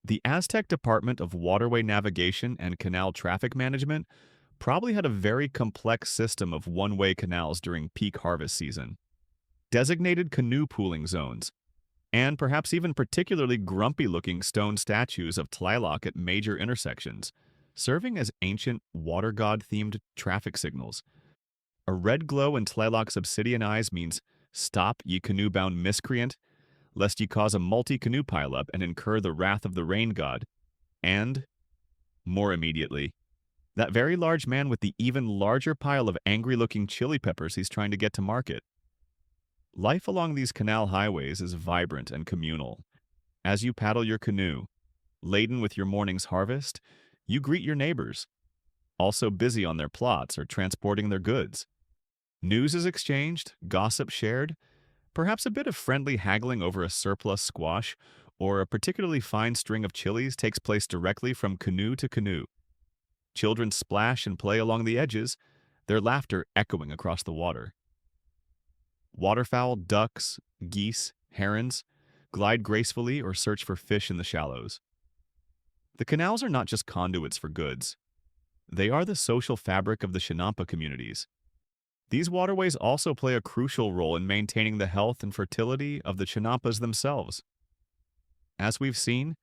The Aztec Department of Waterway Navigation and Canal Traffic Management probably had a very complex system of one-way canals during peak harvest season, designated canoe pooling zones, and perhaps even particularly grumpy-looking stone statues of Tlaloc at major intersections, serving as ancient water god-themed traffic signals. A red glow in Tlaloc's obsidian eyes means, "Stop, ye canoe-bound miscreant, lest ye cause a multi-canoe pileup and incur the wrath of the rain god." And, more immediately, that very large man with the even larger pile of angry-looking chili peppers he's trying to get to market. Life along these canal highways is vibrant and communal. As you paddle your canoe, laden with your morning's harvest, you greet your neighbors, also busy on their plots or transporting their goods. News is exchanged, gossip shared, perhaps a bit of friendly haggling over a surplus squash or a particularly fine string of chilies takes place directly from canoe to canoe. Children splash and play along the edges, their laughter echoing across the water. Waterfowl, ducks, geese, herons glide gracefully or search for fish in the shallows. The canals are not just conduits for goods. They are the social fabric of the Chinampa communities. These waterways also play a crucial role in maintaining the health and fertility of the Chinampas themselves. As we've seen,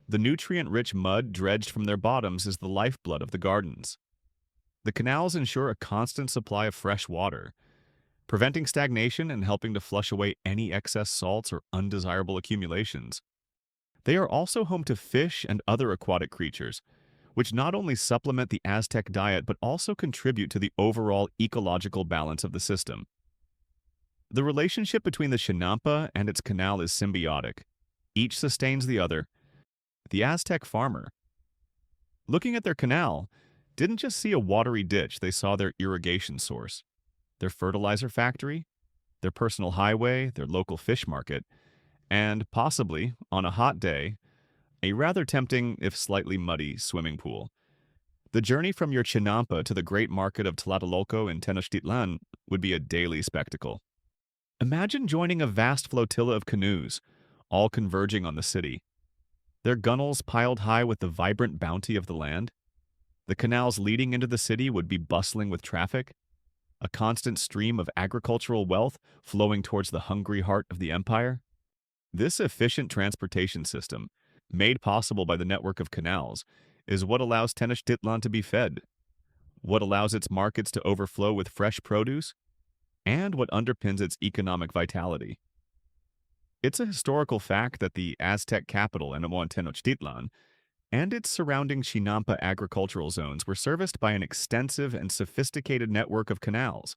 the nutrient-rich mud dredged from their bottoms is the lifeblood of the gardens. The canals ensure a constant supply of fresh water, preventing stagnation and helping to flush away any excess salts or undesirable accumulations. They are also home to fish and other aquatic creatures, which not only supplement the Aztec diet but also contribute to the overall ecological balance of the system. The relationship between the Chinampa and its canal is symbiotic. Each sustains the other. The Aztec farmer, looking at their canal, didn't just see a watery ditch, they saw their irrigation source, their fertilizer factory, their personal highway, their local fish market, and possibly, on a hot day, a rather tempting, if slightly muddy, swimming pool. The journey from your Chinampa to the great market of Tlatelolco in Tenochtitlan would be a daily spectacle. Imagine joining a vast flotilla of canoes, all converging on the city. Their gunnels piled high with the vibrant bounty of the land. The canals leading into the city would be bustling with traffic, a constant stream of agricultural wealth flowing towards the hungry heart of the empire. This efficient transportation system, made possible by the network of canals, is what allows Tenochtitlan to be fed, what allows its markets to overflow with fresh produce, and what underpins its economic vitality. It's a historical fact that the Aztec capital, Tenochtitlan, and its surrounding Chinampa agricultural zones were serviced by an extensive and sophisticated network of canals.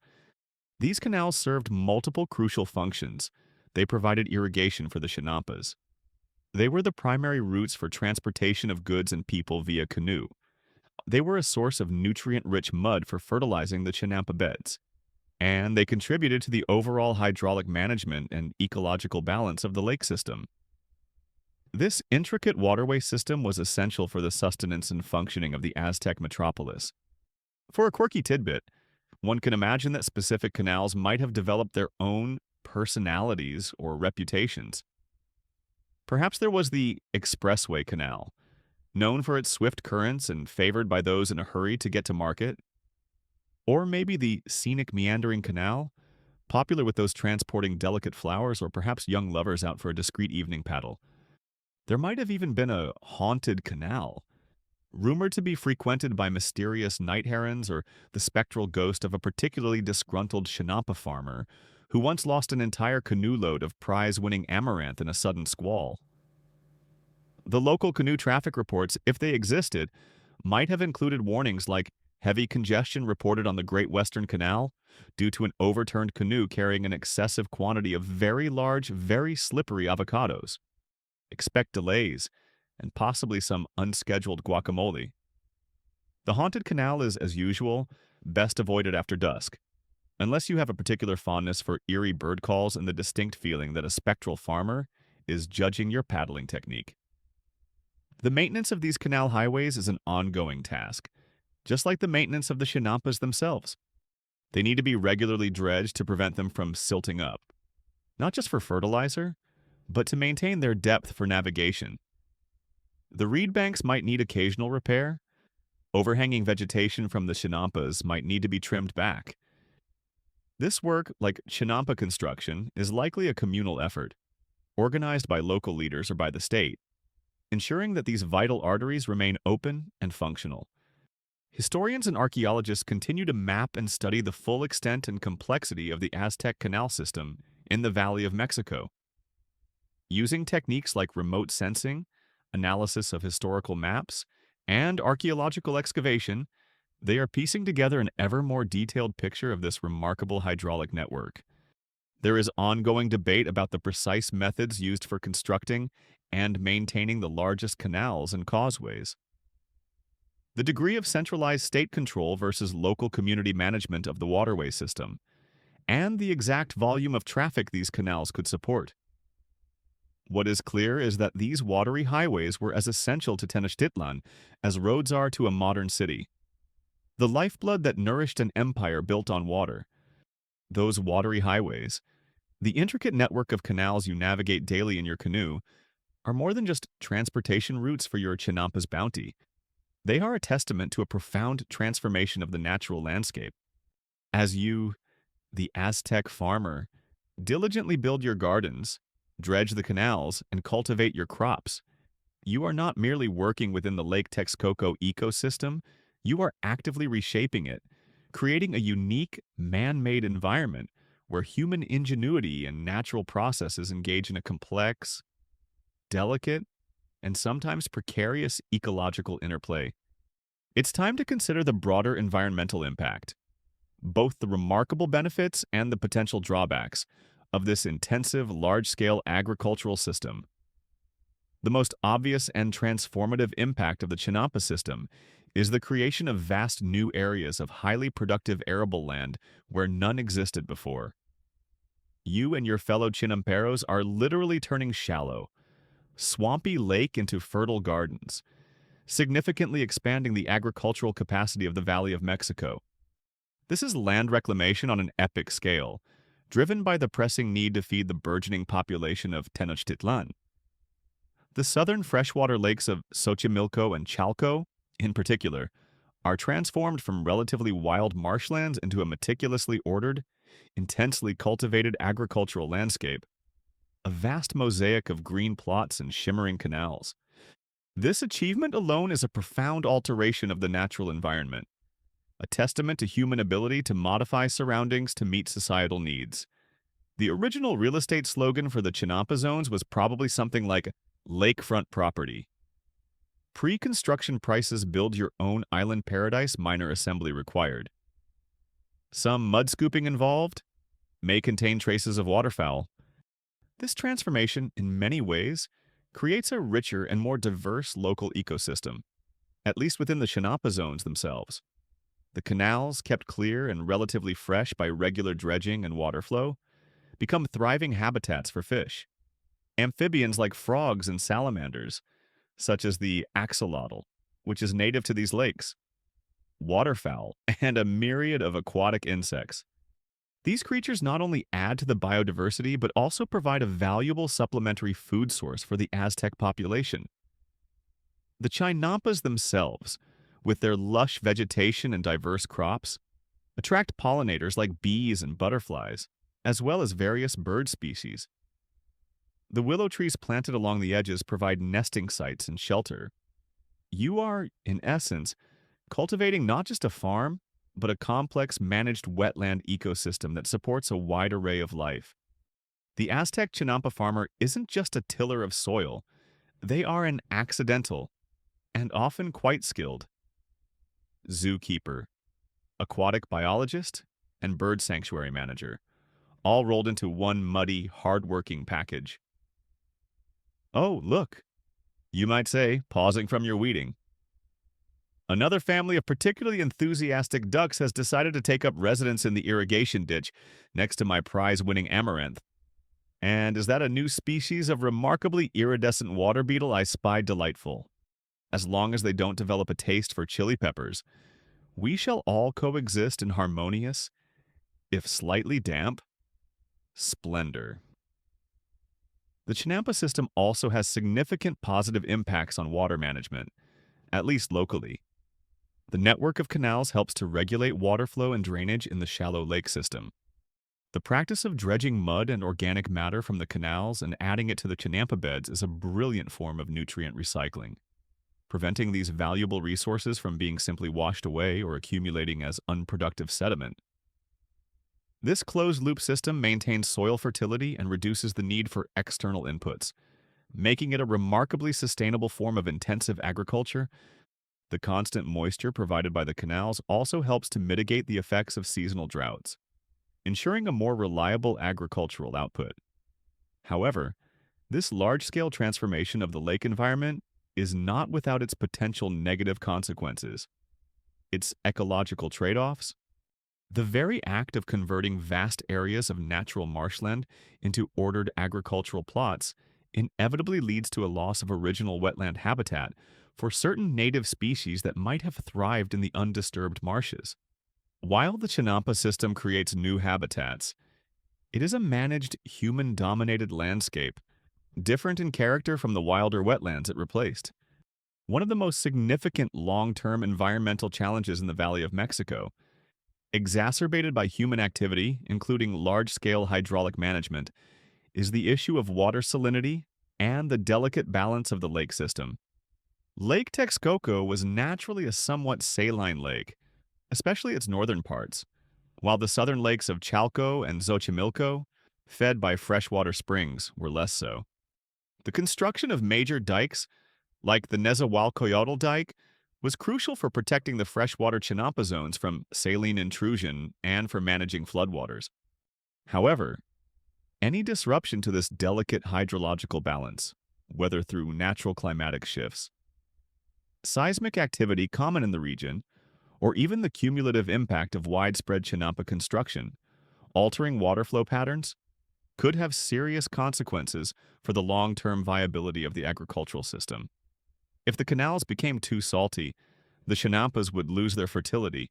These canals served multiple crucial functions. They provided irrigation for the Chinampas. They were the primary routes for transportation of goods and people via canoe. They were a source of nutrient-rich mud for fertilizing the Chinampa beds. And they contributed to the overall hydraulic management and ecological balance of the lake system. This intricate waterway system was essential for the sustenance and functioning of the Aztec metropolis. For a quirky tidbit, one can imagine that specific canals might have developed their own personalities or reputations. Perhaps there was the Expressway Canal, known for its swift currents and favored by those in a hurry to get to market. Or maybe the Scenic Meandering Canal, popular with those transporting delicate flowers or perhaps young lovers out for a discreet evening paddle. There might have even been a haunted canal, rumored to be frequented by mysterious night herons or the spectral ghost of a particularly disgruntled Chinampa farmer who once lost an entire canoe load of prize-winning amaranth in a sudden squall. The local canoe traffic reports, if they existed, might have included warnings like heavy congestion reported on the Great Western Canal due to an overturned canoe carrying an excessive quantity of very large, very slippery avocados. Expect delays and possibly some unscheduled guacamole. The haunted canal is, as usual, best avoided after dusk, unless you have a particular fondness for eerie bird calls and the distinct feeling that a spectral farmer is judging your paddling technique. The maintenance of these canal highways is an ongoing task, just like the maintenance of the Chinampas themselves. They need to be regularly dredged to prevent them from silting up, not just for fertilizer, but to maintain their depth for navigation. The reed banks might need occasional repair. Overhanging vegetation from the Chinampas might need to be trimmed back. This work, like Chinampa construction, is likely a communal effort, organized by local leaders or by the state, ensuring that these vital arteries remain open and functional. Historians and archaeologists continue to map and study the full extent and complexity of the Aztec canal system in the Valley of Mexico. Using techniques like remote sensing, analysis of historical maps, and archaeological excavation, they are piecing together an ever more detailed picture of this remarkable hydraulic network. There is ongoing debate about the precise methods used for constructing and maintaining the largest canals and causeways. The degree of centralized state control versus local community management of the waterway system, and the exact volume of traffic these canals could support. What is clear is that these watery highways were as essential to Tenochtitlan as roads are to a modern city. The lifeblood that nourished an empire built on water. Those watery highways, the intricate network of canals you navigate daily in your canoe, are more than just transportation routes for your Chinampa's bounty. They are a testament to a profound transformation of the natural landscape. As you, the Aztec farmer, diligently build your gardens, dredge the canals, and cultivate your crops, you are not merely working within the Lake Texcoco ecosystem, you are actively reshaping it, creating a unique, man-made environment where human ingenuity and natural processes engage in a complex, delicate, and sometimes precarious ecological interplay. It's time to consider the broader environmental impact, both the remarkable benefits and the potential drawbacks of this intensive, large-scale agricultural system. The most obvious and transformative impact of the Chinampa system is the creation of vast new areas of highly productive arable land where none existed before. You and your fellow Chinamperos are literally turning shallow, swampy lake into fertile gardens, significantly expanding the agricultural capacity of the Valley of Mexico. This is land reclamation on an epic scale, driven by the pressing need to feed the burgeoning population of Tenochtitlan. The southern freshwater lakes of Xochimilco and Chalco, in particular, are transformed from relatively wild marshlands into a meticulously ordered, intensely cultivated agricultural landscape, a vast mosaic of green plots and shimmering canals. This achievement alone is a profound alteration of the natural environment, a testament to human ability to modify surroundings to meet societal needs. The original real estate slogan for the Chinampa zones was probably something like lakefront property. Pre-construction prices build your own island paradise minor assembly required. Some mud scooping involved, may contain traces of waterfowl. This transformation, in many ways, creates a richer and more diverse local ecosystem, at least within the Chinampa zones themselves. The canals, kept clear and relatively fresh by regular dredging and water flow, become thriving habitats for fish. Amphibians like frogs and salamanders, such as the axolotl, which is native to these lakes, waterfowl, and a myriad of aquatic insects. These creatures not only add to the biodiversity but also provide a valuable supplementary food source for the Aztec population. The Chinampas themselves, with their lush vegetation and diverse crops, attract pollinators like bees and butterflies, as well as various bird species. The willow trees planted along the edges provide nesting sites and shelter. You are, in essence, cultivating not just a farm, but a complex managed wetland ecosystem that supports a wide array of life. The Aztec Chinampa farmer isn't just a tiller of soil, they are an accidental, and often quite skilled, zookeeper, aquatic biologist, and bird sanctuary manager, all rolled into one muddy, hard-working package. Oh, look, you might say, pausing from your weeding. Another family of particularly enthusiastic ducks has decided to take up residence in the irrigation ditch next to my prize-winning amaranth. And is that a new species of remarkably iridescent water beetle I spy delightful? As long as they don't develop a taste for chili peppers, we shall all coexist in harmonious, if slightly damp, splendor. The Chinampa system also has significant positive impacts on water management, at least locally. The network of canals helps to regulate water flow and drainage in the shallow lake system. The practice of dredging mud and organic matter from the canals and adding it to the Chinampa beds is a brilliant form of nutrient recycling, preventing these valuable resources from being simply washed away or accumulating as unproductive sediment. This closed-loop system maintains soil fertility and reduces the need for external inputs, making it a remarkably sustainable form of intensive agriculture. The constant moisture provided by the canals also helps to mitigate the effects of seasonal droughts, ensuring a more reliable agricultural output. However, this large-scale transformation of the lake environment is not without its potential negative consequences. Its ecological trade-offs. The very act of converting vast areas of natural marshland into ordered agricultural plots inevitably leads to a loss of original wetland habitat for certain native species that might have thrived in the undisturbed marshes. While the Chinampa system creates new habitats, it is a managed, human-dominated landscape, different in character from the wilder wetlands it replaced. One of the most significant long-term environmental challenges in the Valley of Mexico, exacerbated by human activity, including large-scale hydraulic management, is the issue of water salinity and the delicate balance of the lake system. Lake Texcoco was naturally a somewhat saline lake, especially its northern parts, while the southern lakes of Chalco and Xochimilco, fed by freshwater springs, were less so. The construction of major dikes, like the Nezahualcoyotl dike, was crucial for protecting the freshwater Chinampa zones from saline intrusion and for managing floodwaters. However, any disruption to this delicate hydrological balance, whether through natural climatic shifts, seismic activity common in the region, or even the cumulative impact of widespread Chinampa construction, altering water flow patterns, could have serious consequences for the long-term viability of the agricultural system. If the canals became too salty, the Chinampas would lose their fertility.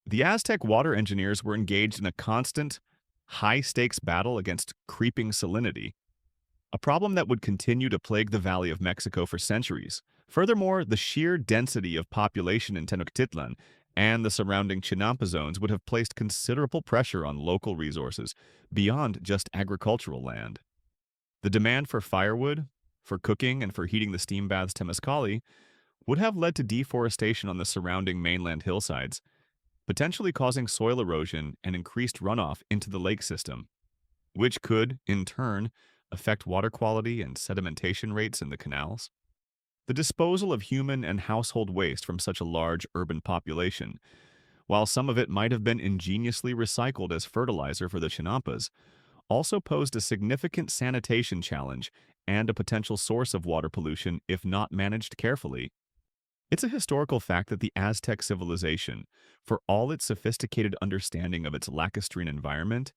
The Aztec water engineers were engaged in a constant, high-stakes battle against creeping salinity, a problem that would continue to plague the Valley of Mexico for centuries. Furthermore, the sheer density of population in Tenochtitlan and the surrounding Chinampa zones would have placed considerable pressure on local resources beyond just agricultural land. The demand for firewood, for cooking, and for heating the steam baths Temescali would have led to deforestation on the surrounding mainland hillsides, potentially causing soil erosion and increased runoff into the lake system, which could, in turn, affect water quality and sedimentation rates in the canals. The disposal of human and household waste from such a large urban population, while some of it might have been ingeniously recycled as fertilizer for the Chinampas, also posed a significant sanitation challenge and a potential source of water pollution if not managed carefully. It's a historical fact that the Aztec civilization, for all its sophisticated understanding of its lacustrine environment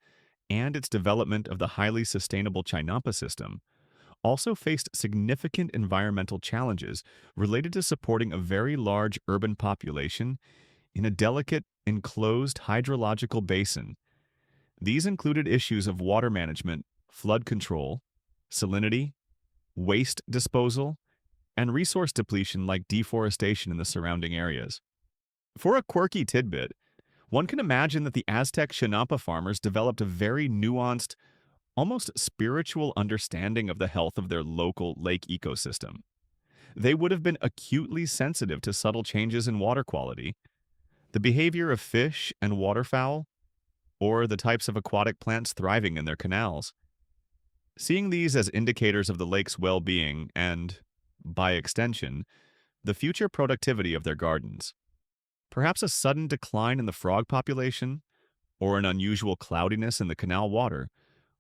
and its development of the highly sustainable Chinampa system, also faced significant environmental challenges related to supporting a very large urban population in a delicate, enclosed hydrological basin. These included issues of water management, flood control, salinity, waste disposal, and resource depletion like deforestation in the surrounding areas. For a quirky tidbit, one can imagine that the Aztec Chinampa farmers developed a very nuanced, almost spiritual understanding of the health of their local lake ecosystem. They would have been acutely sensitive to subtle changes in water quality, the behavior of fish and waterfowl, or the types of aquatic plants thriving in their canals. Seeing these as indicators of the lake's well-being and, by extension, the future productivity of their gardens. Perhaps a sudden decline in the frog population, or an unusual cloudiness in the canal water,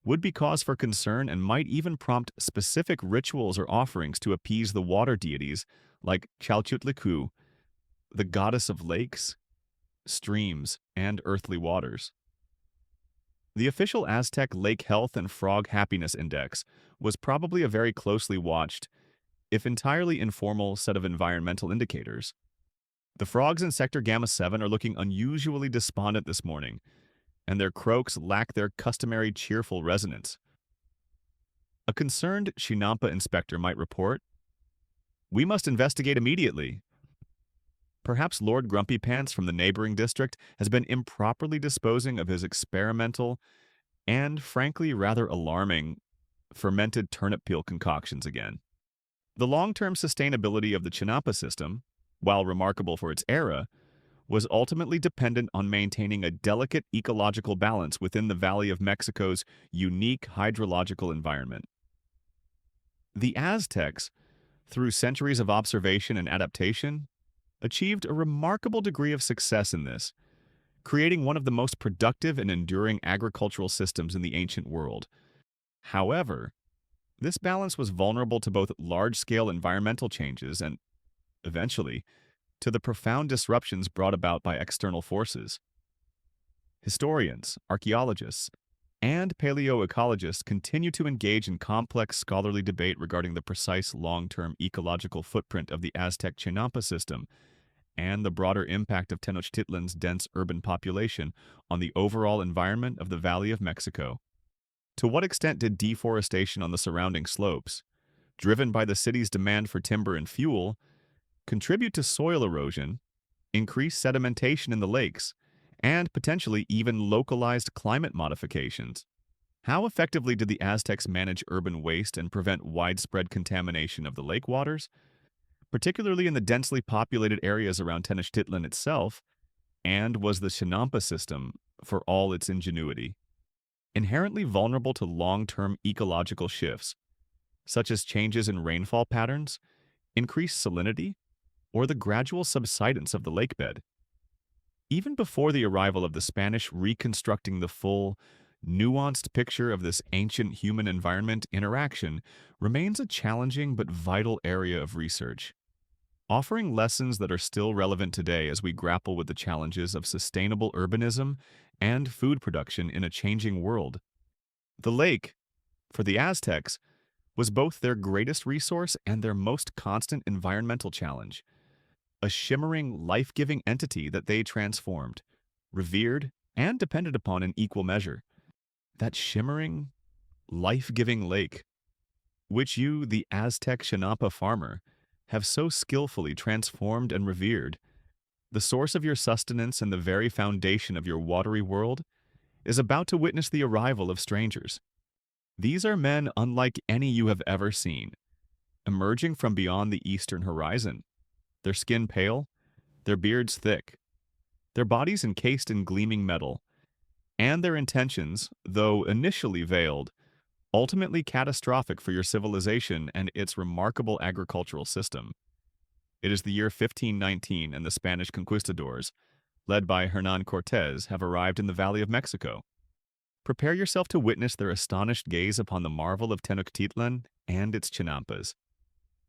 would be cause for concern and might even prompt specific rituals or offerings to appease the water deities like Chalchutlicu, the goddess of lakes, streams, and earthly waters. The official Aztec Lake Health and Frog Happiness Index was probably a very closely watched, if entirely informal, set of environmental indicators. The frogs in Sector Gamma 7 are looking unusually despondent this morning, and their croaks lack their customary cheerful resonance. A concerned Chinampa inspector might report, "We must investigate immediately." Perhaps Lord Grumpy Pants from the neighboring district has been improperly disposing of his experimental and, frankly, rather alarming fermented turnip peel concoctions again. The long-term sustainability of the Chinampa system, while remarkable for its era, was ultimately dependent on maintaining a delicate ecological balance within the Valley of Mexico's unique hydrological environment. The Aztecs, through centuries of observation and adaptation, achieved a remarkable degree of success in this, creating one of the most productive and enduring agricultural systems in the ancient world. However, this balance was vulnerable to both large-scale environmental changes and, eventually, to the profound disruptions brought about by external forces. Historians, archaeologists, and paleoecologists continue to engage in complex scholarly debate regarding the precise long-term ecological footprint of the Aztec Chinampa system and the broader impact of Tenochtitlan's dense urban population on the overall environment of the Valley of Mexico. To what extent did deforestation on the surrounding slopes, driven by the city's demand for timber and fuel, contribute to soil erosion, increase sedimentation in the lakes, and potentially even localized climate modifications? How effectively did the Aztecs manage urban waste and prevent widespread contamination of the lake waters, particularly in the densely populated areas around Tenochtitlan itself? And was the Chinampa system, for all its ingenuity, inherently vulnerable to long-term ecological shifts, such as changes in rainfall patterns, increased salinity, or the gradual subsidence of the lakebed? Even before the arrival of the Spanish reconstructing the full, nuanced picture of this ancient human-environment interaction remains a challenging but vital area of research, offering lessons that are still relevant today as we grapple with the challenges of sustainable urbanism and food production in a changing world. The lake, for the Aztecs, was both their greatest resource and their most constant environmental challenge, a shimmering, life-giving entity that they transformed, revered, and depended upon in equal measure. That shimmering, life-giving lake, which you, the Aztec Chinampa farmer, have so skillfully transformed and revered, the source of your sustenance and the very foundation of your watery world, is about to witness the arrival of strangers. These are men unlike any you have ever seen, emerging from beyond the eastern horizon, their skin pale, their beards thick, their bodies encased in gleaming metal, and their intentions, though initially veiled, ultimately catastrophic for your civilization and its remarkable agricultural system. It is the year 1519, and the Spanish conquistadors, led by Hernan Cortes, have arrived in the Valley of Mexico. Prepare yourself to witness their astonished gaze upon the marvel of Tenochtitlan and its chinampas,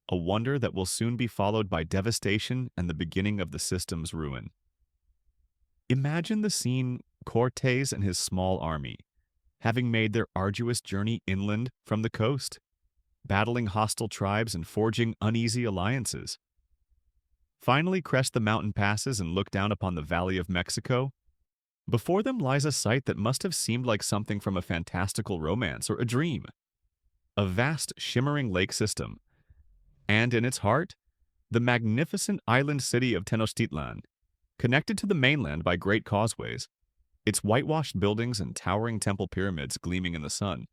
a wonder that will soon be followed by devastation and the beginning of the system's ruin. Imagine the scene: Cortes and his small army, having made their arduous journey inland from the coast, battling hostile tribes and forging uneasy alliances. Finally crest the mountain passes and look down upon the Valley of Mexico. Before them lies a sight that must have seemed like something from a fantastical romance or a dream. A vast, shimmering lake system, and in its heart, the magnificent island city of Tenochtitlan, connected to the mainland by great causeways, its whitewashed buildings and towering temple pyramids gleaming in the sun.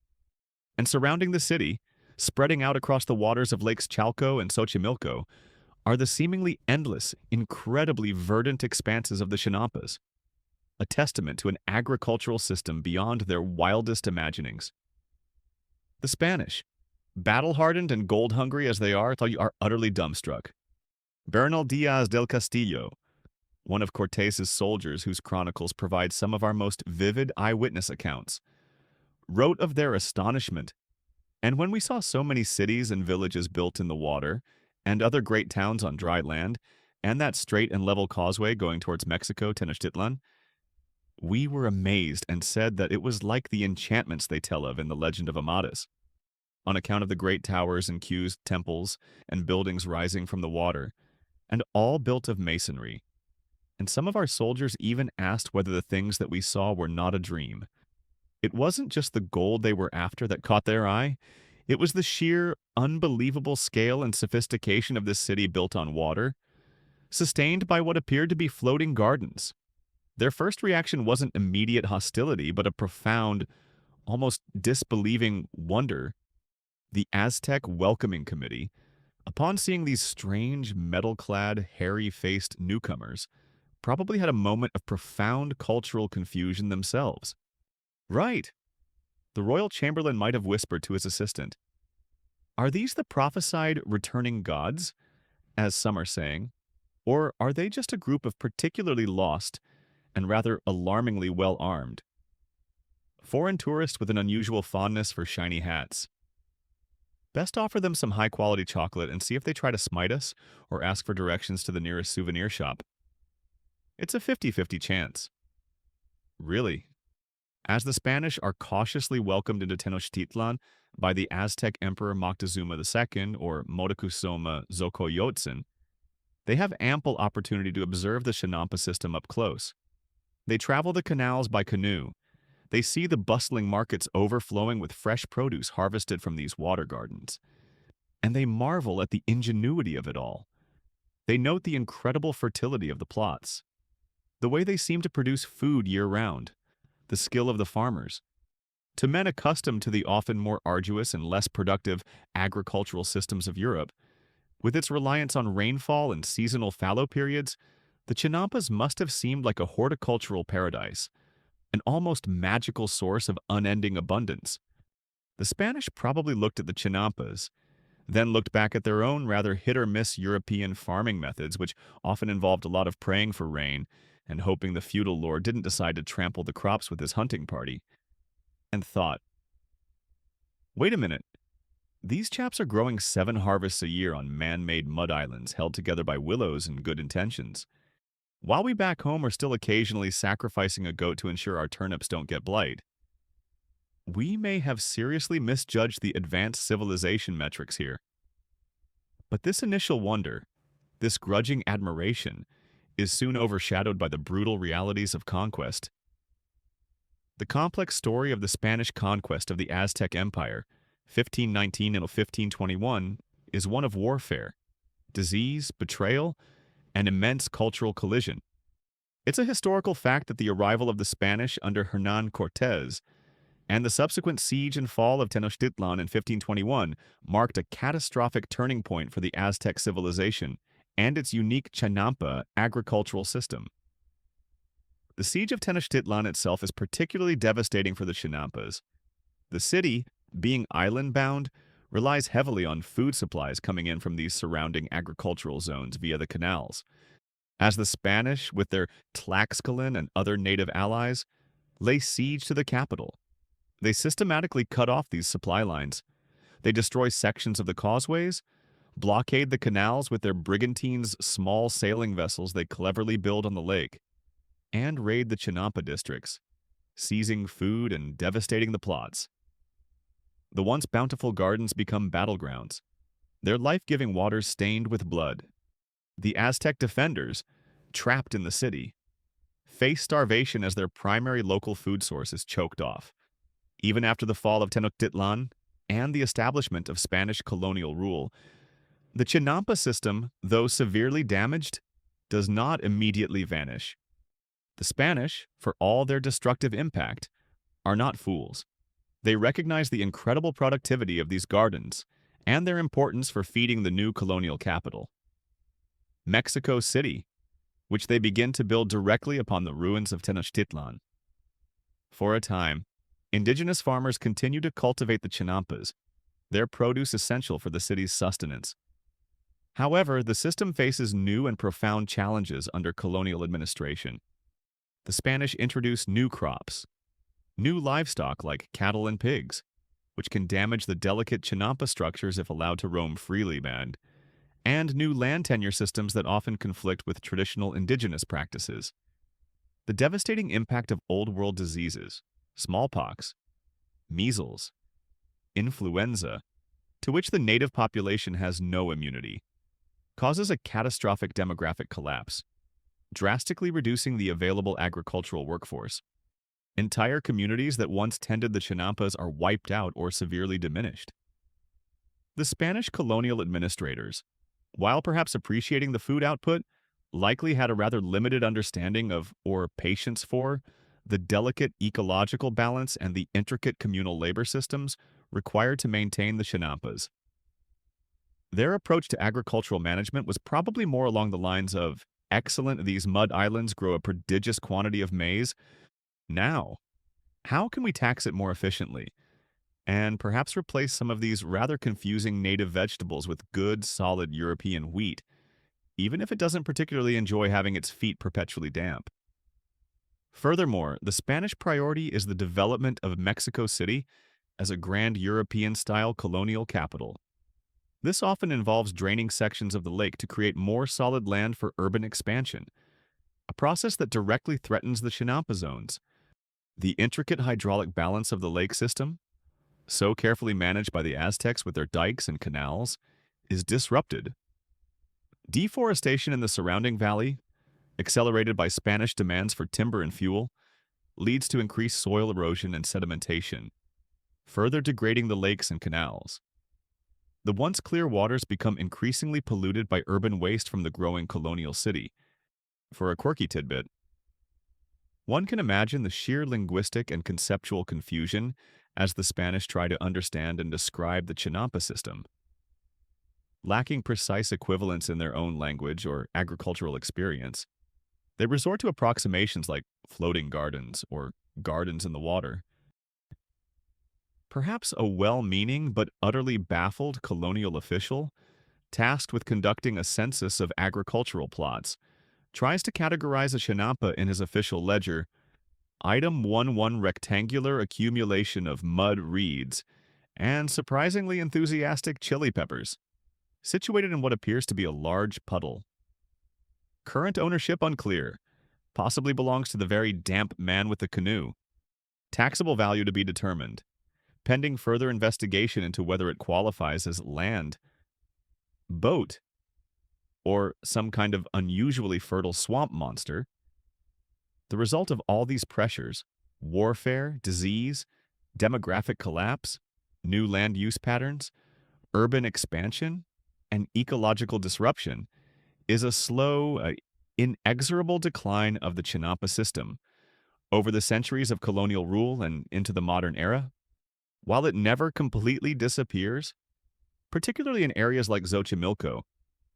And surrounding the city, spreading out across the waters of Lakes Chalco and Xochimilco, are the seemingly endless, incredibly verdant expanses of the Chinampas, a testament to an agricultural system beyond their wildest imaginings. The Spanish, battle-hardened and gold-hungry as they are utterly dumbstruck. Bernal Diaz del Castillo, one of Cortes's soldiers whose chronicles provide some of our most vivid eyewitness accounts, wrote of their astonishment. And when we saw so many cities and villages built in the water, and other great towns on dry land, and that straight and level causeway going towards Mexico, Tenochtitlan, we were amazed and said that it was like the enchantments they tell of in the legend of Amadis, on account of the great towers and cused temples and buildings rising from the water, and all built of masonry. And some of our soldiers even asked whether the things that we saw were not a dream. It wasn't just the gold they were after that caught their eye. It was the sheer, unbelievable scale and sophistication of this city built on water, sustained by what appeared to be floating gardens. Their first reaction wasn't immediate hostility, but a profound, almost disbelieving wonder. The Aztec Welcoming Committee, upon seeing these strange, metal-clad, hairy-faced newcomers, probably had a moment of profound cultural confusion themselves. Right, the royal chamberlain might have whispered to his assistant, "Are these the prophesied returning gods, as some are saying, or are they just a group of particularly lost and rather alarmingly well-armed foreign tourists with an unusual fondness for shiny hats? Best offer them some high-quality chocolate and see if they try to smite us or ask for directions to the nearest souvenir shop. It's a 50-50 chance." Really, as the Spanish are cautiously welcomed into Tenochtitlan by the Aztec Emperor Moctezuma II, or Moctezuma Xocoyotzin, they have ample opportunity to observe the Chinampa system up close. They travel the canals by canoe. They see the bustling markets overflowing with fresh produce harvested from these water gardens. And they marvel at the ingenuity of it all. They note the incredible fertility of the plots, the way they seem to produce food year-round, the skill of the farmers. To men accustomed to the often more arduous and less productive agricultural systems of Europe, with its reliance on rainfall and seasonal fallow periods, the Chinampas must have seemed like a horticultural paradise, an almost magical source of unending abundance. The Spanish probably looked at the Chinampas, then looked back at their own rather hit-or-miss European farming methods, which often involved a lot of praying for rain and hoping the feudal lord didn't decide to trample the crops with his hunting party, and thought, "Wait a minute. These chaps are growing 7 harvests a year on man-made mud islands held together by willows and good intentions, while we back home are still occasionally sacrificing a goat to ensure our turnips don't get blight. We may have seriously misjudged the advanced civilization metrics here." But this initial wonder, this grudging admiration, is soon overshadowed by the brutal realities of conquest. The complex story of the Spanish conquest of the Aztec Empire, 1519 and 1521, is one of warfare, disease, betrayal, and immense cultural collision. It's a historical fact that the arrival of the Spanish under Hernán Cortés and the subsequent siege and fall of Tenochtitlan in 1521 marked a catastrophic turning point for the Aztec civilization and its unique Chinampa agricultural system. The siege of Tenochtitlan itself is particularly devastating for the Chinampas. The city, being island-bound, relies heavily on food supplies coming in from these surrounding agricultural zones via the canals. As the Spanish, with their Tlaxcalan and other native allies, lay siege to the capital, they systematically cut off these supply lines. They destroy sections of the causeways, blockade the canals with their brigantines' small sailing vessels they cleverly build on the lake, and raid the Chinampa districts, seizing food and devastating the plots. The once bountiful gardens become battlegrounds, their life-giving waters stained with blood. The Aztec defenders, trapped in the city, face starvation as their primary local food source is choked off. Even after the fall of Tenochtitlan and the establishment of Spanish colonial rule, the Chinampa system, though severely damaged, does not immediately vanish. The Spanish, for all their destructive impact, are not fools. They recognize the incredible productivity of these gardens and their importance for feeding the new colonial capital, Mexico City, which they begin to build directly upon the ruins of Tenochtitlan. For a time, indigenous farmers continue to cultivate the Chinampas, their produce essential for the city's sustenance. However, the system faces new and profound challenges under colonial administration. The Spanish introduce new crops, new livestock like cattle and pigs, which can damage the delicate Chinampa structures if allowed to roam freely, and new land tenure systems that often conflict with traditional indigenous practices. The devastating impact of Old World diseases, smallpox, measles, influenza, to which the native population has no immunity, causes a catastrophic demographic collapse, drastically reducing the available agricultural workforce. Entire communities that once tended the Chinampas are wiped out or severely diminished. The Spanish colonial administrators, while perhaps appreciating the food output, likely had a rather limited understanding of, or patience for, the delicate ecological balance and the intricate communal labor systems required to maintain the Chinampas. Their approach to agricultural management was probably more along the lines of, excellent, these mud islands grow a prodigious quantity of maize. Now, how can we tax it more efficiently? And perhaps replace some of these rather confusing native vegetables with good, solid European wheat, even if it doesn't particularly enjoy having its feet perpetually damp. Furthermore, the Spanish priority is the development of Mexico City as a grand European-style colonial capital. This often involves draining sections of the lake to create more solid land for urban expansion, a process that directly threatens the Chinampa zones. The intricate hydraulic balance of the lake system, so carefully managed by the Aztecs with their dikes and canals, is disrupted. Deforestation in the surrounding valley, accelerated by Spanish demands for timber and fuel, leads to increased soil erosion and sedimentation, further degrading the lakes and canals. The once clear waters become increasingly polluted by urban waste from the growing colonial city. For a quirky tidbit, one can imagine the sheer linguistic and conceptual confusion as the Spanish try to understand and describe the Chinampa system. Lacking precise equivalents in their own language or agricultural experience, they resort to approximations like floating gardens or gardens in the water. Perhaps a well-meaning but utterly baffled colonial official, tasked with conducting a census of agricultural plots, tries to categorize a Chinampa in his official ledger. Item 11 rectangular accumulation of mud reeds and surprisingly enthusiastic chili peppers, situated in what appears to be a large puddle. Current ownership unclear, possibly belongs to the very damp man with the canoe. Taxable value to be determined, pending further investigation into whether it qualifies as land, boat, or some kind of unusually fertile swamp monster. The result of all these pressures, Warfare, disease, demographic collapse, new land use patterns, urban expansion, and ecological disruption is a slow, inexorable decline of the Chinampa system over the centuries of colonial rule and into the modern era. While it never completely disappears, particularly in areas like Xochimilco,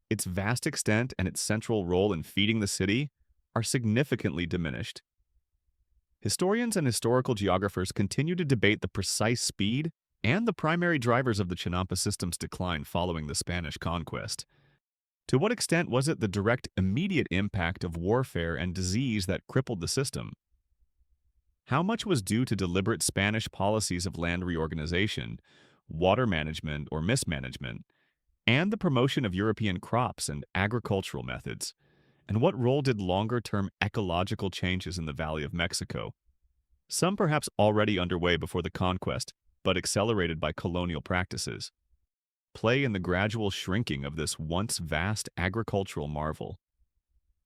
its vast extent and its central role in feeding the city are significantly diminished. Historians and historical geographers continue to debate the precise speed and the primary drivers of the Chinampa system's decline following the Spanish conquest. To what extent was it the direct, immediate impact of warfare and disease that crippled the system? How much was due to deliberate Spanish policies of land reorganization, water management or mismanagement, and the promotion of European crops and agricultural methods? And what role did longer-term ecological changes in the Valley of Mexico, some perhaps already underway before the conquest, but accelerated by colonial practices, play in the gradual shrinking of this once vast agricultural marvel?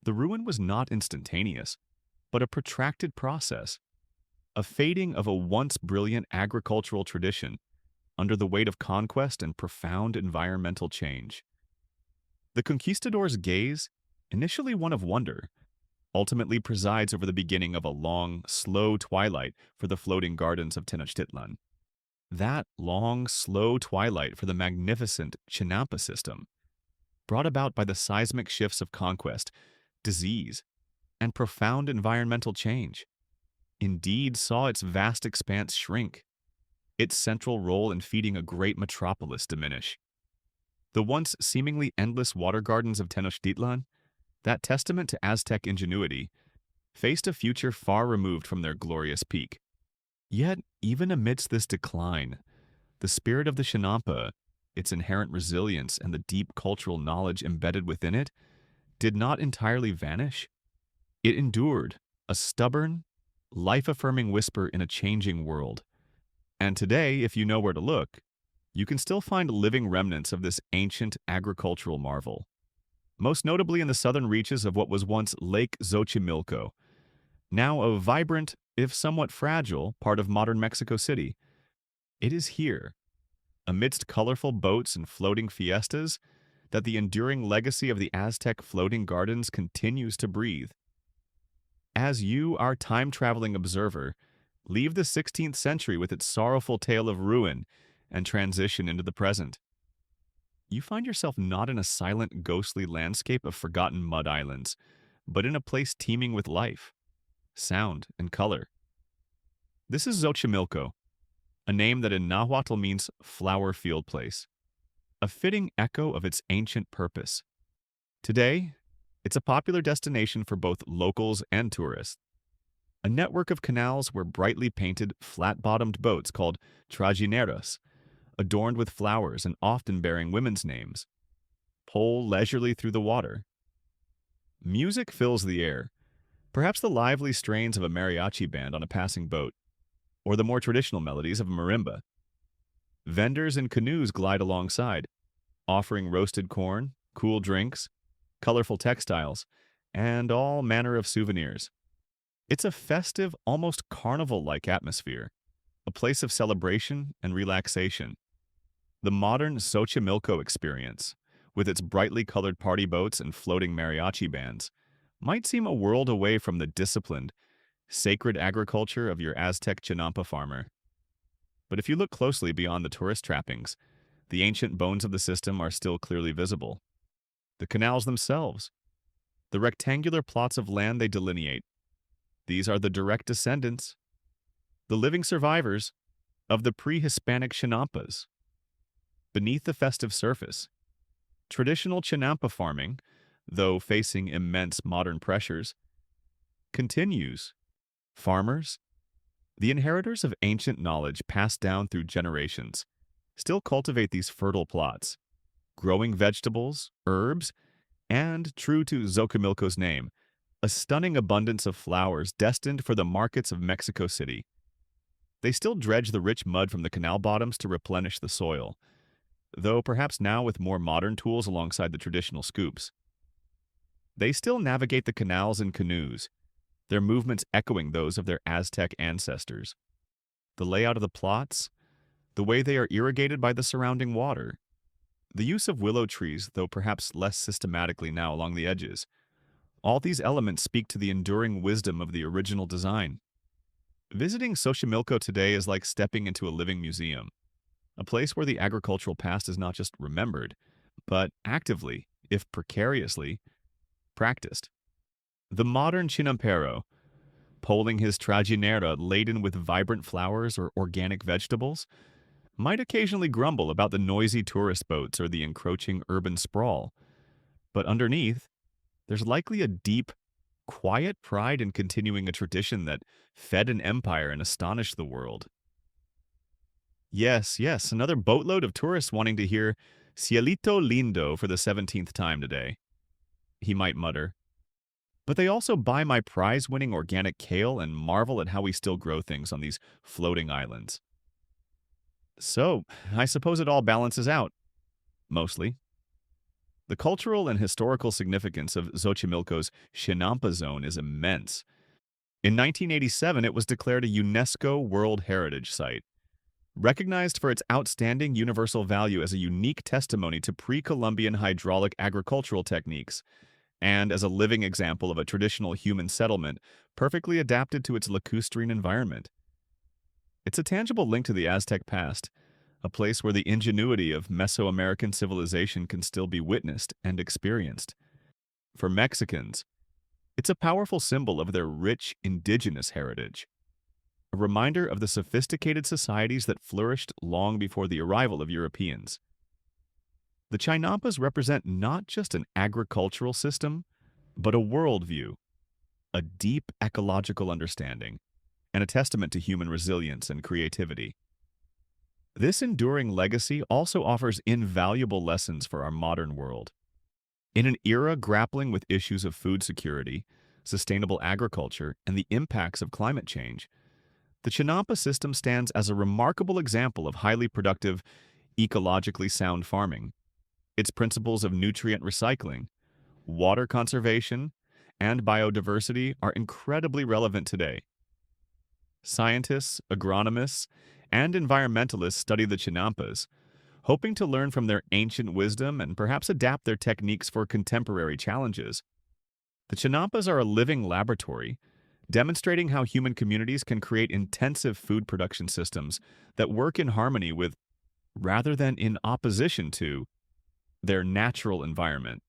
The ruin was not instantaneous, but a protracted process, a fading of a once brilliant agricultural tradition under the weight of conquest and profound environmental change. The conquistador's gaze, initially one of wonder, ultimately presides over the beginning of a long, slow twilight for the floating gardens of Tenochtitlan. That long, slow twilight for the magnificent Chinampa system, brought about by the seismic shifts of conquest, disease, and profound environmental change, indeed saw its vast expanse shrink, its central role in feeding a great metropolis diminish. The once seemingly endless water gardens of Tenochtitlan, that testament to Aztec ingenuity, faced a future far removed from their glorious peak. Yet, even amidst this decline, the spirit of the Chinampa, its inherent resilience and the deep cultural knowledge embedded within it, did not entirely vanish. It endured, a stubborn, life-affirming whisper in a changing world. And today, if you know where to look, you can still find living remnants of this ancient agricultural marvel, most notably in the southern reaches of what was once Lake Xochimilco, now a vibrant, if somewhat fragile, part of modern Mexico City. It is here, amidst colorful boats and floating fiestas, that the enduring legacy of the Aztec floating gardens continues to breathe. As you, our time-traveling observer, leave the 16th century with its sorrowful tale of ruin and transition into the present, you find yourself not in a silent, ghostly landscape of forgotten mud islands, but in a place teeming with life, sound, and color. This is Xochimilco, a name that in Nahuatl means flower field place, a fitting echo of its ancient purpose. Today, it's a popular destination for both locals and tourists. A network of canals where brightly painted, flat-bottomed boats called trajineras, adorned with flowers and often bearing women's names, pole leisurely through the water. Music fills the air, perhaps the lively strains of a mariachi band on a passing boat, or the more traditional melodies of a marimba. Vendors in canoes glide alongside, offering roasted corn, cool drinks, colorful textiles, and all manner of souvenirs. It's a festive, almost carnival-like atmosphere, a place of celebration and relaxation. The modern Xochimilco experience, with its brightly colored party boats and floating mariachi bands, might seem a world away from the disciplined, sacred agriculture of your Aztec Chinampa farmer. But if you look closely beyond the tourist trappings, the ancient bones of the system are still clearly visible. The canals themselves, the rectangular plots of land they delineate, these are the direct descendants, the living survivors, of the pre-Hispanic Chinampas. Beneath the festive surface, traditional Chinampa farming, though facing immense modern pressures, continues. Farmers, the inheritors of ancient knowledge passed down through generations, still cultivate these fertile plots, growing vegetables, herbs, and, true to Xochimilco's name, a stunning abundance of flowers destined for the markets of Mexico City. They still dredge the rich mud from the canal bottoms to replenish the soil, though perhaps now with more modern tools alongside the traditional scoops. They still navigate the canals in canoes, their movements echoing those of their Aztec ancestors. The layout of the plots, the way they are irrigated by the surrounding water, the use of willow trees, though perhaps less systematically now along the edges, all these elements speak to the enduring wisdom of the original design. Visiting Xochimilco today is like stepping into a living museum, a place where the agricultural past is not just remembered, but actively, if precariously, practiced. The modern chinampero, poling his trajinera laden with vibrant flowers or organic vegetables, might occasionally grumble about the noisy tourist boats or the encroaching urban sprawl. But underneath, there's likely a deep, quiet pride in continuing a tradition that fed an empire and astonished the world. Yes, yes, another boatload of tourists wanting to hear Cielito Lindo for the 17th time today, he might mutter. But they also buy my prize-winning organic kale and marvel at how we still grow things on these floating islands. So, I suppose it all balances out. Mostly. The cultural and historical significance of Xochimilco's Chinampa Zone is immense. In 1987, it was declared a UNESCO World Heritage Site, recognized for its outstanding universal value as a unique testimony to pre-Columbian hydraulic agricultural techniques, and as a living example of a traditional human settlement perfectly adapted to its lacustrine environment. It's a tangible link to the Aztec past, a place where the ingenuity of Mesoamerican civilization can still be witnessed and experienced. For Mexicans, it's a powerful symbol of their rich indigenous heritage, a reminder of the sophisticated societies that flourished long before the arrival of Europeans. The Chinampas represent not just an agricultural system, but a worldview, a deep ecological understanding, and a testament to human resilience and creativity. This enduring legacy also offers invaluable lessons for our modern world. In an era grappling with issues of food security, sustainable agriculture, and the impacts of climate change, the Chinampa system stands as a remarkable example of highly productive, ecologically sound farming. Its principles of nutrient recycling, water conservation, and biodiversity are incredibly relevant today. Scientists, agronomists, and environmentalists study the Chinampas, hoping to learn from their ancient wisdom and perhaps adapt their techniques for contemporary challenges. The Chinampas are a living laboratory, demonstrating how human communities can create intensive food production systems that work in harmony with, rather than in opposition to, their natural environment.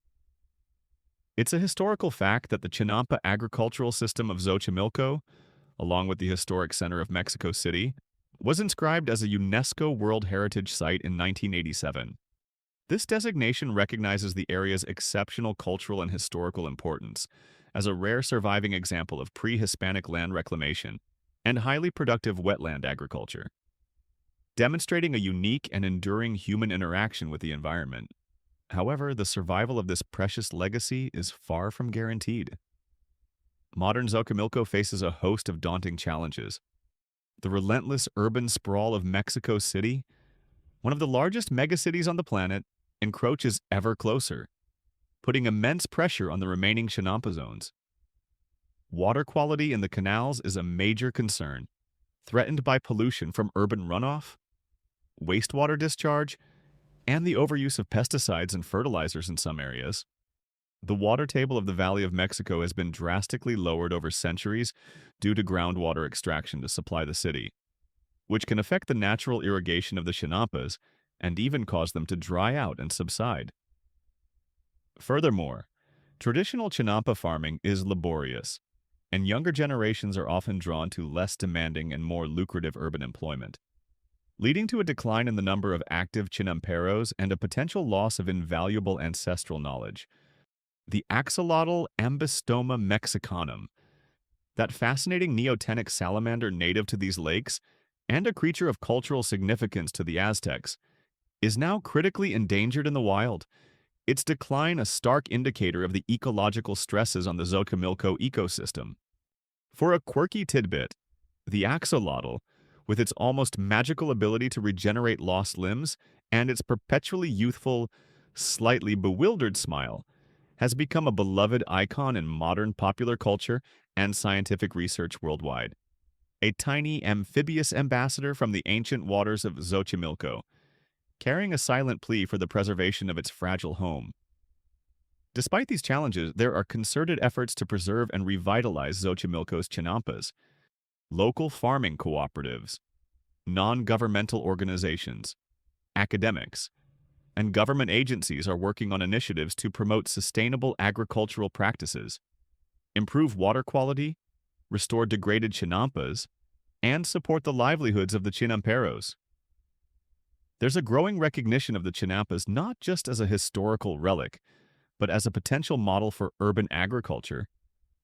It's a historical fact that the Chinampa agricultural system of Xochimilco, along with the historic center of Mexico City, was inscribed as a UNESCO World Heritage Site in 1987. This designation recognizes the area's exceptional cultural and historical importance as a rare surviving example of pre-Hispanic land reclamation and highly productive wetland agriculture, demonstrating a unique and enduring human interaction with the environment. However, the survival of this precious legacy is far from guaranteed. Modern Xochimilco faces a host of daunting challenges. The relentless urban sprawl of Mexico City, one of the largest megacities on the planet, encroaches ever closer, putting immense pressure on the remaining Chinampa zones. Water quality in the canals is a major concern, threatened by pollution from urban runoff, wastewater discharge, and the overuse of pesticides and fertilizers in some areas. The water table of the Valley of Mexico has been drastically lowered over centuries due to groundwater extraction to supply the city, which can affect the natural irrigation of the Chinampas and even cause them to dry out and subside. Furthermore, traditional Chinampa farming is laborious, and younger generations are often drawn to less demanding and more lucrative urban employment, leading to a decline in the number of active Chinamperos and a potential loss of invaluable ancestral knowledge. The axolotl Ambystoma mexicanum, that fascinating neotenic salamander native to these lakes and a creature of cultural significance to the Aztecs, is now critically endangered in the wild, its decline a stark indicator of the ecological stresses on the Xochimilco ecosystem. For a quirky tidbit, the axolotl, with its almost magical ability to regenerate lost limbs and its perpetually youthful, slightly bewildered smile, has become a beloved icon in modern popular culture and scientific research worldwide. A tiny amphibious ambassador from the ancient waters of Xochimilco, carrying a silent plea for the preservation of its fragile home. Despite these challenges, there are concerted efforts to preserve and revitalize Xochimilco's chinampas. Local farming cooperatives, non-governmental organizations, academics, and government agencies are working on initiatives to promote sustainable agricultural practices, improve water quality, restore degraded chinampas, and support the livelihoods of the chinamperos. There's a growing recognition of the chinampas not just as a historical relic, but as a potential model for urban agriculture,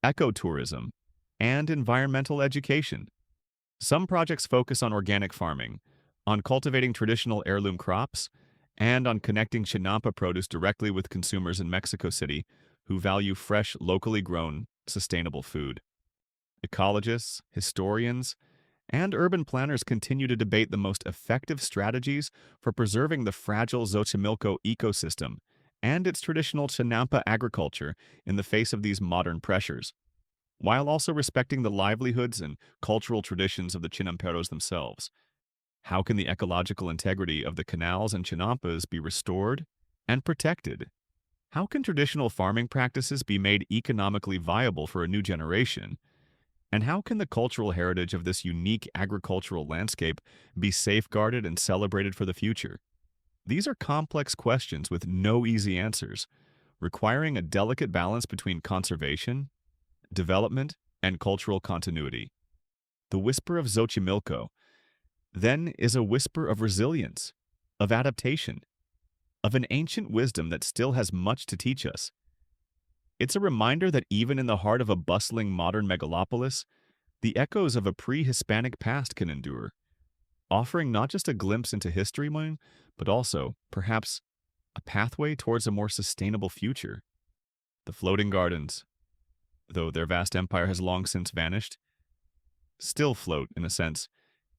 ecotourism, and environmental education. Some projects focus on organic farming, on cultivating traditional heirloom crops, and on connecting chinampa produce directly with consumers in Mexico City who value fresh, locally grown, sustainable food. Ecologists, historians, and urban planners continue to debate the most effective strategies for preserving the fragile Xochimilco ecosystem and its traditional chinampa agriculture in the face of these modern pressures, while also respecting the livelihoods and cultural traditions of the chinamperos themselves. How can the ecological integrity of the canals and chinampas be restored and protected? How can traditional farming practices be made economically viable for a new generation? And how can the cultural heritage of this unique agricultural landscape be safeguarded and celebrated for the future? These are complex questions with no easy answers, requiring a delicate balance between conservation, development, and cultural continuity. The whisper of Xochimilco, then, is a whisper of resilience, of adaptation, of an ancient wisdom that still has much to teach us. It's a reminder that even in the heart of a bustling modern megalopolis, the echoes of a pre-Hispanic past can endure, offering not just a glimpse into history, but also, perhaps, a pathway towards a more sustainable future. The floating gardens, though their vast empire has long since vanished, still float, in a sense,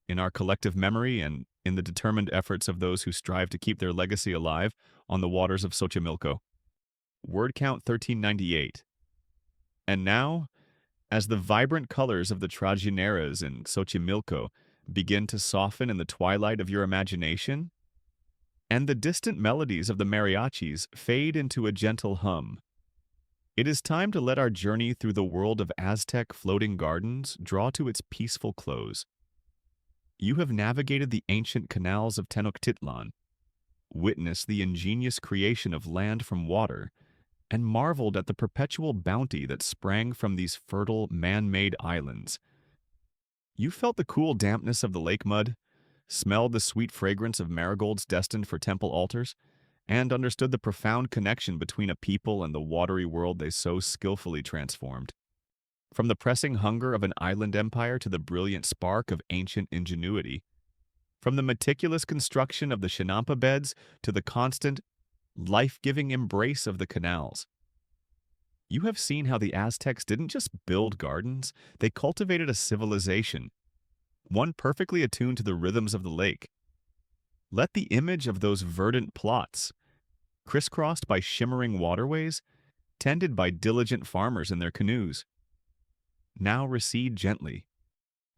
in our collective memory and in the determined efforts of those who strive to keep their legacy alive on the waters of Xochimilco. Word count 1398. And now, as the vibrant colors of the trajineras in Xochimilco begin to soften in the twilight of your imagination, and the distant melodies of the mariachis fade into a gentle hum, it is time to let our journey through the world of Aztec floating gardens draw to its peaceful close. You have navigated the ancient canals of Tenochtitlan, witnessed the ingenious creation of land from water, and marveled at the perpetual bounty that sprang from these fertile, man-made islands. You felt the cool dampness of the lake mud, smelled the sweet fragrance of marigolds destined for temple altars, and understood the profound connection between a people and the watery world they so skillfully transformed. From the pressing hunger of an island empire to the brilliant spark of ancient ingenuity, from the meticulous construction of the chinampa beds to the constant, life-giving embrace of the canals. You have seen how the Aztecs didn't just build gardens, they cultivated a civilization, one perfectly attuned to the rhythms of the lake. Let the image of those verdant plots, crisscrossed by shimmering waterways, tended by diligent farmers in their canoes, now recede gently.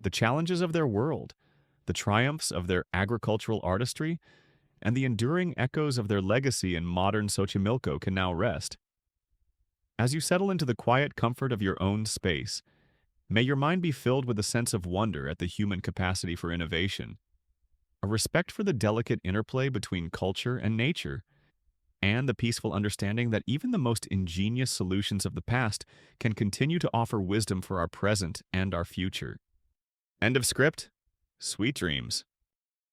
The challenges of their world, the triumphs of their agricultural artistry, and the enduring echoes of their legacy in modern Xochimilco can now rest. As you settle into the quiet comfort of your own space, may your mind be filled with a sense of wonder at the human capacity for innovation, a respect for the delicate interplay between culture and nature, and the peaceful understanding that even the most ingenious solutions of the past can continue to offer wisdom for our present and our future. End of script. Sweet dreams.